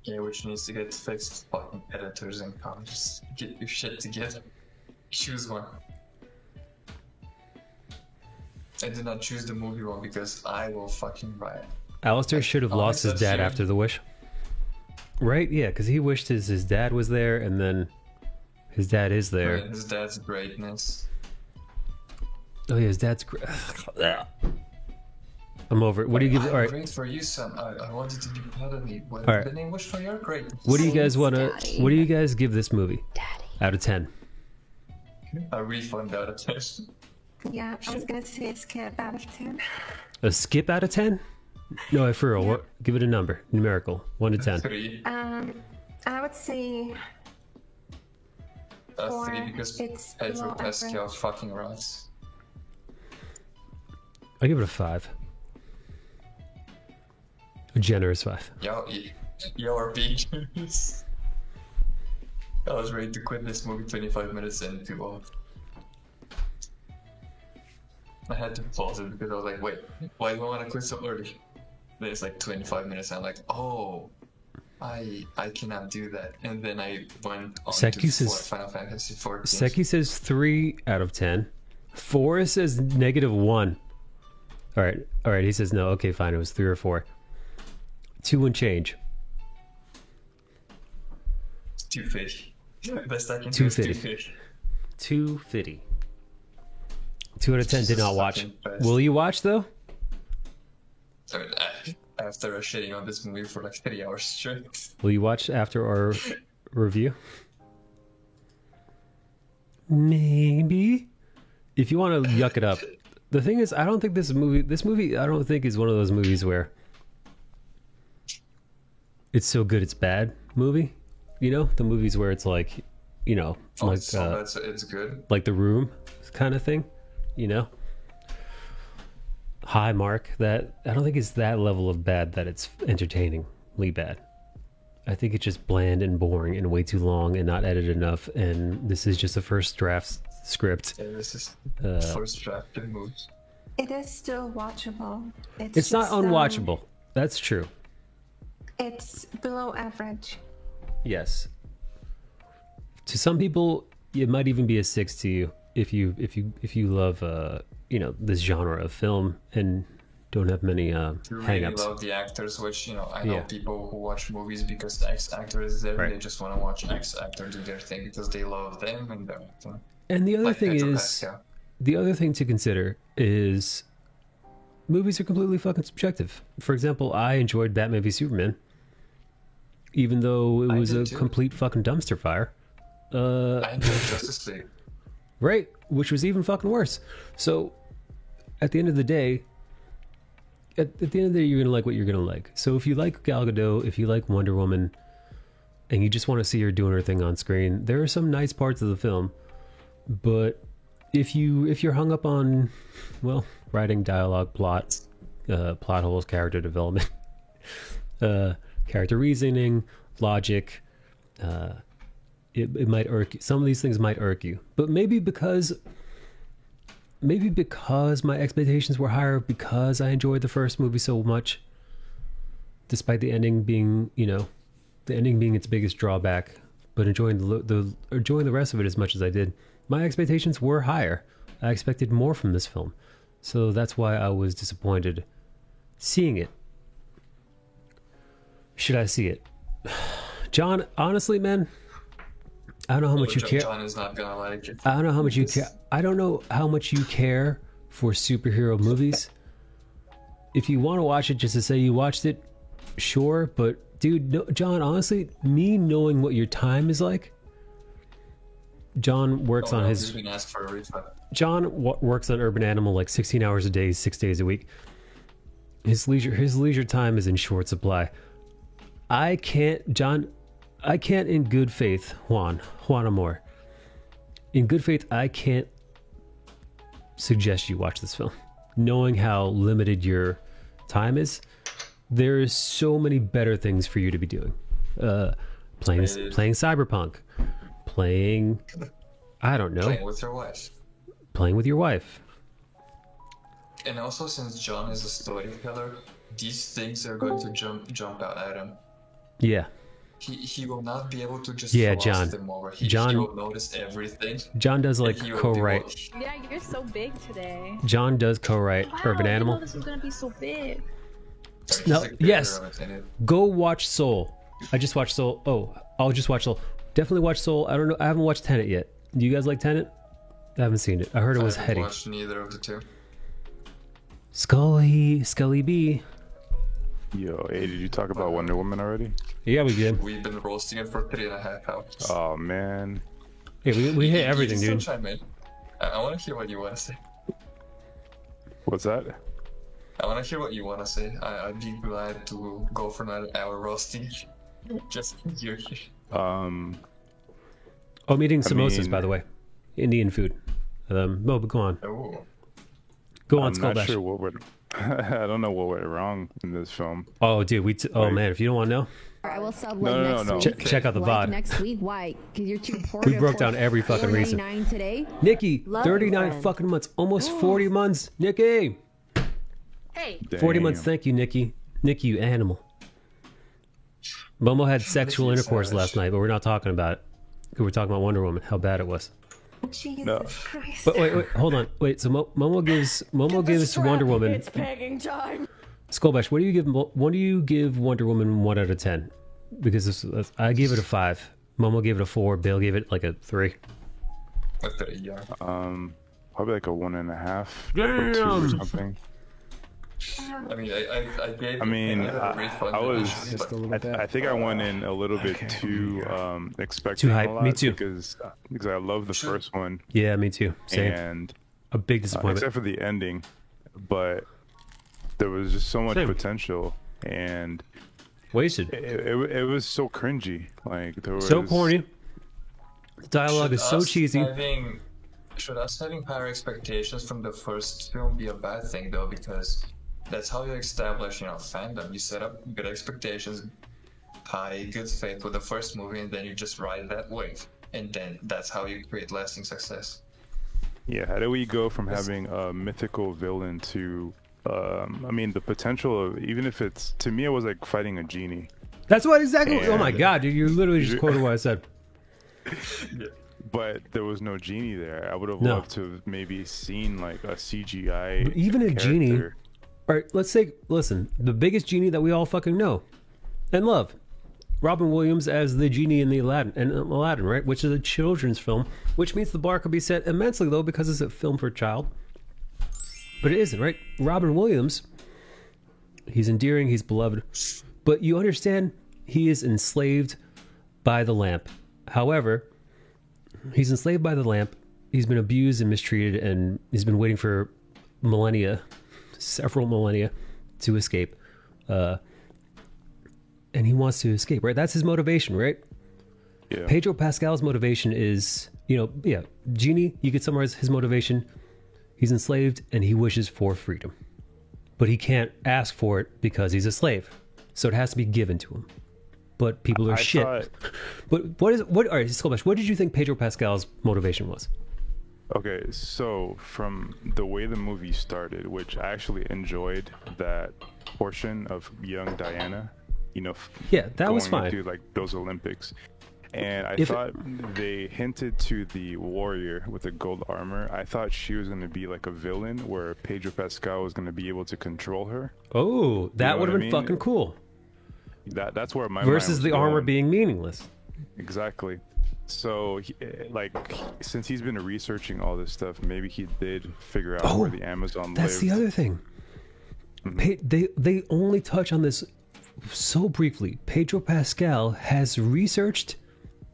Yeah, which needs to get fixed. Fucking editors and comics, get your shit together. Choose one. I did not choose the movie one because I will fucking riot. Alistair should have lost his dad after the wish. Right? Yeah, because he wished his dad was there, and then his dad is there. And his dad's greatness. Oh yeah, his dad's great. I'm over it. What do you give? I'm All right. great for you, son. I wanted to be proud of me. What, All right. The name wish for your greatness. What do you guys want to? Daddy. What do you guys give this movie? Daddy. Out of 10. A refund out of 10. Yeah, I was gonna say a skip out of 10. A skip out of 10? No, for real. What, give it a number, numerical, 1 to 10. 3. I would say A 3 4. because It's Pedro below Pascal average. fucking rocks. I give it a 5. A generous 5. Y'all are being generous. I was ready to quit this movie 25 minutes into. I had to pause it because I was like, wait, why do I want to quit so early? Then it's like 25 minutes and I'm like, oh, I cannot do that. And then I went on Seki to says- Final Fantasy 14. Seki says 3 out of 10. Forrest says -1. All right. He says no. Okay, fine. It was 3 or 4. 2 and change. 250. Best I can do is 250. 250. 250. 2 out of 10 did not watch. Fucking best. Will you watch though? I after shitting on this movie for like 3 hours straight. Will you watch after our review? Maybe. If you want to yuck it up. The thing is, I don't think this movie, I don't think is one of those movies where it's so good it's bad movie. You know, the movies where it's like, you know, like it's good. like The Room kind of thing, you know. High mark that I don't think it's that level of bad that it's entertainingly bad. I think it's just bland and boring and way too long and not edited enough. And this is just a first draft script. Yeah, this is first draft of movies. It is still watchable. It's not unwatchable. That's true. It's below average. Yes. To some people, it might even be a 6 to you if you love you know, this genre of film and don't have many You really hang-ups. love the actors, which, you know, I know Yeah. people who watch movies because the X actor is there. Right. They just want to watch X actor do their thing because they love them and they're And the other like thing Pedro is, Pascal. the other thing to consider is movies are completely fucking subjective. For example, I enjoyed Batman v Superman, even though it I was did a too. complete fucking dumpster fire. I enjoyed Justice League. Right, which was even fucking worse. So, at the end of the day, at the end of the day, you're gonna like what you're gonna like. So if you like Gal Gadot, if you like Wonder Woman, and you just want to see her doing her thing on screen, there are some nice parts of the film. But if you're hung up on, well, writing, dialogue, plot holes, character development, character reasoning, logic, it might irk you. Some of these things might irk you, but maybe because my expectations were higher, because I enjoyed the first movie so much, despite the ending being, you know, the ending being its biggest drawback, but enjoying the rest of it as much as I did, my expectations were higher. I expected more from this film, so that's why I was disappointed seeing it. Should I see it? John, honestly, man, I don't know how much you care. John is not gonna like it. I don't know how much you care. I don't know how much you care for superhero movies. If you want to watch it just to say you watched it, sure. But dude, no, John, honestly, me knowing what your time is like, John works on his. You can ask for a refund. John works on Urban Animal like 16 hours a day, 6 days a week. His leisure time is in short supply. I can't in good faith, Juan Amor. In good faith, I can't suggest you watch this film, knowing how limited your time is. There is so many better things for you to be doing. Playing Cyberpunk, playing, I don't know, Playing with your wife. playing with your wife. And also, since John is a storyteller, these things are going to jump out at him. Yeah, He will not be able to just Yeah, gloss John. them over. John- He will notice everything. John does like and he will co-write. devote- Yeah, you're so big today. John does co-write Wow, Urban I didn't Animal. know this was gonna be so big. He's No, like the yes. hero in it. Go watch Soul. I just watched Soul. Oh, I'll just watch Soul. Definitely watch Soul. I don't know. I haven't watched Tenet yet. Do you guys like Tenet? I haven't seen it. I heard it was I haven't heady. watched neither of the two. Scully B. Yo, hey, did you talk about Wonder Woman already? Yeah, we did. We've been roasting it for 3.5 hours. Oh man, Yeah, we hit everything, You can dude. still chime in. I want to hear what you want to say. what's that? I want to hear what you want to say. I'd be glad to go for another hour roasting. Just you. Um, Oh, I'm eating samosas, mean- by the way. Indian food. No, but go on. Oh. Go on, I'm Skull not Bash. sure what went. I don't know what went wrong in this film. Oh, dude, oh Wait. man, if you don't want to know, I will sub No, like no, next no. week. check out the Like VOD. next week. Why? Because you're too poor. We to broke afford down every fucking reason. $4.99 today. Nikki, Love 39 one. fucking months, almost 40 months. Nikki, Hey, 40 months. Damn. Thank you, Nikki. Nikki, you animal. Momo had sexual Nikki intercourse Savage. last night, but we're not talking about it. We're talking about Wonder Woman, how bad it was. Jesus No. Christ. But wait, hold on. Wait, so Momo gives Wonder Woman. It's pegging time. Skullbash, what do you give Wonder Woman 1 out of 10? Because I gave it a 5. Momo gave it a 4. Bill gave it like a 3. With the, yeah. Probably like a 1.5 or 2 or Damn. something. I mean, I gave. I mean, a refund I was. initially, Just but a little bit. I think I went in a little bit Okay, too expecting Too hype. a lot Me too. because I love the first one Yeah, me too. Same. and A big disappointment. except for the ending, but there was just so much Same. potential and Wasted. it was so cringy. Like there was So corny. The dialogue should is so us cheesy. Should us having higher expectations from the first film be a bad thing though? Because that's how you establish, fandom. You set up good expectations, high good faith with the first movie, and then you just ride that wave, and then that's how you create lasting success. Yeah, how do we go from having a mythical villain to I mean the potential of, even if it's, to me it was like fighting a genie. That's what exactly. Oh my And- god, dude! You literally just quoted what I said. But there was no genie there. I would have No. loved to have maybe seen like a CGI. But even a genie. character. All right, let's say. Listen, the biggest genie that we all fucking know and love, Robin Williams as the genie in the Aladdin, right? Which is a children's film, which means the bar could be set immensely low because it's a film for a child. But it isn't, right? Robin Williams, he's endearing, he's beloved, but you understand he is enslaved by the lamp. However, he's enslaved by the lamp. He's been abused and mistreated, and he's been waiting for several millennia, to escape. And he wants to escape, right? That's his motivation, right? Yeah. Pedro Pascal's motivation is, Genie, you could summarize his motivation. He's enslaved and he wishes for freedom. But he can't ask for it because he's a slave. So it has to be given to him. But people are I shit. thought- But all right, Skolbesh, what did you think Pedro Pascal's motivation was? Okay, so from the way the movie started, which I actually enjoyed that portion of young Diana, Yeah, that was going fine. into like those Olympics. And I If- thought they hinted to the warrior with the gold armor. I thought she was going to be like a villain where Pedro Pascal was going to be able to control her. Oh, that know would have what I been mean? fucking cool. That's where my Versus mind the was armor going. being meaningless. Exactly. So, since he's been researching all this stuff, maybe he did figure out where the Amazon That's lived. the other thing. They only touch on this so briefly. Pedro Pascal has researched,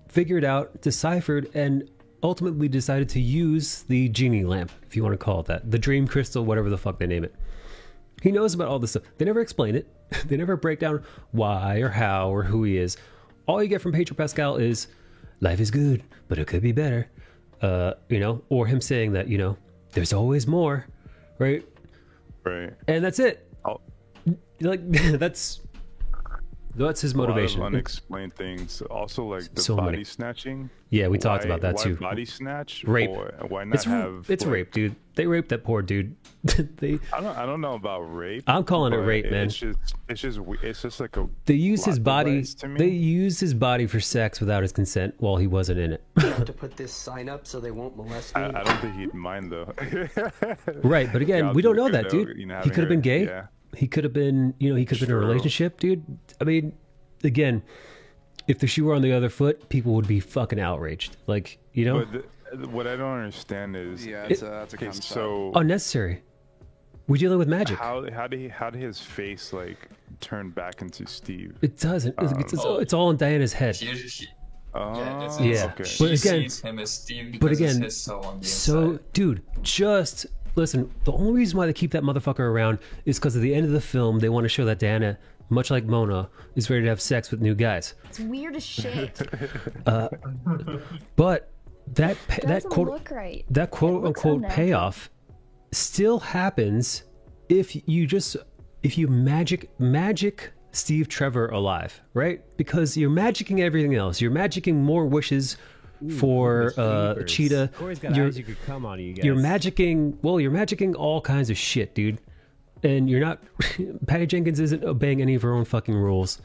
figured out, deciphered, and ultimately decided to use the genie lamp, if you want to call it that, the dream crystal, whatever the fuck they name it. He knows about all this stuff. They never explain it. They never break down why or how or who he is. All you get from Pedro Pascal is life is good, but it could be better. Or him saying that, there's always more, right? Right. And that's it. Oh. Like that's his A lot of motivation. unexplained things. Also, like the So body many. snatching. Yeah, we talked about that why too. Body snatch. Rape. Or why not have? It's like- rape, dude. They raped that poor dude. I don't know about rape. I'm calling it but rape, man. It's just like a. They used his plot body. device to me. They used his body for sex without his consent while he wasn't in it. have to put this sign up so they won't molest me. I don't think he'd mind though. Right, but again, Yeah, we don't know good, that, though, dude. He having could have been her- gay. Yeah. He could have been, he could have been in a True. relationship, dude. I mean, again, if the shoe were on the other foot, people would be fucking outraged. Like, But what I don't understand is That's a okay, concept. so unnecessary. We're dealing with magic. how did his face like turn back into Steve? It doesn't. It's all in Diana's head. Oh, Yeah. okay. She But again- sees him as Steve because But it's again, his soul on the so, inside. dude, just listen. The only reason why they keep that motherfucker around is because at the end of the film, they want to show that Diana, much like Mona, is ready to have sex with new guys. It's weird as shit. But that Doesn't quote look right. that quote It looks unquote unnatural. payoff still happens if you magic Steve Trevor alive, right? Because you're magicking everything else. You're magicking more wishes for Cheetah. Corey's got eyes you could come on you guys. You're magicking all kinds of shit, dude. And you're not. Patty Jenkins isn't obeying any of her own fucking rules.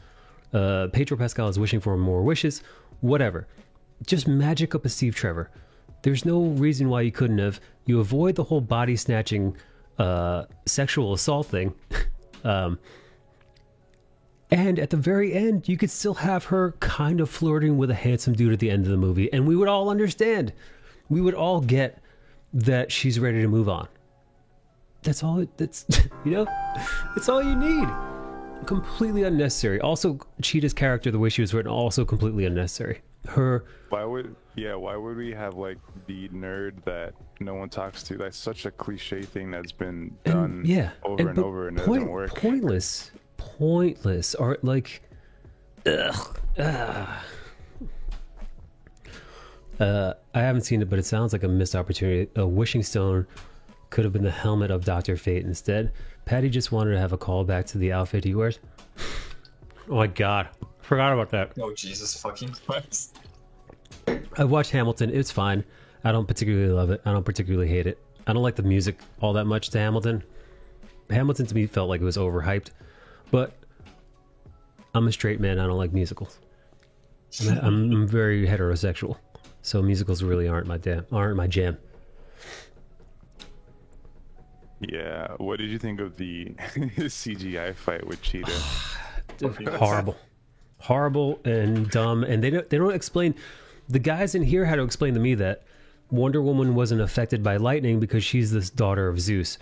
Pedro Pascal is wishing for more wishes. Whatever. Just magic up a Steve Trevor. There's no reason why you couldn't have. You avoid the whole body snatching, sexual assault thing. And at the very end, you could still have her kind of flirting with a handsome dude at the end of the movie, and we would all understand. We would all get that she's ready to move on. that's all. That's you know, it's all you need. Completely unnecessary. Also, Cheetah's character, the way she was written, also completely unnecessary. Why would we have like the nerd that no one talks to? That's such a cliche thing that's been done over and over, and it doesn't work. Pointless. Or like, I haven't seen it, but it sounds like a missed opportunity. A wishing stone could have been the helmet of Dr. Fate instead. Patty just wanted to have a callback to the outfit he wears. Oh my god. Forgot about that. Oh, Jesus fucking Christ. I've watched Hamilton. It's fine. I don't particularly love it. I don't particularly hate it. I don't like the music all that much to Hamilton. Hamilton to me felt like it was overhyped. But I'm a straight man. I don't like musicals. I'm very heterosexual. So musicals really aren't my jam. Yeah. What did you think of the CGI fight with Cheetah? Horrible and dumb, and they don't explain. The guys in here had to explain to me that Wonder Woman wasn't affected by lightning because she's this daughter of Zeus,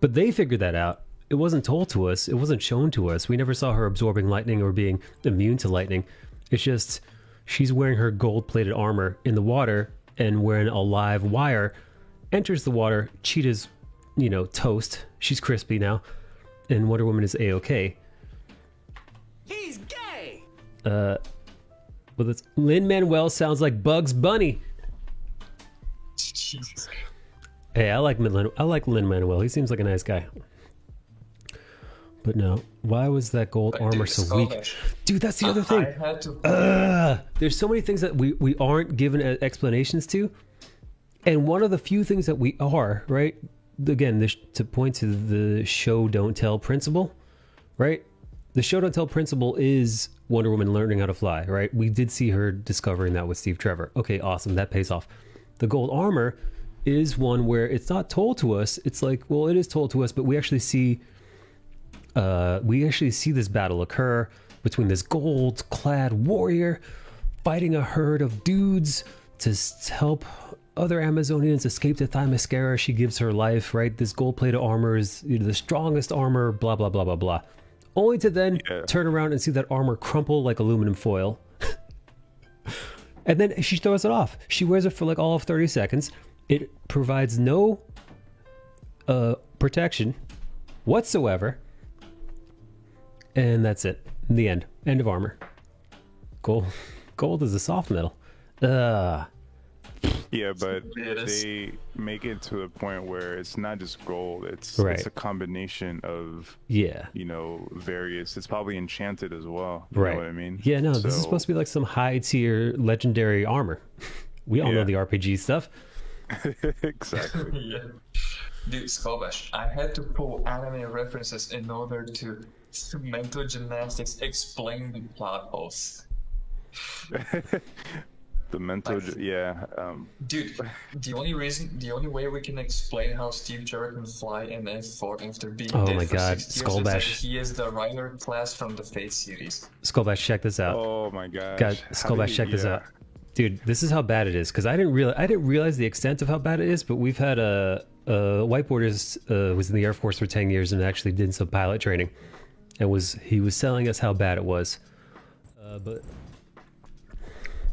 but they figured that out. It wasn't told to us. It wasn't shown to us. We never saw her absorbing lightning or being immune to lightning. It's just she's wearing her gold-plated armor in the water, and when a live wire enters the water, Cheetah's toast. She's crispy now, and Wonder Woman is A-okay. He's gay! Well, that's Lin-Manuel sounds like Bugs Bunny. Jesus. Hey, I like Lin-Manuel. He seems like a nice guy. But no, why was that gold armor so weak? Dude, that's the other thing. I had to there's so many things that we aren't given explanations to, and one of the few things that we are, right? Again, to point to the show don't tell principle, right? The show don't tell principle is Wonder Woman learning how to fly, right? We did see her discovering that with Steve Trevor. Okay, awesome, that pays off. The gold armor is one where it's not told to us. It's like, well, it is told to us, but we actually see this battle occur between this gold-clad warrior fighting a herd of dudes to help other Amazonians escape the Themyscira. She gives her life, right? This gold-plated armor is the strongest armor, blah, blah, blah, blah, blah. Only to then turn around and see that armor crumple like aluminum foil. And then she throws it off. She wears it for like all of 30 seconds. It provides no protection whatsoever. And that's it. The end. End of armor. Gold is a soft metal. Yeah, but they make it to a point where it's not just gold. It's a combination of various. It's probably enchanted as well. You know what I mean? Yeah, no, this is supposed to be like some high tier legendary armor. We all know the RPG stuff. Exactly. Yeah. Dude, Skullbash, I had to pull anime references in order to mental gymnastics explain the plot holes. The mental, Dude, the only way we can explain how Steve Trevor can fly in F4 after being dead for 6 years is that he is the Rider class from the Fate series. Skullbash, check this out. Oh my god. Skullbash, check this out. Dude, this is how bad it is, because I didn't realize the extent of how bad it is, but we've had Whiteboarders was in the Air Force for 10 years and actually did some pilot training, and he was telling us how bad it was. But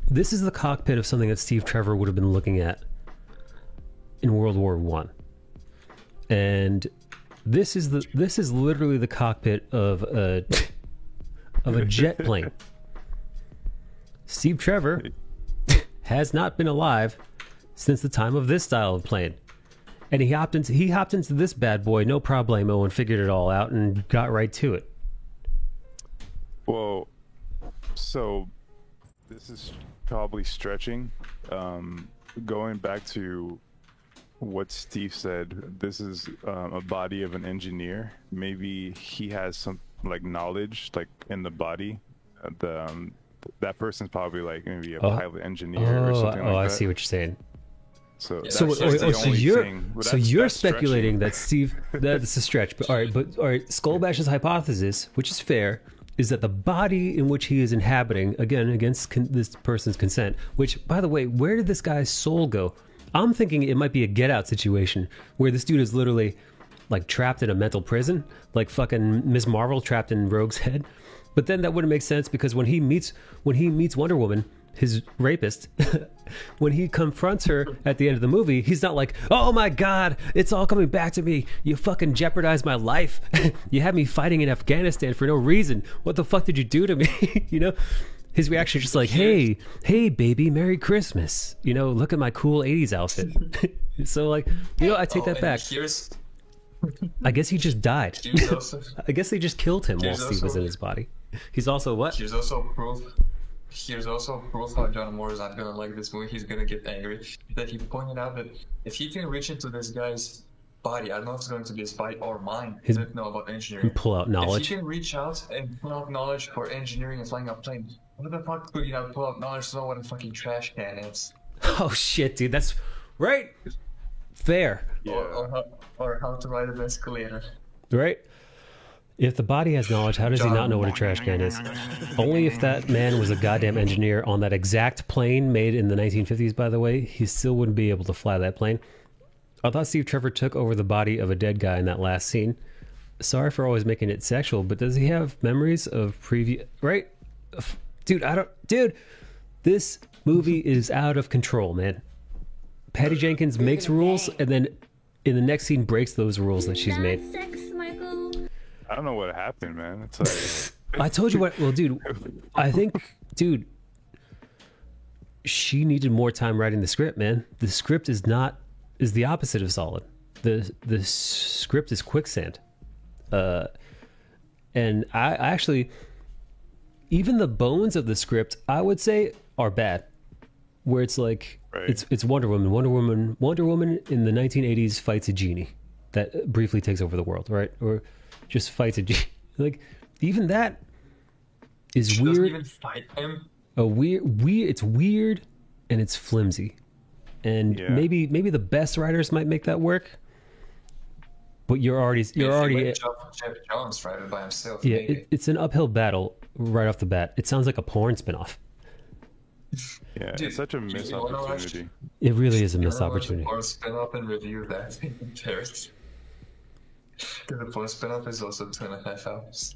this is the cockpit of something that Steve Trevor would have been looking at in World War I. And this is literally the cockpit of a jet plane. Steve Trevor has not been alive since the time of this style of plane. And he hopped into this bad boy, no problemo, and figured it all out and got right to it. Well, so this is probably stretching. Going back to what Steve said, this is a body of an engineer. Maybe he has some like knowledge like in the body. That person's probably like maybe a pilot engineer or something like that. I see what you're saying. So you're speculating that Steve, that's a stretch, but all right, Skullbash's hypothesis, which is fair, is that the body in which he is inhabiting, again, against this person's consent, which, by the way, where did this guy's soul go? I'm thinking it might be a Get Out situation where this dude is literally like trapped in a mental prison, like fucking Ms. Marvel trapped in Rogue's head. But then that wouldn't make sense because when he meets Wonder Woman, his rapist, when he confronts her at the end of the movie, he's not like, oh my god, it's all coming back to me. You fucking jeopardized my life. You had me fighting in Afghanistan for no reason. What the fuck did you do to me? You know? His reaction is just like, hey baby, Merry Christmas. You know, look at my cool 80s outfit. So like, you know, I take that back. I guess he just died. I guess they just killed him while Steve was in his body. He's also what? Here's also proof how John Moore is not gonna like this movie. He's gonna get angry. That he pointed out that if he can reach into this guy's body, I don't know if it's going to be his body or mine. He doesn't know about engineering. Pull out knowledge. If he can reach out and pull out knowledge for engineering and flying a plane, what the fuck could you not pull out knowledge to know what a fucking trash can is? Oh shit, dude, that's right. Fair. Yeah. Or how to ride an escalator. Right? If the body has knowledge, how does he not know what a trash can is? Only if that man was a goddamn engineer on that exact plane made in the 1950s, by the way, he still wouldn't be able to fly that plane. I thought Steve Trevor took over the body of a dead guy in that last scene. Sorry for always making it sexual, but does he have memories of previous... Right? Dude, this movie is out of control, man. Patty Jenkins makes rules, and then in the next scene breaks those rules that she's made. I don't know what happened, man. It's like... I told you what... Well, dude, I think... Dude, she needed more time writing the script, man. The script is the opposite of solid. The script is quicksand. And I actually... Even the bones of the script, I would say, are bad. Where it's like... Right. It's Wonder Woman. Wonder Woman in the 1980s fights a genie that briefly takes over the world, right? Or just fights a genie. Like, even that is she weird. Doesn't even fight him. It's weird and it's flimsy. And maybe the best writers might make that work. But you're already Jeff Jones write it by himself. Yeah, it's an uphill battle right off the bat. It sounds like a porn spinoff. Yeah, dude, it's such a missed opportunity. It really is a missed opportunity. Porn spinoff and review that in Paris. Because the porn spinoff is also 2.5 hours.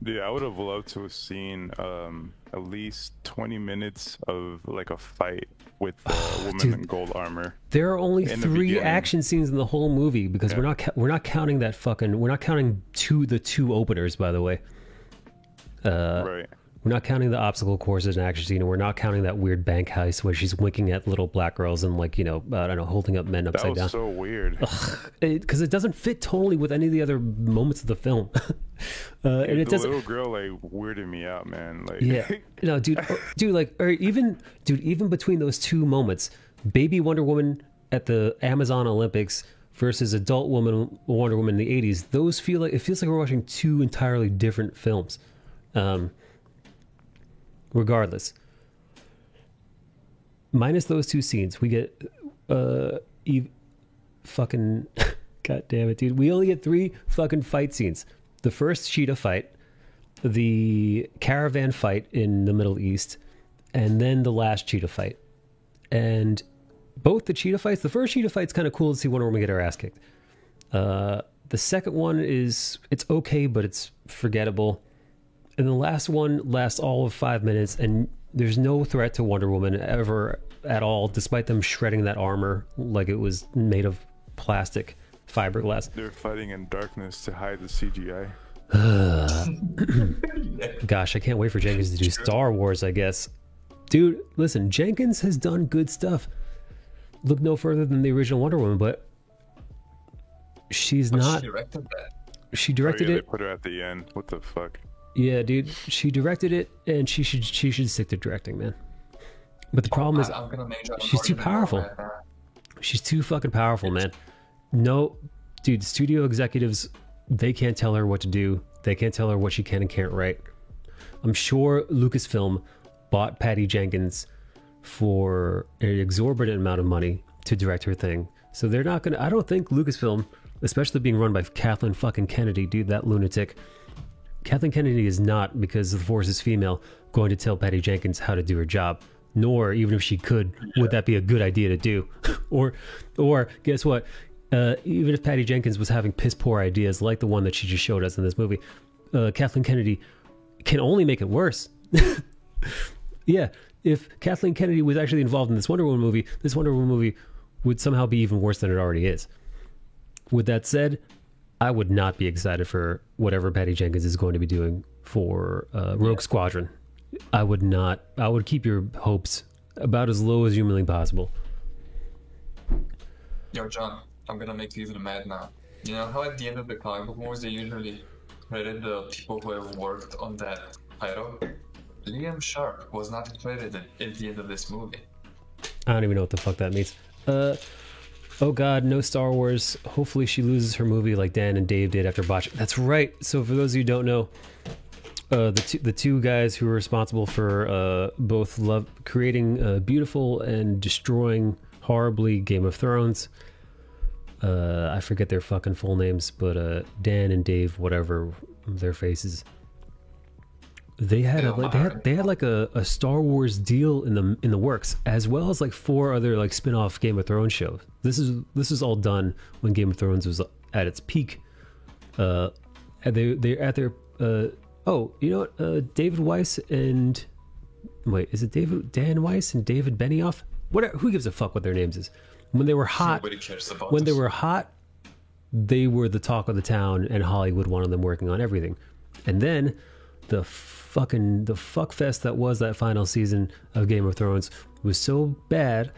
Dude, I would have loved to have seen at least 20 minutes of like a fight with a woman in gold armor. There are only 3 action scenes in the whole movie because we're not counting that fucking the two openers, by the way. Right. We're not counting the obstacle course as an action scene, and we're not counting that weird bank heist where she's winking at little black girls and like, you know, I don't know, holding up men upside down. That was so weird. Because it doesn't fit totally with any of the other moments of the film. And it doesn't. The little girl like weirded me out, man. Like, yeah, no, dude, like, or even between those two moments, baby Wonder Woman at the Amazon Olympics versus adult Wonder Woman in the 80s, it feels like we're watching 2 entirely different films. Regardless, minus those 2 scenes, we get fucking god damn it, dude. We only get 3 fucking fight scenes. The first cheetah fight, the caravan fight in the Middle East, and then the last cheetah fight. And both the cheetah fights, the first cheetah fight's kind of cool to see Wonder Woman get her ass kicked. The second one it's okay, but it's forgettable. And the last one lasts all of 5 minutes, and there's no threat to Wonder Woman ever at all, despite them shredding that armor like it was made of plastic fiberglass. They're fighting in darkness to hide the CGI. Gosh, I can't wait for Jenkins to do Star Wars, I guess. Dude, listen, Jenkins has done good stuff. Look no further than the original Wonder Woman, but she's not... She directed that. She directed it. They put her at the end. What the fuck? Yeah, dude, she directed it, and she should stick to directing, man. But the problem is, she's too powerful. She's too fucking powerful, man. No, dude, studio executives, they can't tell her what to do. They can't tell her what she can and can't write. I'm sure Lucasfilm bought Patty Jenkins for an exorbitant amount of money to direct her thing. So they're not gonna. I don't think Lucasfilm, especially being run by Kathleen fucking Kennedy, dude, that lunatic. Kathleen Kennedy is not, because the Force is female, going to tell Patty Jenkins how to do her job. Nor, even if she could, would that be a good idea to do? or guess what? even if Patty Jenkins was having piss poor ideas like the one that she just showed us in this movie, Kathleen Kennedy can only make it worse. Yeah, if Kathleen Kennedy was actually involved in this Wonder Woman movie, this Wonder Woman movie would somehow be even worse than it already is. With that said, I would not be excited for whatever Patty Jenkins is going to be doing for Rogue Squadron. I would not. I would keep your hopes about as low as humanly possible. Yo, John, I'm gonna make you even mad now. You know how at the end of the comic book movies they usually credit the people who have worked on that title? Liam Sharp was not credited at the end of this movie. I don't even know what the fuck that means. Oh god, no Star Wars. Hopefully she loses her movie like Dan and Dave did after Botch. That's right. So for those of you who don't know, the two guys who were responsible for both creating beautiful and destroying horribly Game of Thrones. I forget their fucking full names, but Dan and Dave, whatever their faces. They had like a Star Wars deal in the works, as well as like 4 other like spin-off Game of Thrones shows. This is all done when Game of Thrones was at its peak. They're at their oh, you know what? David Weiss and wait, is it Dan Weiss and David Benioff? Whatever. Who gives a fuck what their names is? When they were hot, Nobody cares about when this. they were hot, they were the talk of the town, and Hollywood wanted them working on everything. And then the fuck fest that was that final season of Game of Thrones was so bad,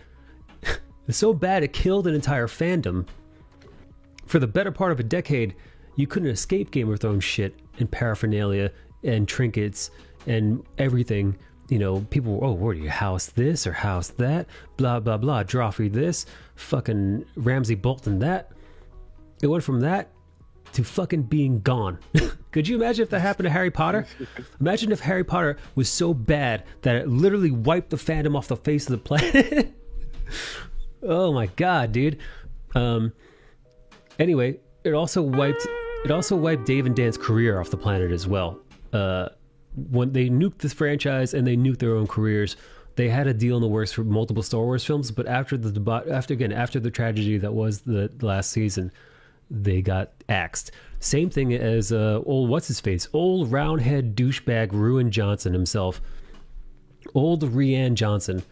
so bad it killed an entire fandom. For the better part of a decade, you couldn't escape Game of Thrones shit and paraphernalia and trinkets and everything. You know, people were, oh, where do you house this or house that? Blah, blah, blah. Joffrey this. Fucking Ramsay Bolton that. It went from that to fucking being gone. Could you imagine if that happened to Harry Potter? Imagine if Harry Potter was so bad that it literally wiped the fandom off the face of the planet. Oh my god, dude. Anyway, it also wiped Dave and Dan's career off the planet as well. When they nuked this franchise and they nuked their own careers, they had a deal in the works for multiple Star Wars films, but after the tragedy that was the last season, they got axed. Same thing as old what's-his-face, old roundhead douchebag Ruin Johnson himself, old Rian Johnson.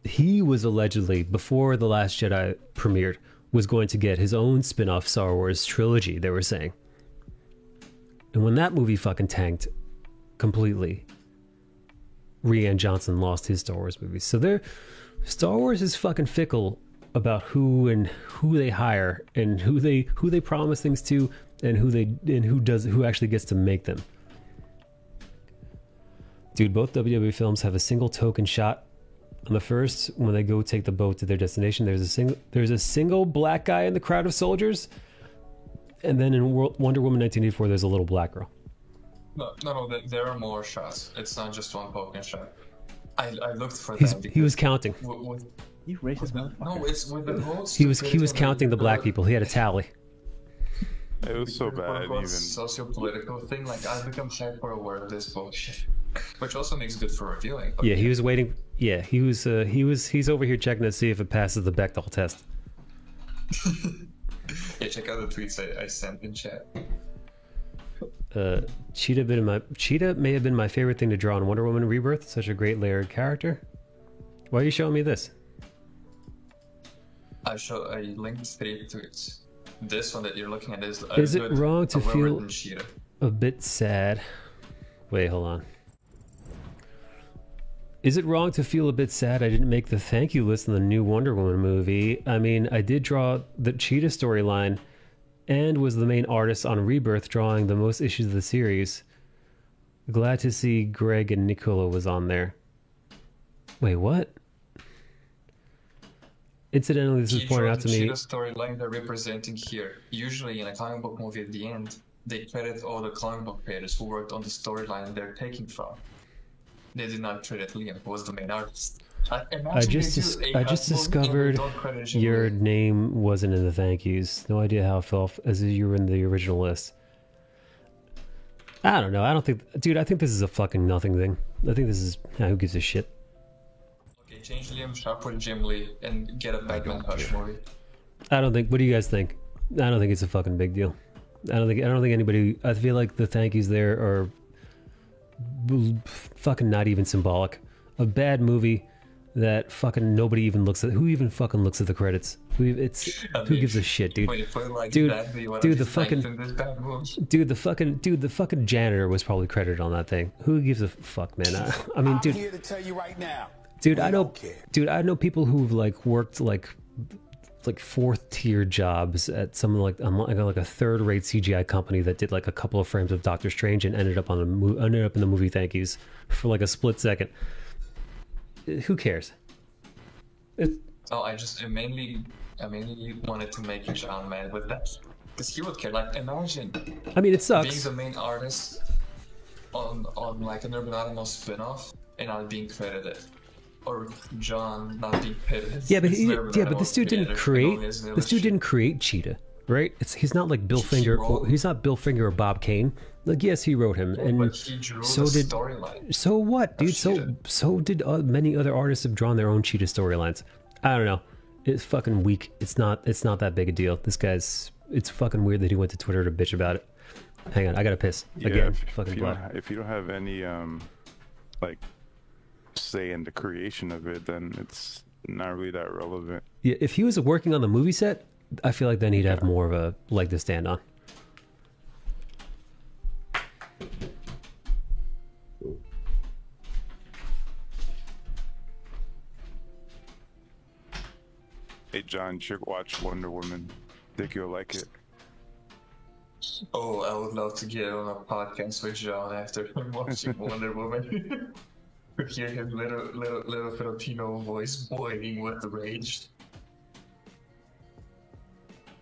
He was allegedly, before The Last Jedi premiered, was going to get his own spin-off Star Wars trilogy, they were saying. And when that movie fucking tanked completely, Rian Johnson lost his Star Wars movies. So Star Wars is fucking fickle about who they hire and who they promise things to and who actually gets to make them. Dude, both WWE films have a single token shot. On the first, when they go take the boat to their destination, there's a single black guy in the crowd of soldiers. And then in Wonder Woman 1984, there's a little black girl. No, there are more shots. It's not just one token shot. I looked for that. He was counting. You racist motherfucker. No, it's with the most. He was counting the black people. He had a tally. It was so bad. Even Socio-political thing. Like I've become hyper aware of this bullshit, which also makes it good for reviewing. Yeah, he was waiting. Yeah, he's over here checking to see if it passes the Bechdel test. Yeah, check out the tweets I sent in chat. Cheetah may have been my favorite thing to draw in Wonder Woman Rebirth. Such a great layered character. Why are you showing me this? I linked 3 tweets. This one that you're looking at is it wrong to feel Cheetah. a bit sad? Wait, hold on. Is it wrong to feel a bit sad I didn't make the thank you list in the new Wonder Woman movie? I mean, I did draw the Cheetah storyline and was the main artist on Rebirth, drawing the most issues of the series. Glad to see Greg and Nicola was on there. Wait, what? Incidentally, this was pointed out to me. Cheetah storyline they're representing here. Usually in a comic book movie at the end, they credit all the comic book creators who worked on the storyline they're taking from. They did not credit Liam, who was the main artist. I just discovered your name wasn't in the thank yous. No idea how it felt as if you were in the original list. I don't know. I think this is a fucking nothing thing. I think this is who gives a shit. Okay, change Liam Sharp with Jim Lee and get a Batman Hush movie. I don't think. What do you guys think? I don't think it's a fucking big deal. I don't think anybody. I feel like the thank yous there are fucking not even symbolic. A bad movie that fucking nobody even looks at. Who even fucking looks at the credits? Who gives a shit, dude? Dude, the fucking janitor was probably credited on that thing. Who gives a fuck, man? I mean, dude. I'm here to tell you right now. Dude, I know people who've like worked like fourth tier jobs at some like a third rate CGI company that did like a couple of frames of Doctor Strange and ended up in the movie thank yous for like a split second. Who cares? I mainly wanted to make John mad with that because he would care. Like, imagine. I mean, it sucks. Being the main artist on like an Urban Animal spin-off and not being credited. Or John not being credited. Yeah, but this dude didn't create. This dude didn't create Cheetah, right? He's not like Bill Finger. He's not Bill Finger or Bob Kane. Like, yes, he wrote him, and but he drew so did. Storyline. So what, dude? So did many other artists have drawn their own Cheetah storylines. I don't know. It's fucking weak. It's not that big a deal. This guy's. It's fucking weird that he went to Twitter to bitch about it. Hang on, I gotta piss again. If you don't have any like say in the creation of it, then it's not really that relevant. Yeah, if he was working on the movie set, I feel like then he'd have more of a leg to stand on. Hey John, you should watch Wonder Woman. Think you'll like it. Oh, I would love to get on a podcast with John after watching Wonder Woman. Hear his little Filipino voice boiling with rage.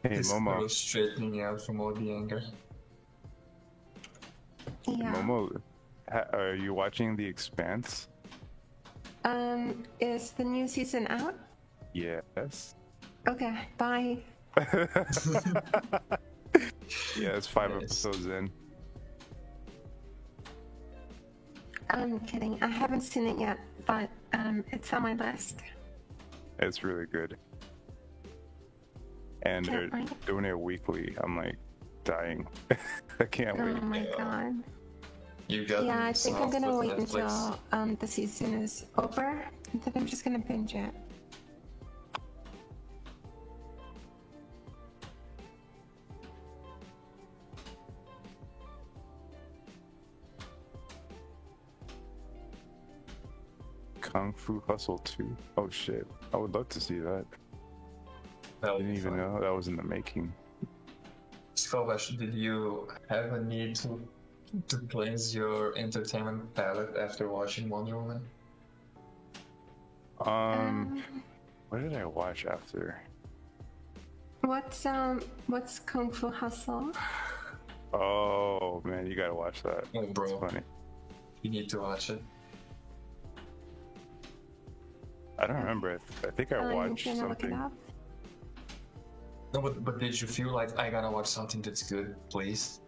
Hey his Momo. Straightening out from all the anger. Yeah. Momo, are you watching The Expanse? Is the new season out? Yes. Okay, bye. Yeah, it's 5 episodes in. I'm kidding. I haven't seen it yet, but it's on my list. It's really good. And they're doing it weekly. I'm like dying. I can't wait. Oh my god. You got I think I'm gonna wait until the season is over, and then I'm just gonna binge it. Kung Fu Hustle 2. Oh shit. I would love to see that. I didn't even know that was in the making. Skovash, did you have a need to cleanse your entertainment palette after watching Wonder Woman? What did I watch after? What's Kung Fu Hustle? Oh man, you gotta watch that. Oh, bro. It's funny. You need to watch it. I don't remember. I think I watched something. No, but did you feel like I gotta watch something that's good, please?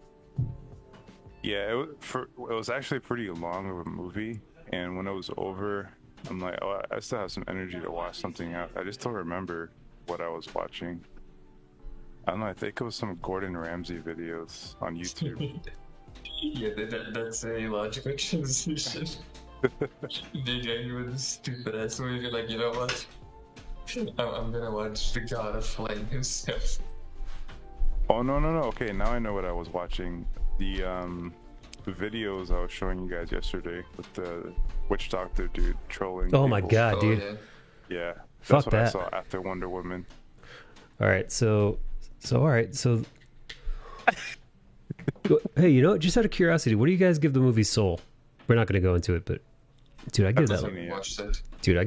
Yeah, it was actually pretty long of a movie, and when it was over, I'm like, oh, I still have some energy to watch something else. I just don't remember what I was watching. I don't know. I think it was some Gordon Ramsay videos on YouTube. Yeah, that's a logical transition. They get you with a stupid ass movie, like, you know what? I'm gonna watch The God of Flame himself. Oh no. Okay, now I know what I was watching. The videos I was showing you guys yesterday with the witch doctor dude trolling. Oh my god, dude. Yeah. Fuck that's what that. I saw after Wonder Woman. Alright, so hey, you know, just out of curiosity, what do you guys give the movie Soul? We're not gonna go into it, but dude, I give that like, dude, I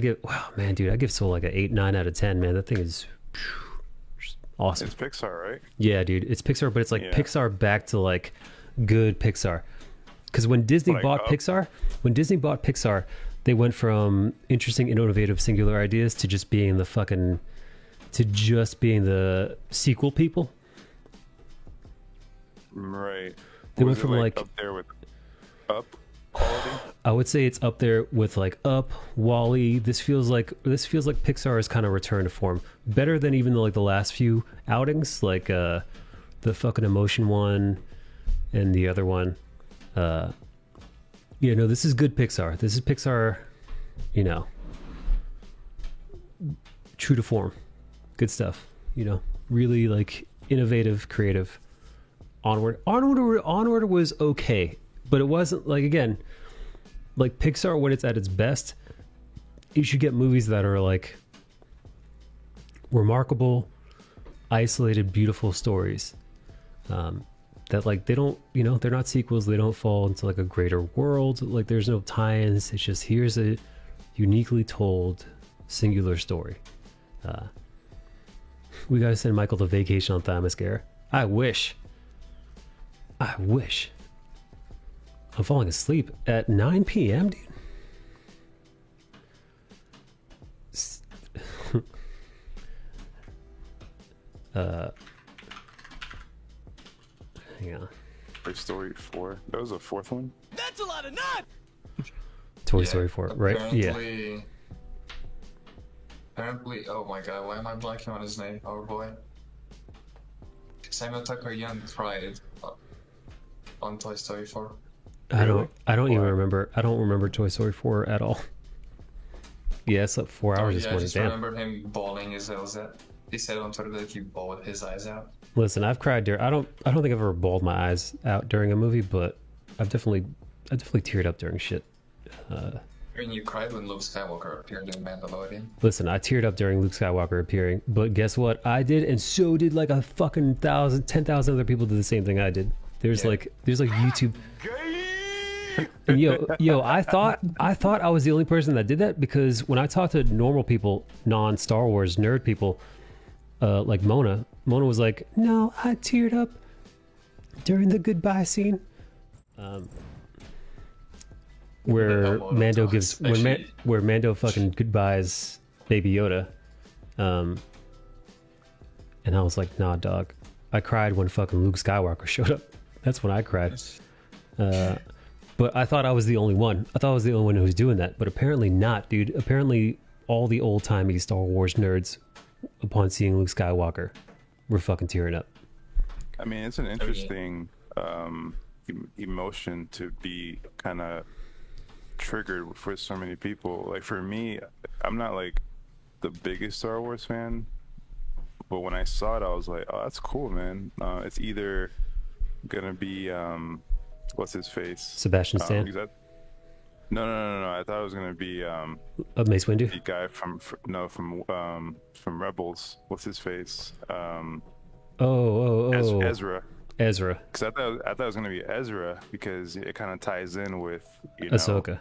give Soul like an 8, 9 out of 10, man. That thing is awesome. It's Pixar, right? Yeah, dude, it's Pixar, but it's like Pixar back to like good Pixar. Because when Disney bought Pixar, they went from interesting, innovative, singular ideas to just being the sequel people. Right. They went from like up there with Up quality. I would say it's up there with like Up, Wall-E. This feels like Pixar's kind of return to form. Better than even like the last few outings, like the fucking Emotion one and the other one. Yeah, no, this is good Pixar. This is Pixar, you know, true to form. Good stuff, you know, really like innovative, creative. Onward was okay, but it wasn't like, again, like Pixar when it's at its best, you should get movies that are like remarkable, isolated, beautiful stories. That like they don't, you know, they're not sequels, they don't fall into like a greater world, like there's no tie-ins, it's just here's a uniquely told singular story. We gotta send Michael to vacation on Themyscira. I wish I'm falling asleep at 9 p.m., dude. Hang on. Toy Story 4. That was a fourth one? That's a lot of nuts! Toy Story 4, right? Yeah. Apparently, oh my god, why am I blanking on his name? Our boy. Samuel Tucker Young cried on Toy Story 4. I don't even remember. I don't remember Toy Story 4 at all. Yeah, I slept 4 hours this morning. I just damn. remember him bawling his eyes out. He said on Twitter that he bawled his eyes out. Listen, I've cried during. I don't think I've ever bawled my eyes out during a movie, but I definitely teared up during shit. I mean, you cried when Luke Skywalker appeared in Mandalorian. Listen, I teared up during Luke Skywalker appearing, but guess what? I did, and so did like a fucking 10,000 other people did the same thing I did. There's like YouTube. And yo, I thought I was the only person that did that, because when I talked to normal people, non-Star Wars nerd people, like Mona was like, no, I teared up during the goodbye scene, where Mando gives where Mando fucking goodbyes Baby Yoda, and I was like, nah, dog, I cried when fucking Luke Skywalker showed up. That's when I cried. But I thought I was the only one. I thought I was the only one who was doing that. But apparently not, dude. Apparently all the old-timey Star Wars nerds, upon seeing Luke Skywalker, were fucking tearing up. I mean, it's an interesting emotion to be kind of triggered for so many people. Like for me, I'm not like the biggest Star Wars fan, but when I saw it, I was like, oh, that's cool, man. It's either gonna be what's his face? Sebastian Stan? No. I thought it was gonna be Mace Windu? the guy from Rebels. What's his face? Ezra. Ezra. Because I thought it was gonna be Ezra, because it kind of ties in with, you know, Ahsoka.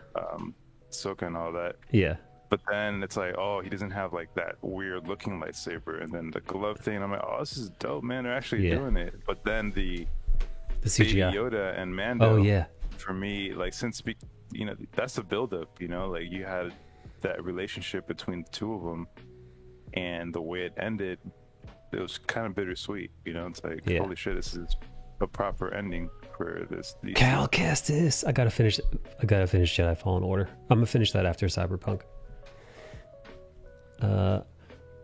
Ahsoka and all that. Yeah. But then it's like, oh, he doesn't have like that weird looking lightsaber, and then the glove thing. I'm like, oh, this is dope, man. They're actually doing it. But then the CGI. Baby Yoda and Mando. Oh yeah. For me, like, since you know, that's the buildup. You know, like you had that relationship between the two of them, and the way it ended, it was kind of bittersweet. You know, it's like, holy shit, this is a proper ending for this. Cal Kestis. I gotta finish Jedi Fallen Order. I'm gonna finish that after Cyberpunk.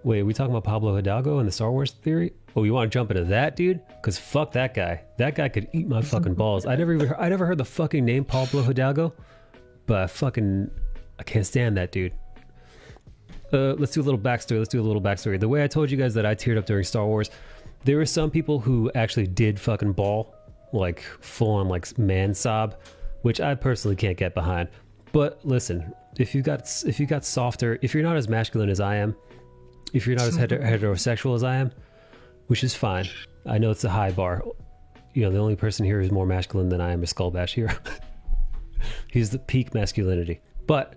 Wait, are we talking about Pablo Hidalgo and the Star Wars theory? Oh, you want to jump into that, dude? Because fuck that guy. That guy could eat my fucking balls. I never heard the fucking name Pablo Hidalgo, but I can't stand that dude. Let's do a little backstory. The way I told you guys that I teared up during Star Wars, there were some people who actually did fucking bawl, like full on like man sob, which I personally can't get behind. But listen, if you got softer, if you're not as masculine as I am, if you're not as heterosexual as I am, which is fine. I know it's a high bar. You know, the only person here who's more masculine than I am is Skullbash here. He's the peak masculinity. But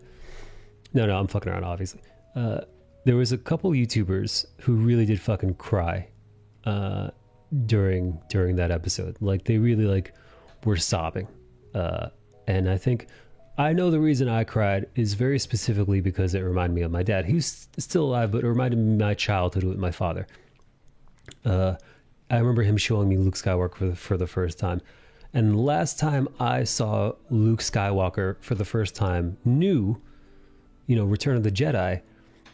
no, I'm fucking around, obviously. There was a couple YouTubers who really did fucking cry during that episode. Like, they really like were sobbing. And I know the reason I cried is very specifically because it reminded me of my dad. He's still alive, but it reminded me of my childhood with my father. I remember him showing me Luke Skywalker for the first time, And the last time I saw Luke Skywalker for the first time, Return of the Jedi,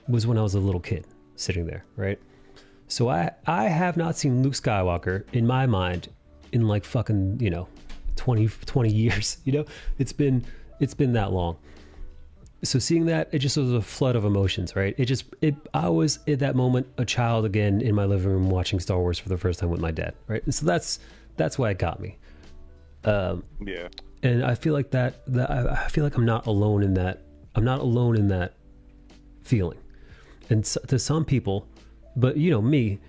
was when I was a little kid sitting there, right? So I have not seen Luke Skywalker in my mind in like fucking, 20 years, It's been that long. So seeing that, it just was a flood of emotions, right? I was at that moment a child again in my living room watching Star Wars for the first time with my dad, right? And so that's why it got me. Yeah. And I feel like I feel like I'm not alone in that. I'm not alone in that feeling. And so, to some people, but me,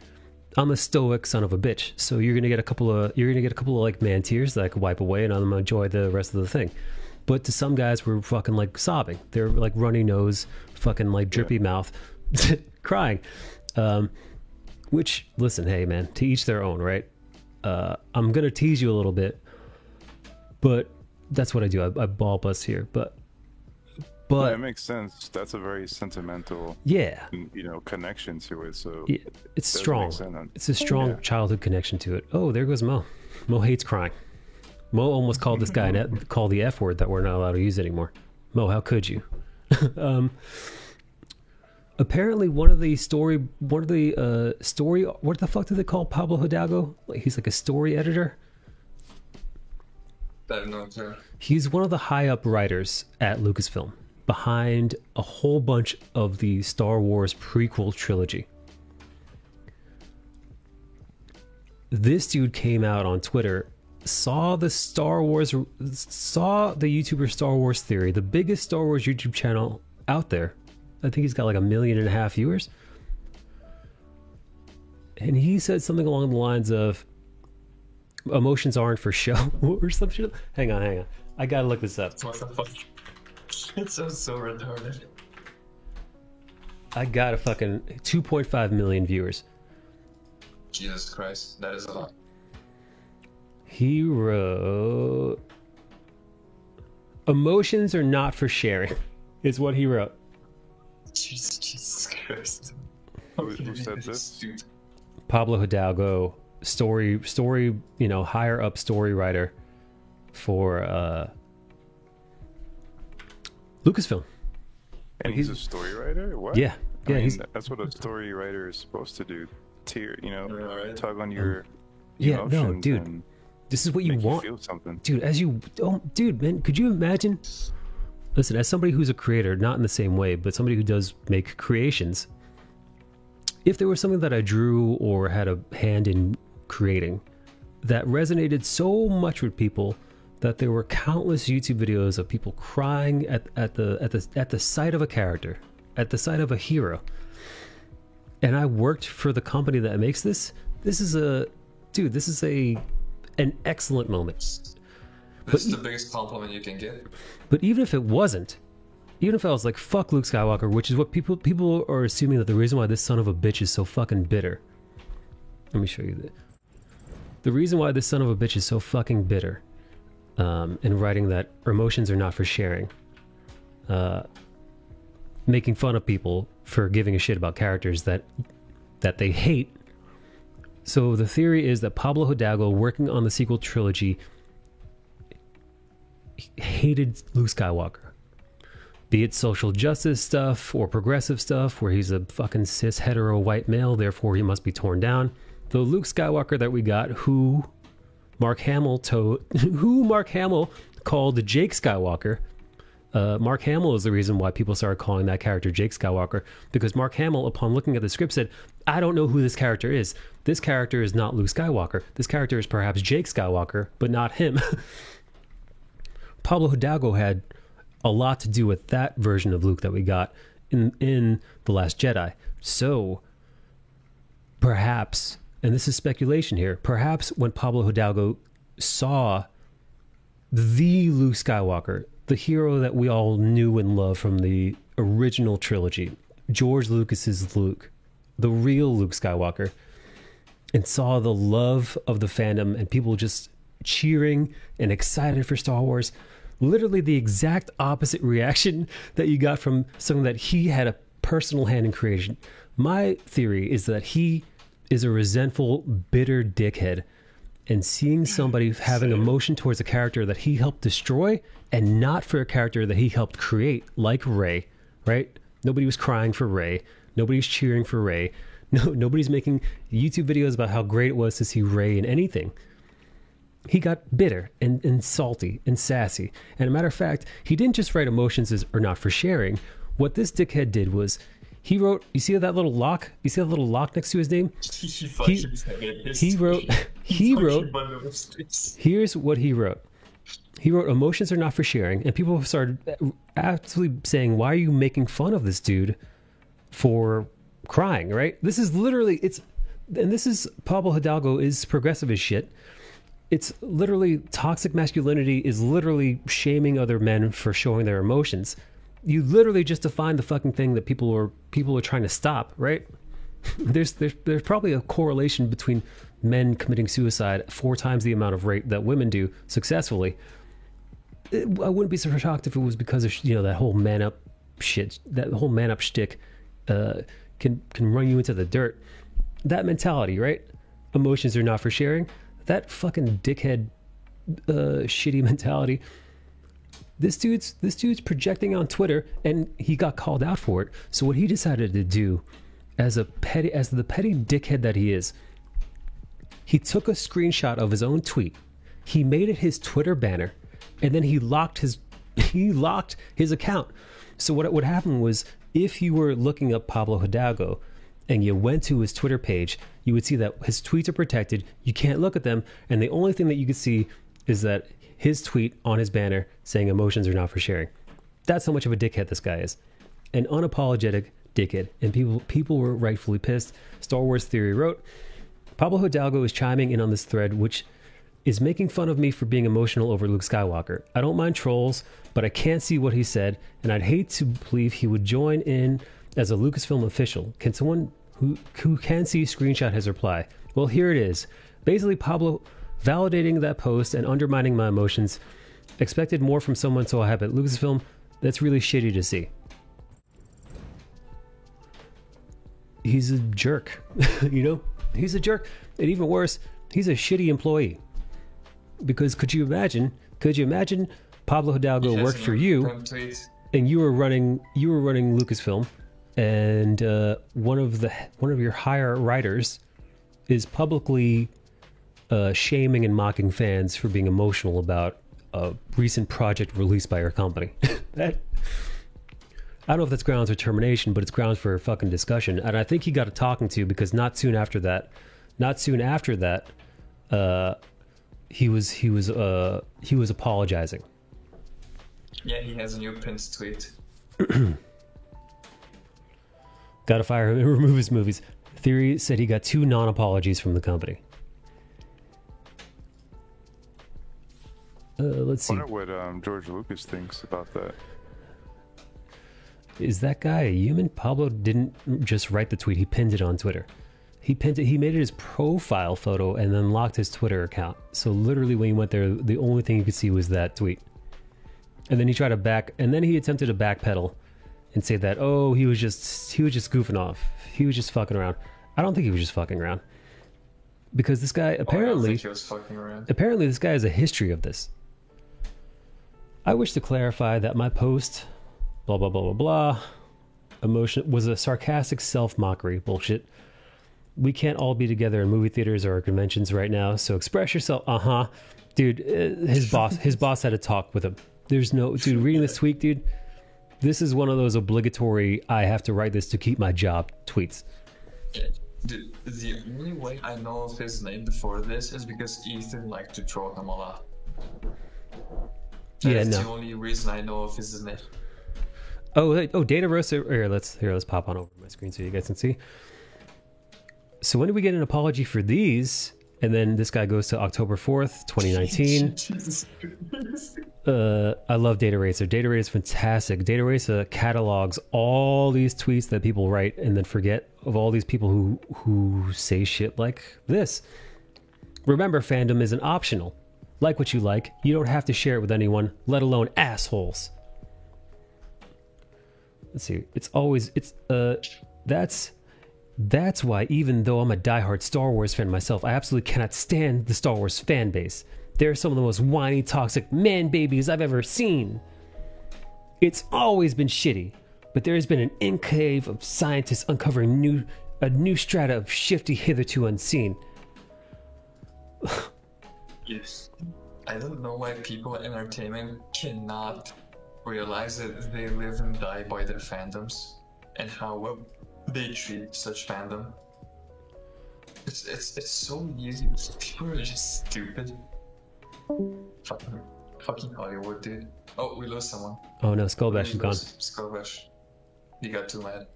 I'm a stoic son of a bitch. So you're gonna get a couple of like man tears that I could wipe away, and I'm gonna enjoy the rest of the thing. But to some guys, we're fucking like sobbing. They're like runny nose, fucking like drippy mouth, crying. Which, listen, hey man, to each their own, right? I'm gonna tease you a little bit, but that's what I do. I ball bust here, but yeah, it makes sense. That's a very sentimental, connection to it. So yeah, it's strong. It's a strong childhood connection to it. Oh, there goes Mo. Mo hates crying. Mo almost called this guy called the F word that we're not allowed to use anymore. Mo, how could you? Apparently, what the fuck do they call Pablo Hidalgo? Like he's like a story editor. I have no clue. He's one of the high up writers at Lucasfilm, behind a whole bunch of the Star Wars prequel trilogy. This dude came out on Twitter, saw the YouTuber Star Wars Theory, the biggest Star Wars YouTube channel out there. I think he's got like 1.5 million viewers. And he said something along the lines of, emotions aren't for show or some shit. Hang on. I gotta look this up. What the fuck? It sounds so retarded. I got a fucking 2.5 million viewers. Jesus Christ, that is a lot. He wrote, emotions are not for sharing, is what he wrote. Jesus Christ. Who said this? Pablo Hidalgo, story, higher up story writer for Lucasfilm. And he's a story writer? What? Yeah. I mean, that's what a story writer is supposed to do. Tug on your emotions. No, dude. This is what you want. You feel something. Dude, dude, man, could you imagine? Listen, as somebody who's a creator, not in the same way, but somebody who does make creations, if there was something that I drew or had a hand in creating that resonated so much with people that there were countless YouTube videos of people crying at the sight of a character, at the sight of a hero, and I worked for the company that makes this. This is an excellent moment. This is the biggest compliment you can get. But even if it wasn't, even if I was like, fuck Luke Skywalker, which is what people are assuming that the reason why this son of a bitch is so fucking bitter. Let me show you that. The reason why this son of a bitch is so fucking bitter, in writing that emotions are not for sharing, making fun of people for giving a shit about characters that they hate. So the theory is that Pablo Hidalgo, working on the sequel trilogy, hated Luke Skywalker. Be it social justice stuff or progressive stuff where he's a fucking cis hetero white male, therefore he must be torn down. The Luke Skywalker that we got, who Mark Hamill called Jake Skywalker. Mark Hamill is the reason why people started calling that character Jake Skywalker, because Mark Hamill, upon looking at the script, said, I don't know who this character is. This character is not Luke Skywalker. This character is perhaps Jake Skywalker, but not him. Pablo Hidalgo had a lot to do with that version of Luke that we got in The Last Jedi. So perhaps, and this is speculation here, perhaps when Pablo Hidalgo saw the Luke Skywalker, the hero that we all knew and loved from the original trilogy, George Lucas's Luke, the real Luke Skywalker, and saw the love of the fandom and people just cheering and excited for Star Wars, literally the exact opposite reaction that you got from something that he had a personal hand in creation. My theory is that he is a resentful, bitter dickhead, and seeing somebody having emotion towards a character that he helped destroy and not for a character that he helped create, like Rey, right? Nobody was crying for Rey. Nobody's cheering for Rey. Nobody's making YouTube videos about how great it was to see Rey in anything. He got bitter and salty and sassy. And a matter of fact, he didn't just write emotions are not for sharing. What this dickhead did was he wrote, you see that little lock? You see that little lock next to his name? He wrote, here's what he wrote. He wrote, emotions are not for sharing. And people started absolutely saying, why are you making fun of this dude for crying, right? This is literally, and this is, Pablo Hidalgo is progressive as shit. It's literally, toxic masculinity is literally shaming other men for showing their emotions. You literally just defined the fucking thing that people are trying to stop, right? There's probably a correlation between men committing suicide 4 times the amount of rate that women do successfully. I wouldn't be so shocked if it was because of that whole man up shit, that whole man up shtick can run you into the dirt. That mentality, right? Emotions are not for sharing. That fucking dickhead shitty mentality. This dude's projecting on Twitter, and he got called out for it. So what he decided to do, as the petty dickhead that he is, he took a screenshot of his own tweet. He made it his Twitter banner, and then he locked his account. So what happened was, if you were looking up Pablo Hidalgo and you went to his Twitter page, you would see that his tweets are protected. You can't look at them, and the only thing that you could see is that his tweet on his banner saying emotions are not for sharing. That's how much of a dickhead this guy is. An unapologetic dickhead. And people were rightfully pissed. Star Wars Theory wrote, Pablo Hidalgo is chiming in on this thread, which is making fun of me for being emotional over Luke Skywalker. I don't mind trolls, but I can't see what he said, and I'd hate to believe he would join in as a Lucasfilm official. Can someone who can see screenshot his reply? Well, here it is. Basically, Pablo validating that post and undermining my emotions. Expected more from someone so high at Lucasfilm. That's really shitty to see. He's a jerk. He's a jerk. And even worse, he's a shitty employee. Because could you imagine Pablo Hidalgo worked for you and you were running Lucasfilm, and one of your higher writers is publicly shaming and mocking fans for being emotional about a recent project released by your company. I don't know if that's grounds for termination, but it's grounds for fucking discussion. And I think he got a talking to, because not soon after that, he was apologizing. Yeah, he has a new Prince tweet. Gotta fire him and remove his movies. Theory said he got 2 non-apologies from the company. Let's see. I wonder what George Lucas thinks about that. Is that guy a human? Pablo didn't just write the tweet. He pinned it on Twitter. He made it his profile photo and then locked his Twitter account. So literally when he went there, the only thing you could see was that tweet. And then he attempted to backpedal and say that, oh, he was just goofing off. He was just fucking around. I don't think he was just fucking around. Because this guy apparently this guy has a history of this. I wish to clarify that my post, blah blah blah blah blah, emotion was a sarcastic self-mockery bullshit. We can't all be together in movie theaters or conventions right now, so express yourself. Dude, his boss had a talk with him. There's no, dude, reading this tweet, dude, this is one of those obligatory I have to write this to keep my job tweets. Dude, the only way I know of his name before this is because Ethan liked to troll him a lot. That's the only reason I know of his name. Data Rosa. Here, let's pop on over my screen so you guys can see. So when do we get an apology for these? And then this guy goes to October 4th, 2019. I love Data Racer. Data Racer is fantastic. Data Racer catalogs all these tweets that people write and then forget of all these people who say shit like this. Remember, fandom isn't optional. Like what you like. You don't have to share it with anyone, let alone assholes. Let's see. That's That's why, even though I'm a diehard Star Wars fan myself, I absolutely cannot stand the Star Wars fan base. They're some of the most whiny, toxic man babies I've ever seen. It's always been shitty, but there has been an enclave of scientists uncovering a new strata of shifty hitherto unseen. Yes. I don't know why people in entertainment cannot realize that they live and die by their fandoms and how well they treat such fandom. It's so easy. People are just stupid. Fucking Hollywood, dude. Oh, we lost someone. Oh no, Skullbash is gone. Skullbash. He got too mad.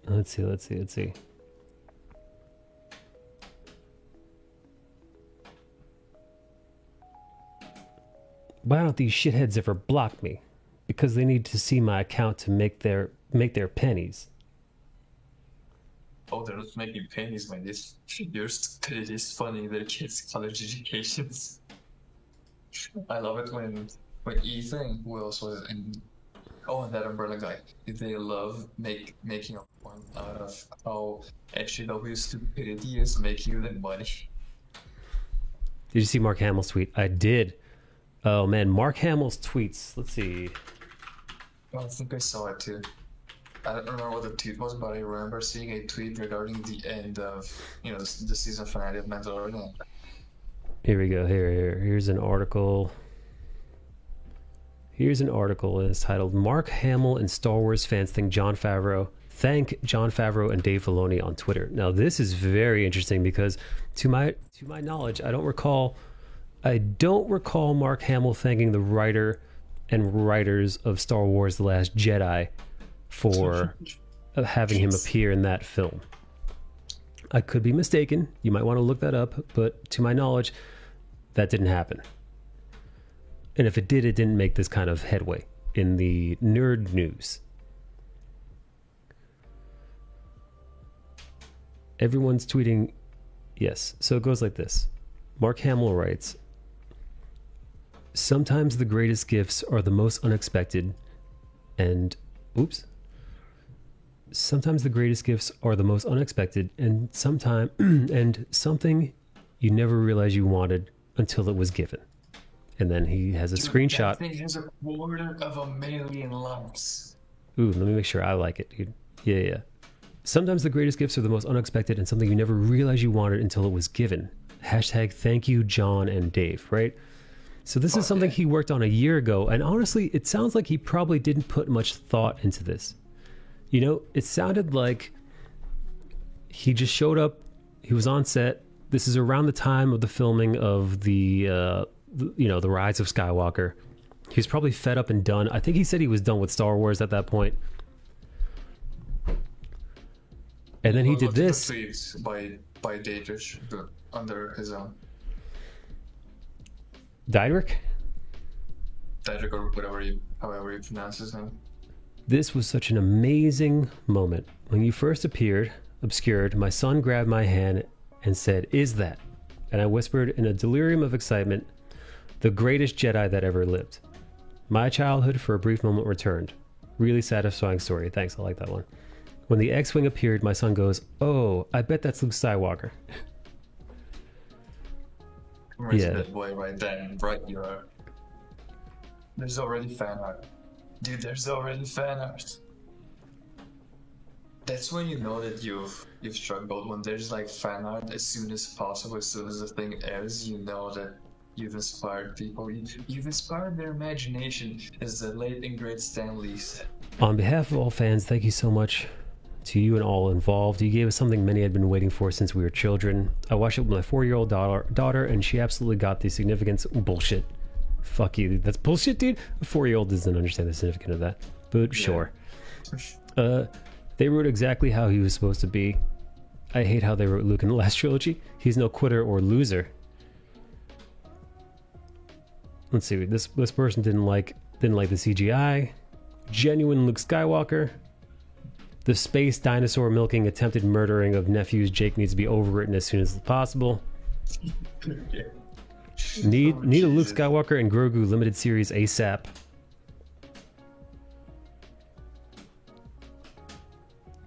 Let's see. Why don't these shitheads ever block me? Because they need to see my account to make their pennies. Oh, they're not making pennies, man. Your stupidity is funding their kids' college educations. I love it when Ethan, who else was in... Oh, and that Umbrella guy. They love making a point out of how HCW's stupidity is making them money. Did you see Mark Hamill's tweet? I did. Oh man, Mark Hamill's tweets. Let's see. I think I saw it too. I don't remember what the tweet was, but I remember seeing a tweet regarding the end of, the season finale of Mandalorian. Here we go. Here's an article. Here's an article, and it's titled "Mark Hamill and Star Wars fans thank Jon Favreau and Dave Filoni on Twitter." Now, this is very interesting because, to my knowledge, I don't recall Mark Hamill thanking the writer and writers of Star Wars: The Last Jedi for having him appear in that film. I could be mistaken. You might want to look that up, but to my knowledge, that didn't happen. And if it did, it didn't make this kind of headway in the nerd news. Everyone's tweeting, yes. So it goes like this. Mark Hamill writes, "Sometimes the greatest gifts are the most unexpected and sometimes the greatest gifts are the most unexpected and something you never realized you wanted until it was given." And then he has a screenshot. That thing has 250,000 likes. Ooh, let me make sure I like it, dude. Yeah. Sometimes the greatest gifts are the most unexpected and something you never realized you wanted until it was given. Hashtag thank you, John and Dave, right? So this is something he worked on a year ago, and honestly, it sounds like he probably didn't put much thought into this. It sounded like he just showed up, he was on set. This is around the time of the filming of the Rise of Skywalker. He was probably fed up and done. I think he said he was done with Star Wars at that point. And then he did this. Tweets by Dietrich under his own. Dietrich, or however you pronounce his name. This was such an amazing moment. When you first appeared, obscured, my son grabbed my hand and said, "Is that?" And I whispered in a delirium of excitement, "The greatest Jedi that ever lived." My childhood for a brief moment returned. Really satisfying story. Thanks, I like that one. When the X-Wing appeared, my son goes, "Oh, I bet that's Luke Skywalker." Where's that boy right there? And right you are. There's already fan art. Dude, there's already fan art. That's when you know that you've struggled. When there's like fan art as soon as possible, as soon as the thing airs, you know that you've inspired people. You've inspired their imagination, as the late and great Stan Lee said. On behalf of all fans, thank you so much to you and all involved. You gave us something many had been waiting for since we were children. I watched it with my 4-year-old daughter, and she absolutely got the significance. Bullshit. Fuck you. That's bullshit, dude. A 4-year-old doesn't understand the significance of that. But sure. They wrote exactly how he was supposed to be. I hate how they wrote Luke in the last trilogy. He's no quitter or loser. Let's see. This person didn't like the CGI. Genuine Luke Skywalker. The space dinosaur milking attempted murdering of nephews Jake needs to be overwritten as soon as possible. Need a Luke Skywalker and Grogu limited series ASAP.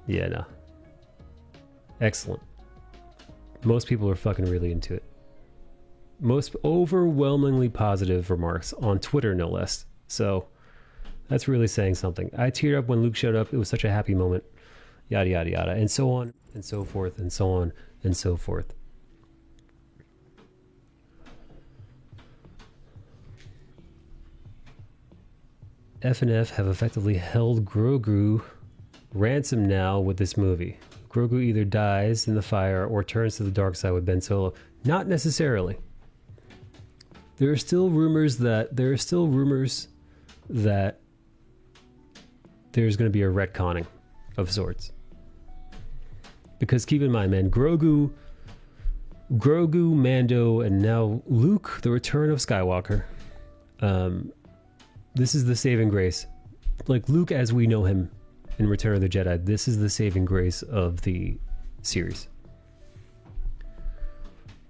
Yeah, no. Excellent. Most people are fucking really into it. Most overwhelmingly positive remarks on Twitter, no less. So that's really saying something. I teared up when Luke showed up. It was such a happy moment. Yada, yada, yada. And so on and so forth and so on and so forth. F&F have effectively held Grogu ransom now with this movie. Grogu either dies in the fire or turns to the dark side with Ben Solo. Not necessarily. There are still rumors that there's going to be a retconning of sorts. Because keep in mind, man, Grogu, Mando, and now Luke, the return of Skywalker. This is the saving grace. Like Luke as we know him in Return of the Jedi, this is the saving grace of the series.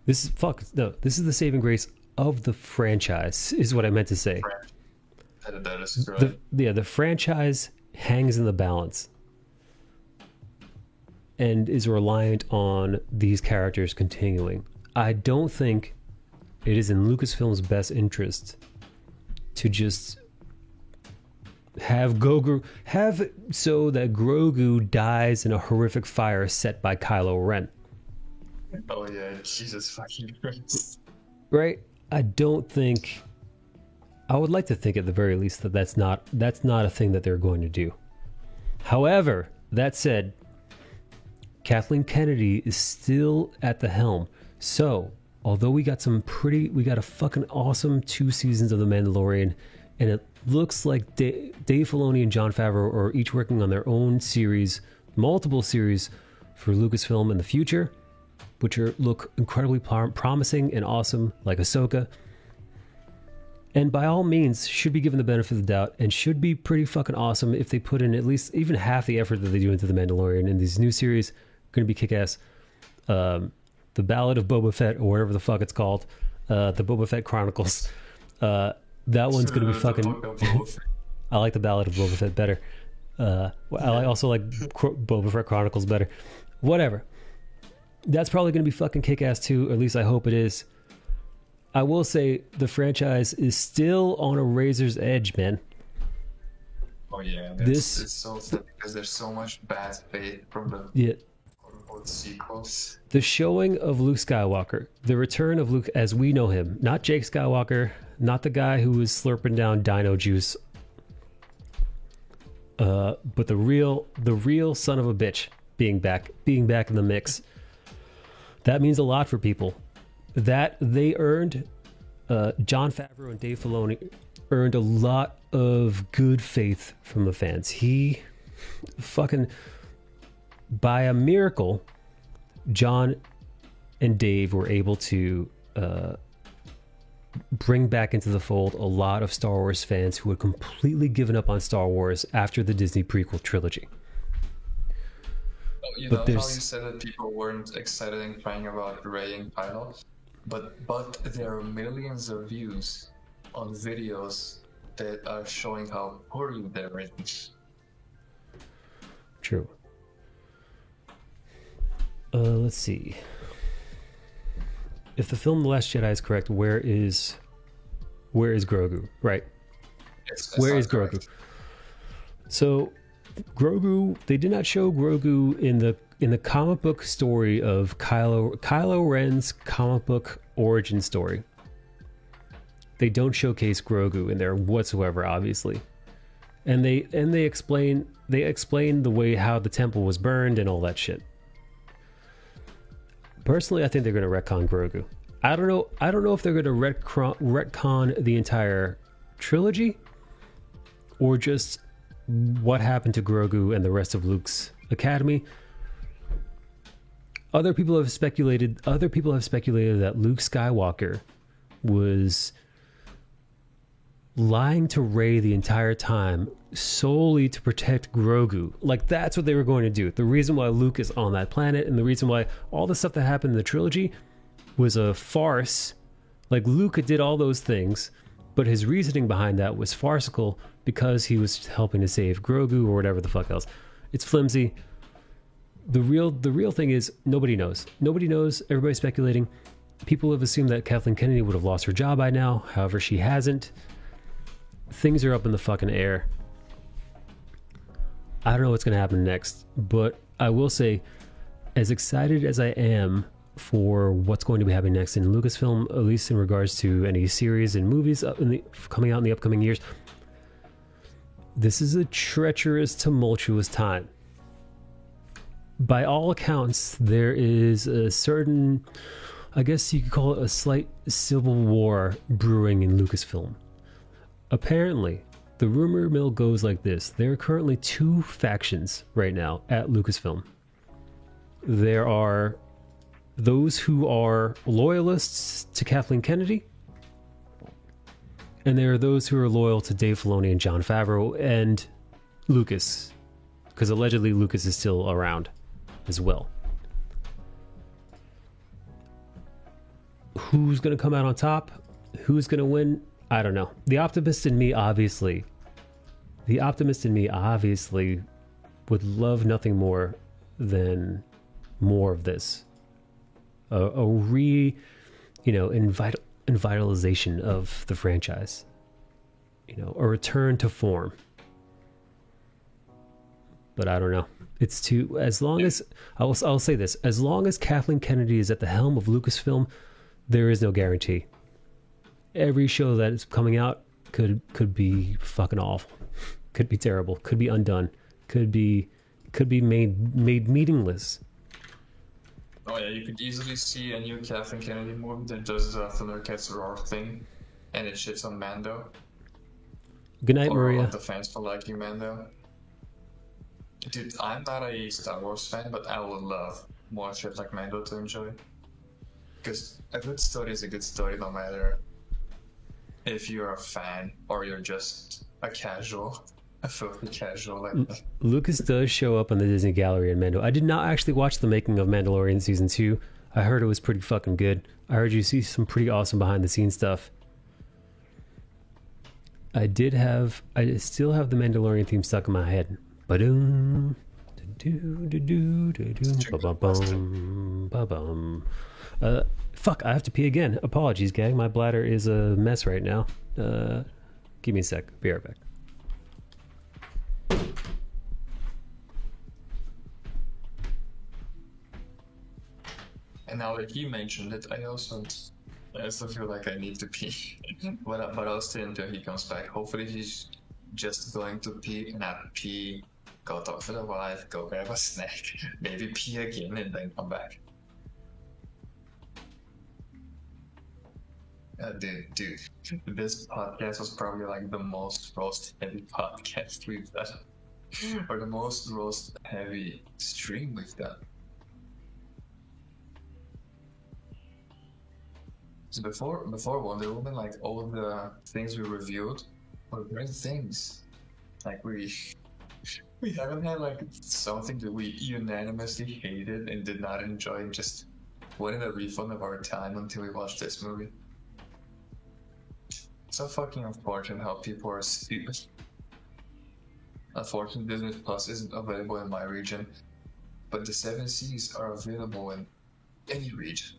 This is the saving grace of the franchise, is what I meant to say. That is right. The franchise hangs in the balance and is reliant on these characters continuing. I don't think it is in Lucasfilm's best interest to just have so that Grogu dies in a horrific fire set by Kylo Ren. Oh yeah, Jesus fucking Christ. Right? I don't think. I would like to think at the very least that that's not a thing that they're going to do. However, that said, Kathleen Kennedy is still at the helm. So, although we got a fucking awesome 2 seasons of The Mandalorian, and it looks like Dave Filoni and Jon Favreau are each working on their own series, multiple series for Lucasfilm in the future, which look incredibly promising and awesome, like Ahsoka. And by all means, should be given the benefit of the doubt, and should be pretty fucking awesome if they put in at least even half the effort that they do into The Mandalorian. And these new series going to be kick-ass. The Ballad of Boba Fett, or whatever the fuck it's called, the Boba Fett Chronicles. That one's going to be fucking... I like the Ballad of Boba Fett better. I also like Boba Fett Chronicles better. Whatever. That's probably going to be fucking kick-ass too, or at least I hope it is. I will say the franchise is still on a razor's edge, man. Oh yeah, it's so sad because there's so much bad faith from the quote-unquote sequels. The showing of Luke Skywalker, the return of Luke as we know him, not Jake Skywalker, not the guy who was slurping down dino juice, but the real son of a bitch being back in the mix. That means a lot for people. That they earned, Jon Favreau and Dave Filoni earned a lot of good faith from the fans. He fucking, by a miracle, Jon and Dave were able to bring back into the fold a lot of Star Wars fans who had completely given up on Star Wars after the Disney prequel trilogy. You know how you said that people weren't excited and crying about Rey and Kylo? But there are millions of views on videos that are showing how poorly they're written. True. Let's see. If the film The Last Jedi is correct, where is Grogu? Right. Where is Grogu? Correct. So Grogu, they did not show Grogu in the comic book story of Kylo Ren's comic book origin story. They don't showcase Grogu in there whatsoever, obviously. And they explain the way how the temple was burned and all that shit. Personally, I think they're going to retcon Grogu. I don't know if they're going to retcon the entire trilogy or just what happened to Grogu and the rest of Luke's academy. Other people have speculated that Luke Skywalker was lying to Rey the entire time solely to protect Grogu. Like, that's what they were going to do. The reason why Luke is on that planet and the reason why all the stuff that happened in the trilogy was a farce. Like, Luke did all those things, but his reasoning behind that was farcical because he was helping to save Grogu or whatever the fuck else. It's flimsy. the real thing is nobody knows. Nobody knows. Everybody's speculating. People have assumed that Kathleen Kennedy would have lost her job by now. However, she hasn't. Things are up in the fucking air. I don't know what's going to happen next, but I will say, as excited as I am for what's going to be happening next in Lucasfilm, at least in regards to any series and movies coming out in the upcoming years, this is a treacherous, tumultuous time. By all accounts, there is a certain, I guess you could call it a slight civil war brewing in Lucasfilm. Apparently, the rumor mill goes like this. There are currently two factions right now at Lucasfilm. There are those who are loyalists to Kathleen Kennedy, and there are those who are loyal to Dave Filoni and Jon Favreau and Lucas, because allegedly Lucas is still around as well. Who's going to come out on top? Who's going to win? I don't know. The optimist in me obviously would love nothing more than more of this. Revitalization of the franchise. A return to form. But I don't know. It's too, as long as, I'll say this, as long as Kathleen Kennedy is at the helm of Lucasfilm, there is no guarantee. Every show that is coming out could be fucking awful, could be terrible, could be undone, could be made meaningless. Oh yeah, you could easily see a new Kathleen Kennedy movie that does the Thundercats Roar thing, and it shits on Mando. Good night, Maria. Or the fans for liking Mando. Dude, I'm not a Star Wars fan, but I would love more shit like Mando to enjoy. Because a good story is a good story, no matter if you're a fan or you're just a casual, a filthy casual like me. Lucas does show up on the Disney Gallery in Mando. I did not actually watch the making of Mandalorian Season 2. I heard it was pretty fucking good. I heard you see some pretty awesome behind the scenes stuff. I still have the Mandalorian theme stuck in my head. Ba-doom, ba-bum, ba-bum. Fuck, I have to pee again. Apologies, gang. My bladder is a mess right now. Give me a sec. Be right back. And now that you mentioned it, I also feel like I need to pee. but I'll stay until he comes back. Hopefully he's just going to pee, not pee, go talk to the wife, go grab a snack, maybe pee again and then come back. Dude, this podcast was probably like the most roast-heavy podcast we've done. Or the most roast-heavy stream we've done. So before Wonder Woman, like all the things we reviewed were great things. Like we haven't had like something that we unanimously hated and did not enjoy and just wanted a refund of our time until we watched this movie. It's so fucking unfortunate how people are stupid. Unfortunately, Disney Plus isn't available in my region, but the 7 Seas are available in any region.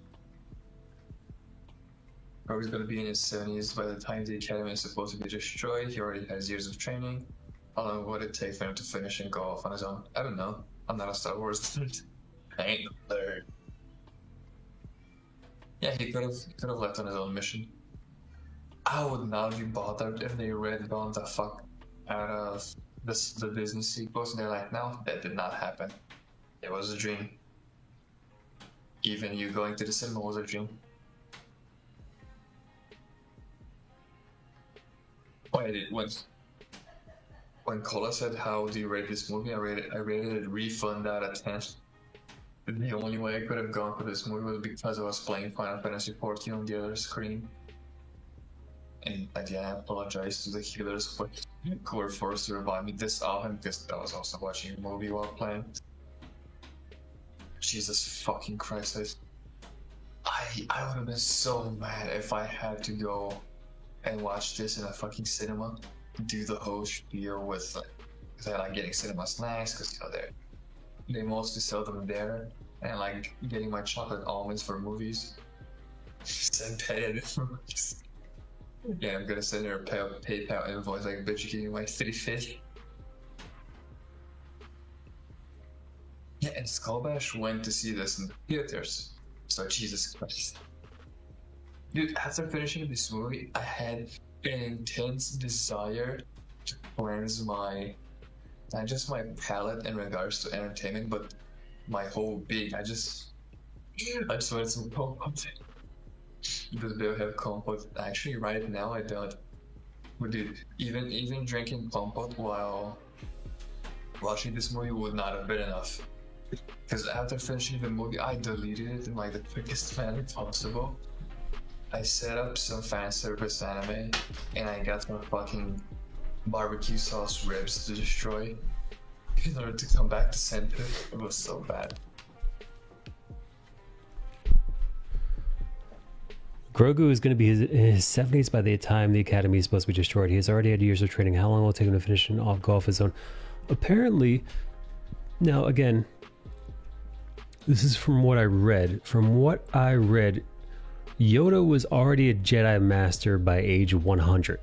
Rory's gonna be in his 70s by the time the Academy is supposed to be destroyed. He already has years of training. How long would it take for him to finish and go off on his own? I don't know. I'm not a Star Wars nerd. I ain't a nerd. Yeah, he could have left on his own mission. I would not be bothered if they retconned the fuck out of the Disney sequels and they're like, no, that did not happen. It was a dream. Even you going to the cinema was a dream. When Cola said how do you rate this movie, I rated it refund out of 10. The only way I could have gone for this movie was because I was playing Final Fantasy XIV on the other screen. And again, I apologize to the healers who were forced to revive me this often because I was also watching a movie while playing. Jesus fucking Christ, I would have been so mad if I had to go and watch this in a fucking cinema, do the whole spiel with, because I like getting cinema snacks, because they mostly sell them there, and like getting my chocolate almonds for movies. Send pay. Yeah, I'm gonna send her a PayPal invoice like, bitch, you give me my $350. Yeah, and Skullbash went to see this in the theaters. So Jesus Christ. Dude, after finishing this movie, I had an intense desire to cleanse my, not just my palate in regards to entertainment, but my whole being. I just wanted some compote. Because they have compote. Actually, right now I don't. But dude, even drinking compote while watching this movie would not have been enough. Because after finishing the movie, I deleted it in like the quickest manner possible. I set up some fan service anime, and I got some fucking barbecue sauce ribs to destroy in order to come back to center. It was so bad. Grogu is going to be in his 70s by the time the Academy is supposed to be destroyed. He has already had years of training. How long will it take him to finish and go off his own? Apparently, now again, this is from what I read. From what I read, Yoda was already a Jedi Master by age 100.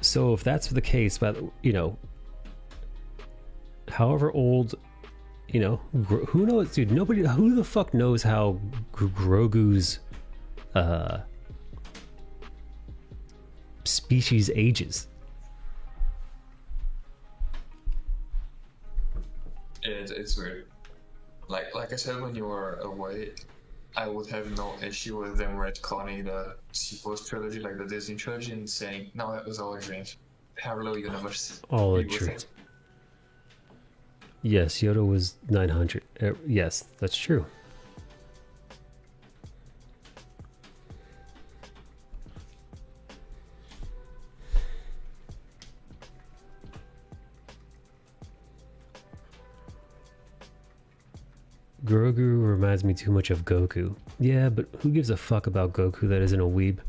So if that's the case, but you know, however old, you know, who knows, dude? Who the fuck knows how Grogu's species ages? It's weird. Like I said, when you were away, I would have no issue with them retconning the sequels trilogy, like the Disney trilogy, and saying, no, that was all a dream. Parallel universe. All a dream. Yes, Yoda was 900. Yes, that's true. Grogu reminds me too much of Goku. Yeah, but who gives a fuck about Goku that isn't a weeb?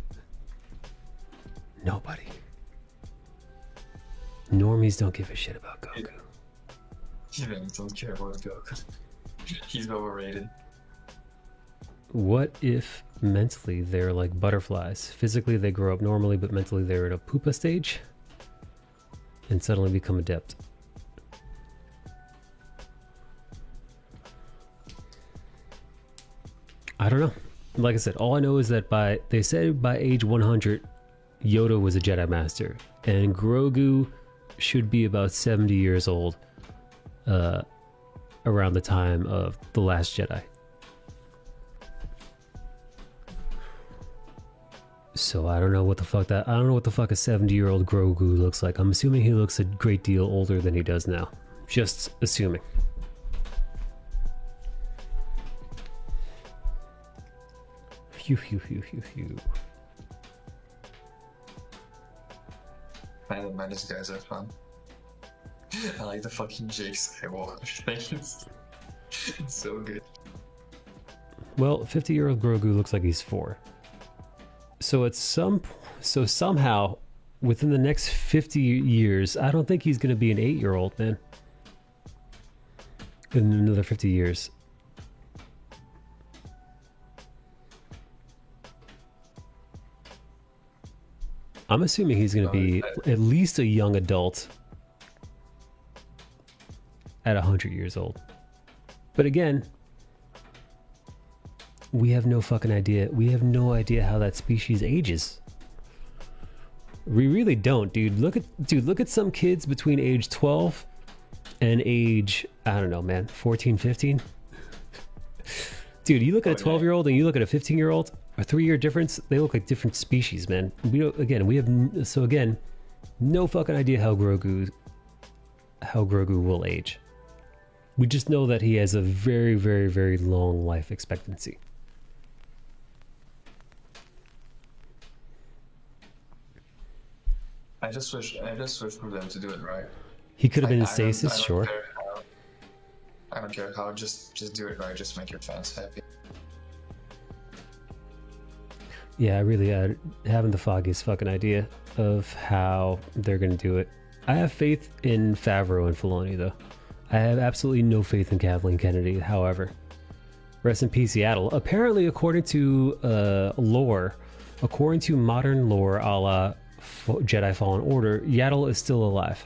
Nobody. Normies don't give a shit about Goku. Even don't care about Goku. He's overrated. What if mentally they're like butterflies? Physically they grow up normally, but mentally they're in a pupa stage and suddenly become adept. I don't know. Like I said, all I know is that they said by age 100, Yoda was a Jedi Master, and Grogu should be about 70 years old around the time of The Last Jedi. So I don't know what the fuck a 70-year-old Grogu looks like. I'm assuming he looks a great deal older than he does now. Just assuming. Phew. Man, these guys are fun. I like the fucking Jake Skywalker thing. It's so good. Well, 50-year-old Grogu looks like he's 4. So somehow, within the next 50 years, I don't think he's going to be an 8-year-old, man. In another 50 years. I'm assuming he's going to be at least a young adult at 100 years old. But again, we have no fucking idea. We have no idea how that species ages. We really don't, dude. Look at some kids between age 12 and age, I don't know, man, 14, 15. Dude, you look at a 12-year-old and you look at a 15-year-old, a 3-year difference, they look like different species, man. We have no fucking idea how Grogu will age. We just know that he has a very, very, very long life expectancy. I just wish for them to do it right. He could have been in stasis, sure. I don't care how, just do it right, just make your fans happy. Yeah, I really haven't the foggiest fucking idea of how they're gonna do it. I have faith in Favreau and Filoni, though. I have absolutely no faith in Kathleen Kennedy, however. Rest in peace, Yaddle. Apparently, according to lore, according to modern lore a la Jedi Fallen Order, Yaddle is still alive.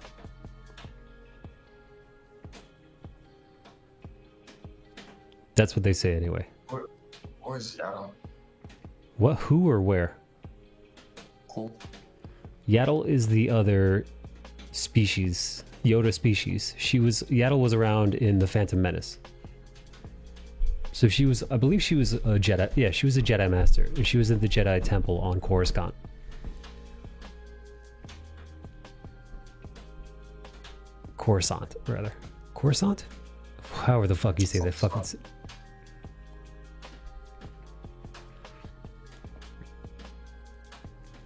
That's what they say anyway. Where's Yaddle? What? Who or where? Cool. Yaddle is the other species, Yoda species. Yaddle was around in the Phantom Menace. So she was, I believe she was a Jedi. Yeah, she was a Jedi Master, and she was in the Jedi Temple on Coruscant. Coruscant, rather. Coruscant? However the fuck you say that fucking.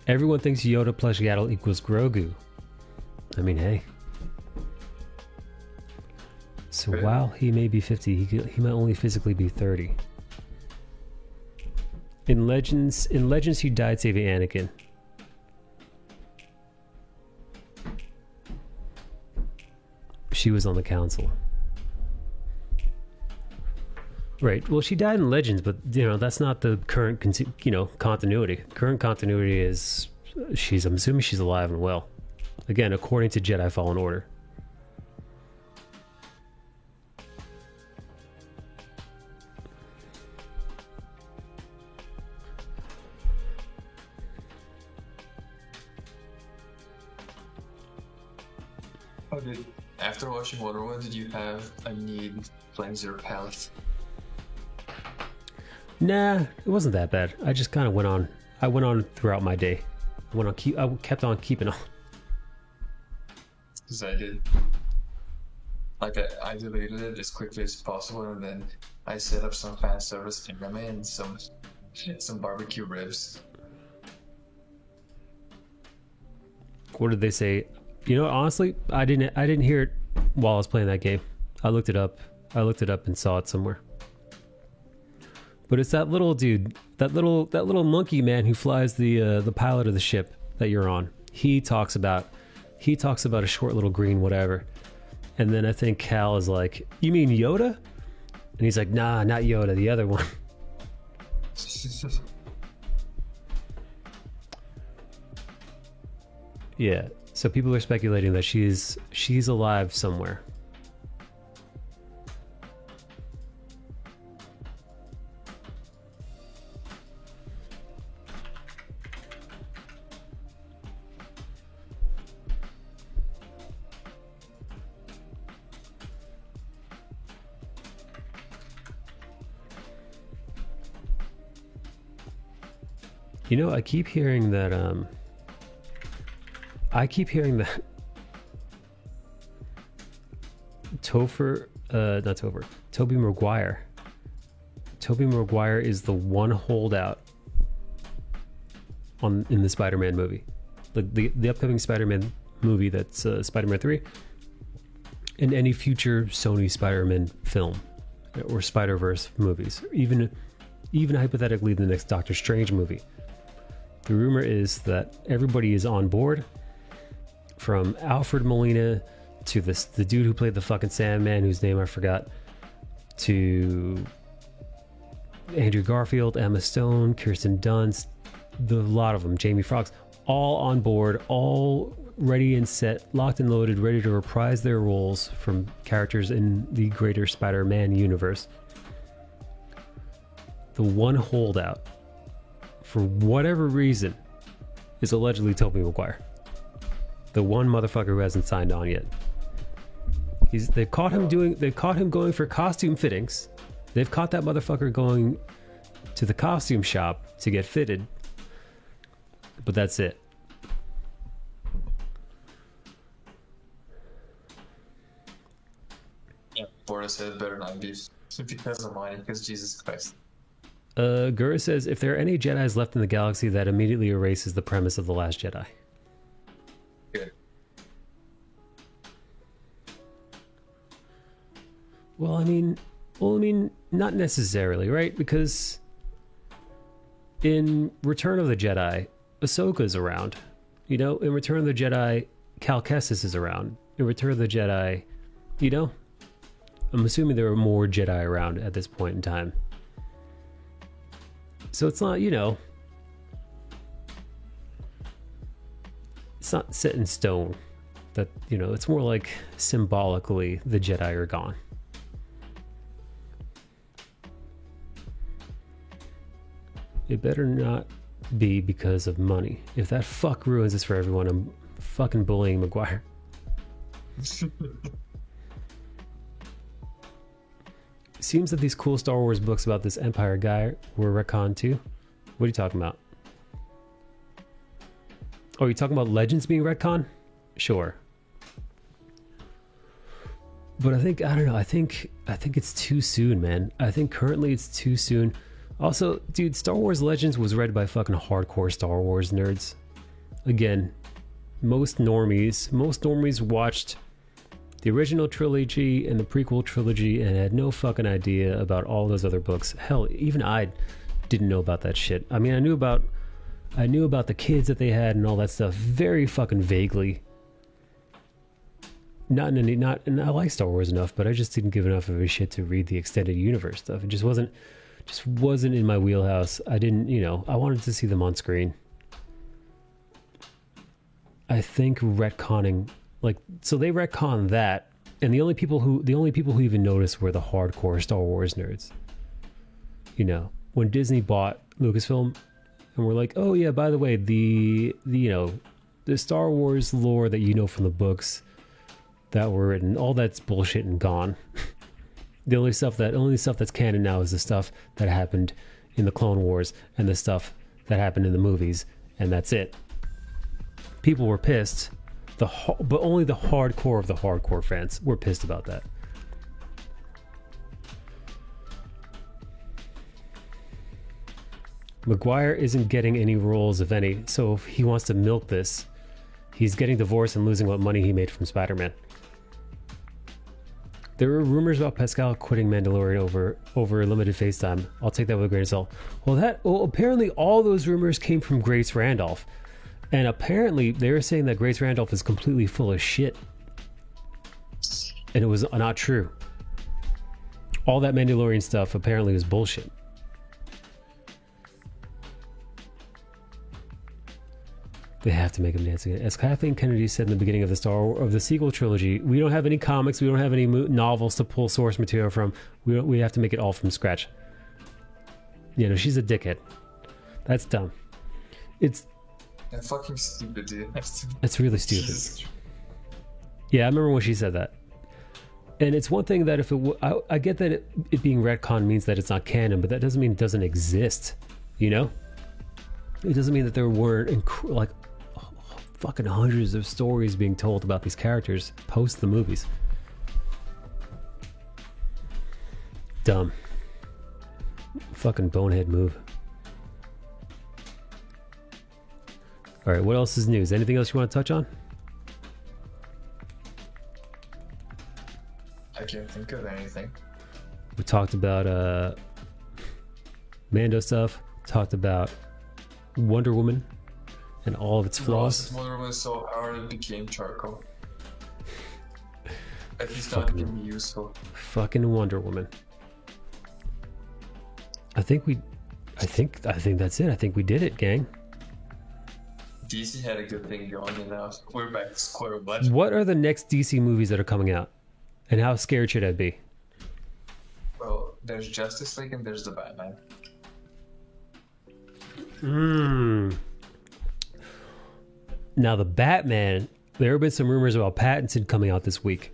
Everyone thinks Yoda plus Yaddle equals Grogu. I mean, hey. So while he may be 50, he might only physically be 30. In Legends, he died saving Anakin. She was on the council. Right. Well, she died in Legends, but that's not the current continuity. Current continuity is I'm assuming she's alive and well. Again, according to Jedi Fallen Order. After watching Wonder Woman, did you have a need cleanse your palate? Nah, it wasn't that bad. I just kind of went on. I went on throughout my day. I kept on keeping on. Because I did. Like, I deleted it as quickly as possible, and then I set up some fan service anime and some barbecue ribs. What did they say? Honestly, I didn't hear it while I was playing that game. I looked it up and saw it somewhere. But it's that little dude, that little monkey man who flies the pilot of the ship that you're on. He talks about a short little green whatever. And then I think Cal is like, "You mean Yoda?" And he's like, "Nah, not Yoda, the other one." Yeah. So people are speculating that she's alive somewhere. I keep hearing that Tobey Maguire. Tobey Maguire is the one holdout in the Spider-Man movie. The upcoming Spider-Man movie that's Spider-Man 3 and any future Sony Spider-Man film or Spider-Verse movies, even hypothetically the next Doctor Strange movie. The rumor is that everybody is on board, from Alfred Molina to the dude who played the fucking Sandman, whose name I forgot, to Andrew Garfield, Emma Stone, Kirsten Dunst, a lot of them, Jamie Foxx, all on board, all ready and set, locked and loaded, ready to reprise their roles from characters in the greater Spider-Man universe. The one holdout, for whatever reason, is allegedly Tobey Maguire. The one motherfucker who hasn't signed on yet. They've caught him going for costume fittings. They've caught that motherfucker going to the costume shop to get fitted. But that's it. Yeah, Boris said better not be because of mine, because Jesus Christ. Gura says, if there are any Jedis left in the galaxy, that immediately erases the premise of The Last Jedi. Good. Well, I mean, not necessarily, right? Because in Return of the Jedi, Ahsoka's around. In Return of the Jedi, Cal Kestis is around. In Return of the Jedi, I'm assuming there were more Jedi around at this point in time. So it's not, you know, it's not set in stone. That, you know, it's more like symbolically the Jedi are gone. It better not be because of money. If that fuck ruins this for everyone, I'm fucking bullying Maguire. Seems that these cool Star Wars books about this Empire guy were retconned too. What are you talking about? Oh, you talking about Legends being retconned? Sure. But I don't know, I think it's too soon, man. I think currently it's too soon. Also, dude, Star Wars Legends was read by fucking hardcore Star Wars nerds. Again, most normies watched the original trilogy and the prequel trilogy and had no fucking idea about all those other books. Hell, even I didn't know about that shit. I mean, I knew about the kids that they had and all that stuff very fucking vaguely. And I like Star Wars enough, but I just didn't give enough of a shit to read the extended universe stuff. It just wasn't in my wheelhouse. I didn't, you know, I wanted to see them on screen. I think retconning, like, so they retconned that, and the only people who even noticed were the hardcore Star Wars nerds. You know, when Disney bought Lucasfilm, and we're like, oh yeah, by the way, the you know, the Star Wars lore that you know from the books that were written, all that's bullshit and gone. The only stuff that's canon now is the stuff that happened in the Clone Wars and the stuff that happened in the movies, and that's it. People were pissed, but only the hardcore of the hardcore fans were pissed about that. Maguire isn't getting any roles, if any, so if he wants to milk this, he's getting divorced and losing what money he made from Spider-Man. There were rumors about Pascal quitting Mandalorian over limited face time. I'll take that with a grain of salt. Well, apparently all those rumors came from Grace Randolph. And apparently they were saying that Grace Randolph is completely full of shit. And it was not true. All that Mandalorian stuff apparently was bullshit. They have to make him dance again. As Kathleen Kennedy said in the beginning of the sequel trilogy, we don't have any comics, we don't have any novels to pull source material from. We have to make it all from scratch. You know, she's a dickhead. That's dumb. It's fucking stupid, dude. That's really stupid. Yeah, I remember when she said that. And it's one thing that if I get that it being retcon means that it's not canon, but that doesn't mean it doesn't exist. You know? It doesn't mean that there weren't like fucking hundreds of stories being told about these characters post the movies. Dumb. Fucking bonehead move. Alright, what else is news? Anything else you want to touch on? I can't think of anything. We talked about Mando stuff, talked about Wonder Woman and all of its flaws. Wonder Woman was so hard it became charcoal. At least not being useful. Fucking Wonder Woman. I think that's it. I think we did it, gang. DC had a good thing going, and now we're back to square one. What are the next DC movies that are coming out? And how scared should I be? Well, there's Justice League and there's the Batman. Now the Batman, there have been some rumors about Pattinson coming out this week.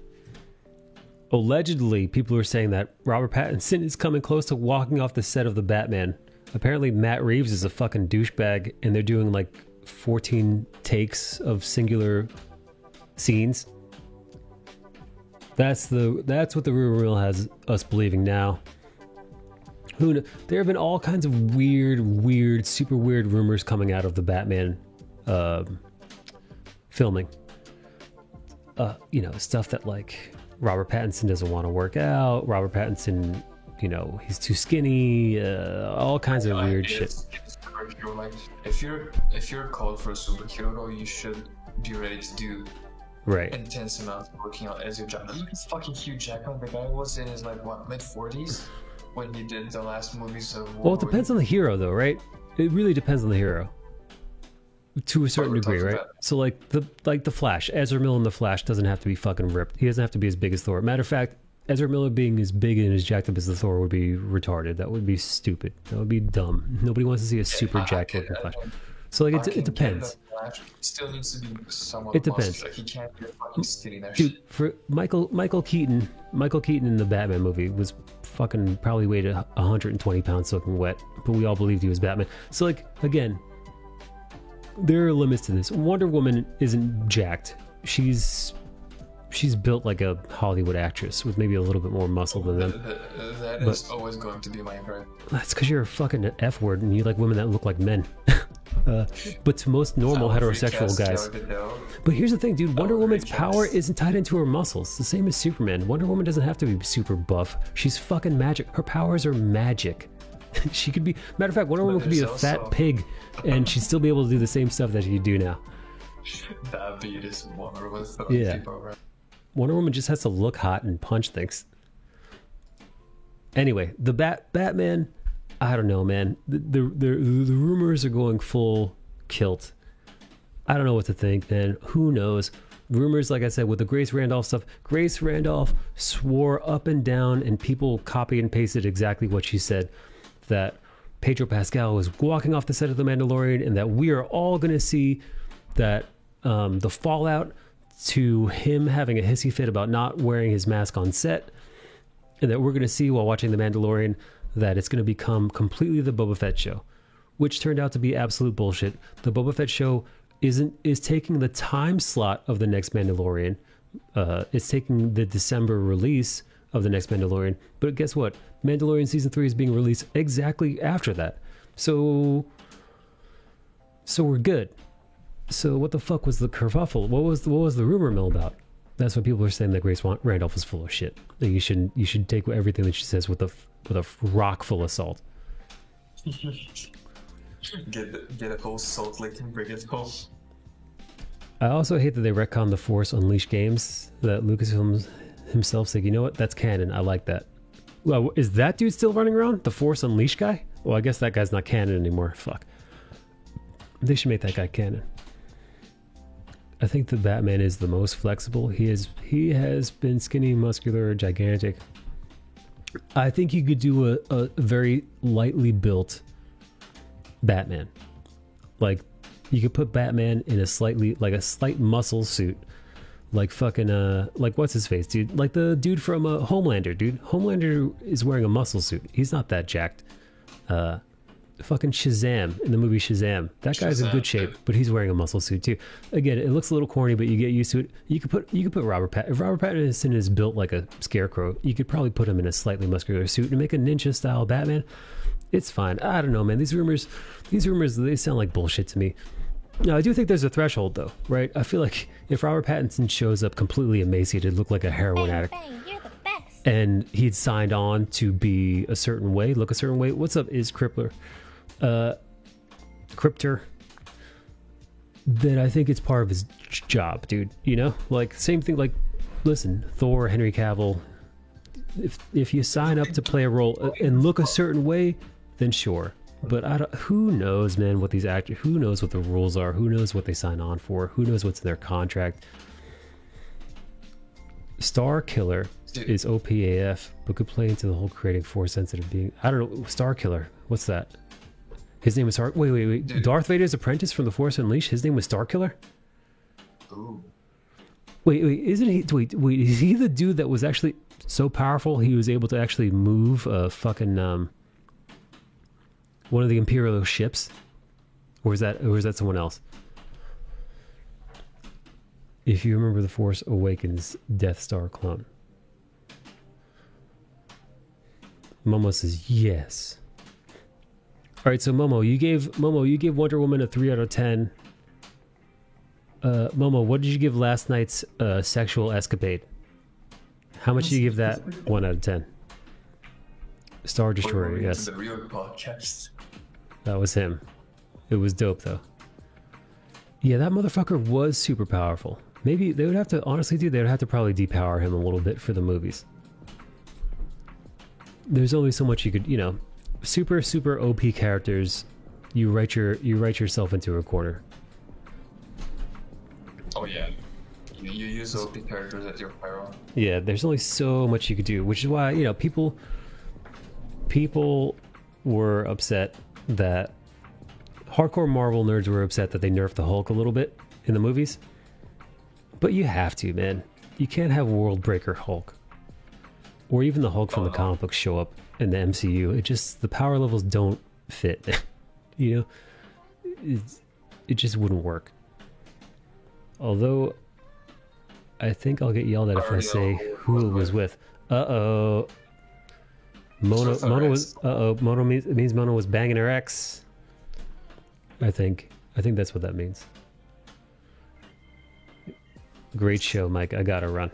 Allegedly, people are saying that Robert Pattinson is coming close to walking off the set of the Batman. Apparently Matt Reeves is a fucking douchebag and they're doing like 14 takes of singular scenes. That's what the rumor mill has us believing now. Who knows? There have been all kinds of weird, super weird rumors coming out of the Batman filming. You know, stuff that like Robert Pattinson doesn't want to work out. Robert Pattinson, you know, he's too skinny. All kinds of weird shit. Like, if you're called for a superhero role, you should be ready to do Right. intense amount of working on Ezra Jackman. Look at fucking Hugh Jackman. The guy was in his like what mid-40s when he did the last movies of. Well, it depends on the hero, though, right? It really depends on the hero, to a certain degree, right? So, like the Flash, Ezra Miller in the Flash doesn't have to be fucking ripped. He doesn't have to be as big as Thor. Matter of fact, Ezra Miller being as big and as jacked up as the Thor would be retarded. That would be stupid. That would be dumb. Nobody wants to see a super jacked looking Flash. So like it depends. Still needs to be somewhat. It depends. Like he can't be fucking skinny there. Dude, for Michael Keaton in the Batman movie was fucking probably weighed 120 pounds soaking wet, but we all believed he was Batman. So like again, there are limits to this. Wonder Woman isn't jacked. She's built like a Hollywood actress with maybe a little bit more muscle than them. That is always going to be my impression. That's because you're a fucking F word and you like women that look like men. But to most normal heterosexual guys. But here's the thing, dude. Wonder Woman's power isn't tied into her muscles. The same as Superman. Wonder Woman doesn't have to be super buff. She's fucking magic. Her powers are magic. She could be... Matter of fact, Wonder Woman could be a fat pig and she'd still be able to do the same stuff that you do now. Diabetes Wonder Woman. Yeah. Wonder Woman just has to look hot and punch things. Anyway, the Batman... I don't know, man. The rumors are going full kilt. I don't know what to think, man. Who knows? Rumors, like I said, with the Grace Randolph stuff, Grace Randolph swore up and down, and people copied and pasted exactly what she said, that Pedro Pascal was walking off the set of The Mandalorian, and that we are all going to see that the fallout to him having a hissy fit about not wearing his mask on set, and that we're going to see while watching The Mandalorian that it's going to become completely the Boba Fett show, which turned out to be absolute bullshit. The Boba Fett show is taking the time slot of the next Mandalorian. It's taking the December release of the next Mandalorian. But guess what? Mandalorian Season 3 is being released exactly after that. So we're good. So what the fuck was the kerfuffle? What was the rumor mill about? That's what people are saying, that Grace Randolph is full of shit. That you should take everything that she says with a rock full of salt. Get a whole salt lick and bring it home. I also hate that they retcon the Force Unleashed games. That Lucasfilm himself said, you know what, that's canon. I like that. Well, is that dude still running around? The Force Unleashed guy? Well, I guess that guy's not canon anymore. Fuck. They should make that guy canon. I think the Batman is the most flexible. He has been skinny, muscular, gigantic. I think you could do a very lightly built Batman. Like, you could put Batman in a slight muscle suit. Like fucking, like what's his face, dude? Like the dude from Homelander, dude. Homelander is wearing a muscle suit. He's not that jacked. Fucking Shazam in the movie Shazam. That guy's in good shape, but he's wearing a muscle suit too. Again, it looks a little corny, but you get used to it. You could put Robert Pattinson. If Robert Pattinson is built like a scarecrow, you could probably put him in a slightly muscular suit and make a ninja style Batman. It's fine. I don't know, man. These rumors, they sound like bullshit to me. No, I do think there's a threshold though, right? I feel like if Robert Pattinson shows up completely emaciated, look like a heroin addict, You're the best. and he'd signed on to be a certain way, look a certain way. What's up, is Crippler? Cryptor, then I think it's part of his job, dude. You know, like same thing. Like, listen, Thor, Henry Cavill. If you sign up to play a role and look a certain way, then sure. But who knows, man? What these actors? Who knows what the rules are? Who knows what they sign on for? Who knows what's in their contract? Star Killer is OPAF, but could play into the whole creating Force sensitive being. I don't know. Star Killer. What's that? His name was Wait. Dude. Darth Vader's apprentice from The Force Unleashed? His name was Starkiller? Ooh. Wait, isn't he... Wait, is he the dude that was actually so powerful he was able to actually move a fucking... one of the Imperial ships? Or is that someone else? If you remember The Force Awakens Death Star clone. Momo says yes. All right, so Momo, you gave Wonder Woman a 3 out of 10. Momo, what did you give last night's sexual escapade? How much did you give that? 1 out of 10. Star Destroyer, yes. The real podcast. That was him. It was dope though. Yeah, that motherfucker was super powerful. Maybe they would have to, honestly, dude, they would have to probably depower him a little bit for the movies. There's only so much you could, you know, super OP characters. You write yourself into a corner. Oh yeah, you use OP characters as your pyro. Yeah, there's only so much you could do, which is why, you know, people were upset that hardcore Marvel nerds were upset that they nerfed the Hulk a little bit in the movies. But you have to, man. You can't have World Breaker Hulk. Or even the Hulk from the comic books show up in the MCU. It just, the power levels don't fit. You know? It just wouldn't work. Although, I think I'll get yelled at if I say who it was with. Uh-oh. Mono was, Mono means Mono was banging her ex. I think that's what that means. Great show, Mike. I gotta run.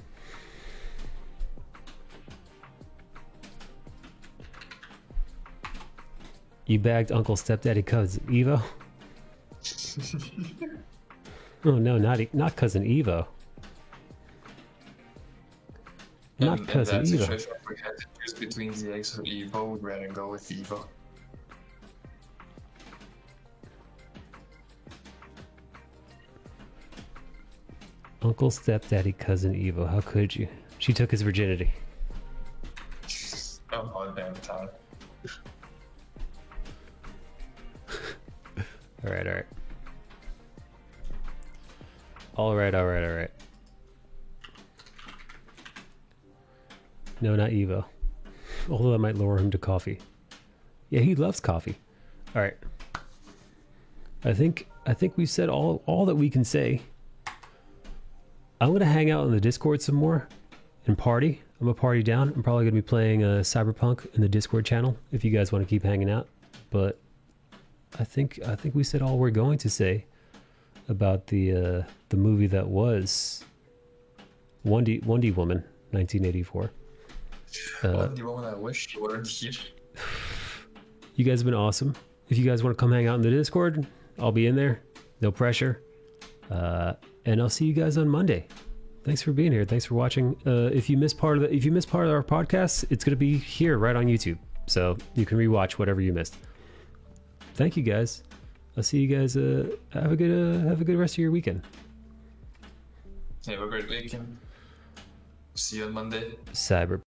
You bagged Uncle Stepdaddy Cousin Evo? Oh no, not Cousin Evo. Not Cousin Evo. Evo. If we had to choose between ZX or Evo, we'd rather go with Evo. Uncle Stepdaddy Cousin Evo. How could you? She took his virginity. Oh, all damn time. Alright. Alright. No, not Evo. Although that might lower him to coffee. Yeah, he loves coffee. Alright. I think we've said all that we can say. I'm gonna hang out in the Discord some more and party. I'm gonna party down. I'm probably gonna be playing Cyberpunk in the Discord channel if you guys want to keep hanging out. But I think we said all we're going to say about the movie that was Wonder Woman 1984. Wonder Woman, I wish you weren't here. You guys have been awesome. If you guys want to come hang out in the Discord, I'll be in there. No pressure. And I'll see you guys on Monday. Thanks for being here. Thanks for watching. If you missed part of our podcast, it's gonna be here right on YouTube, so you can rewatch whatever you missed. Thank you guys. I'll see you guys. Have a good rest of your weekend. Have a great weekend. See you on Monday. Cyber.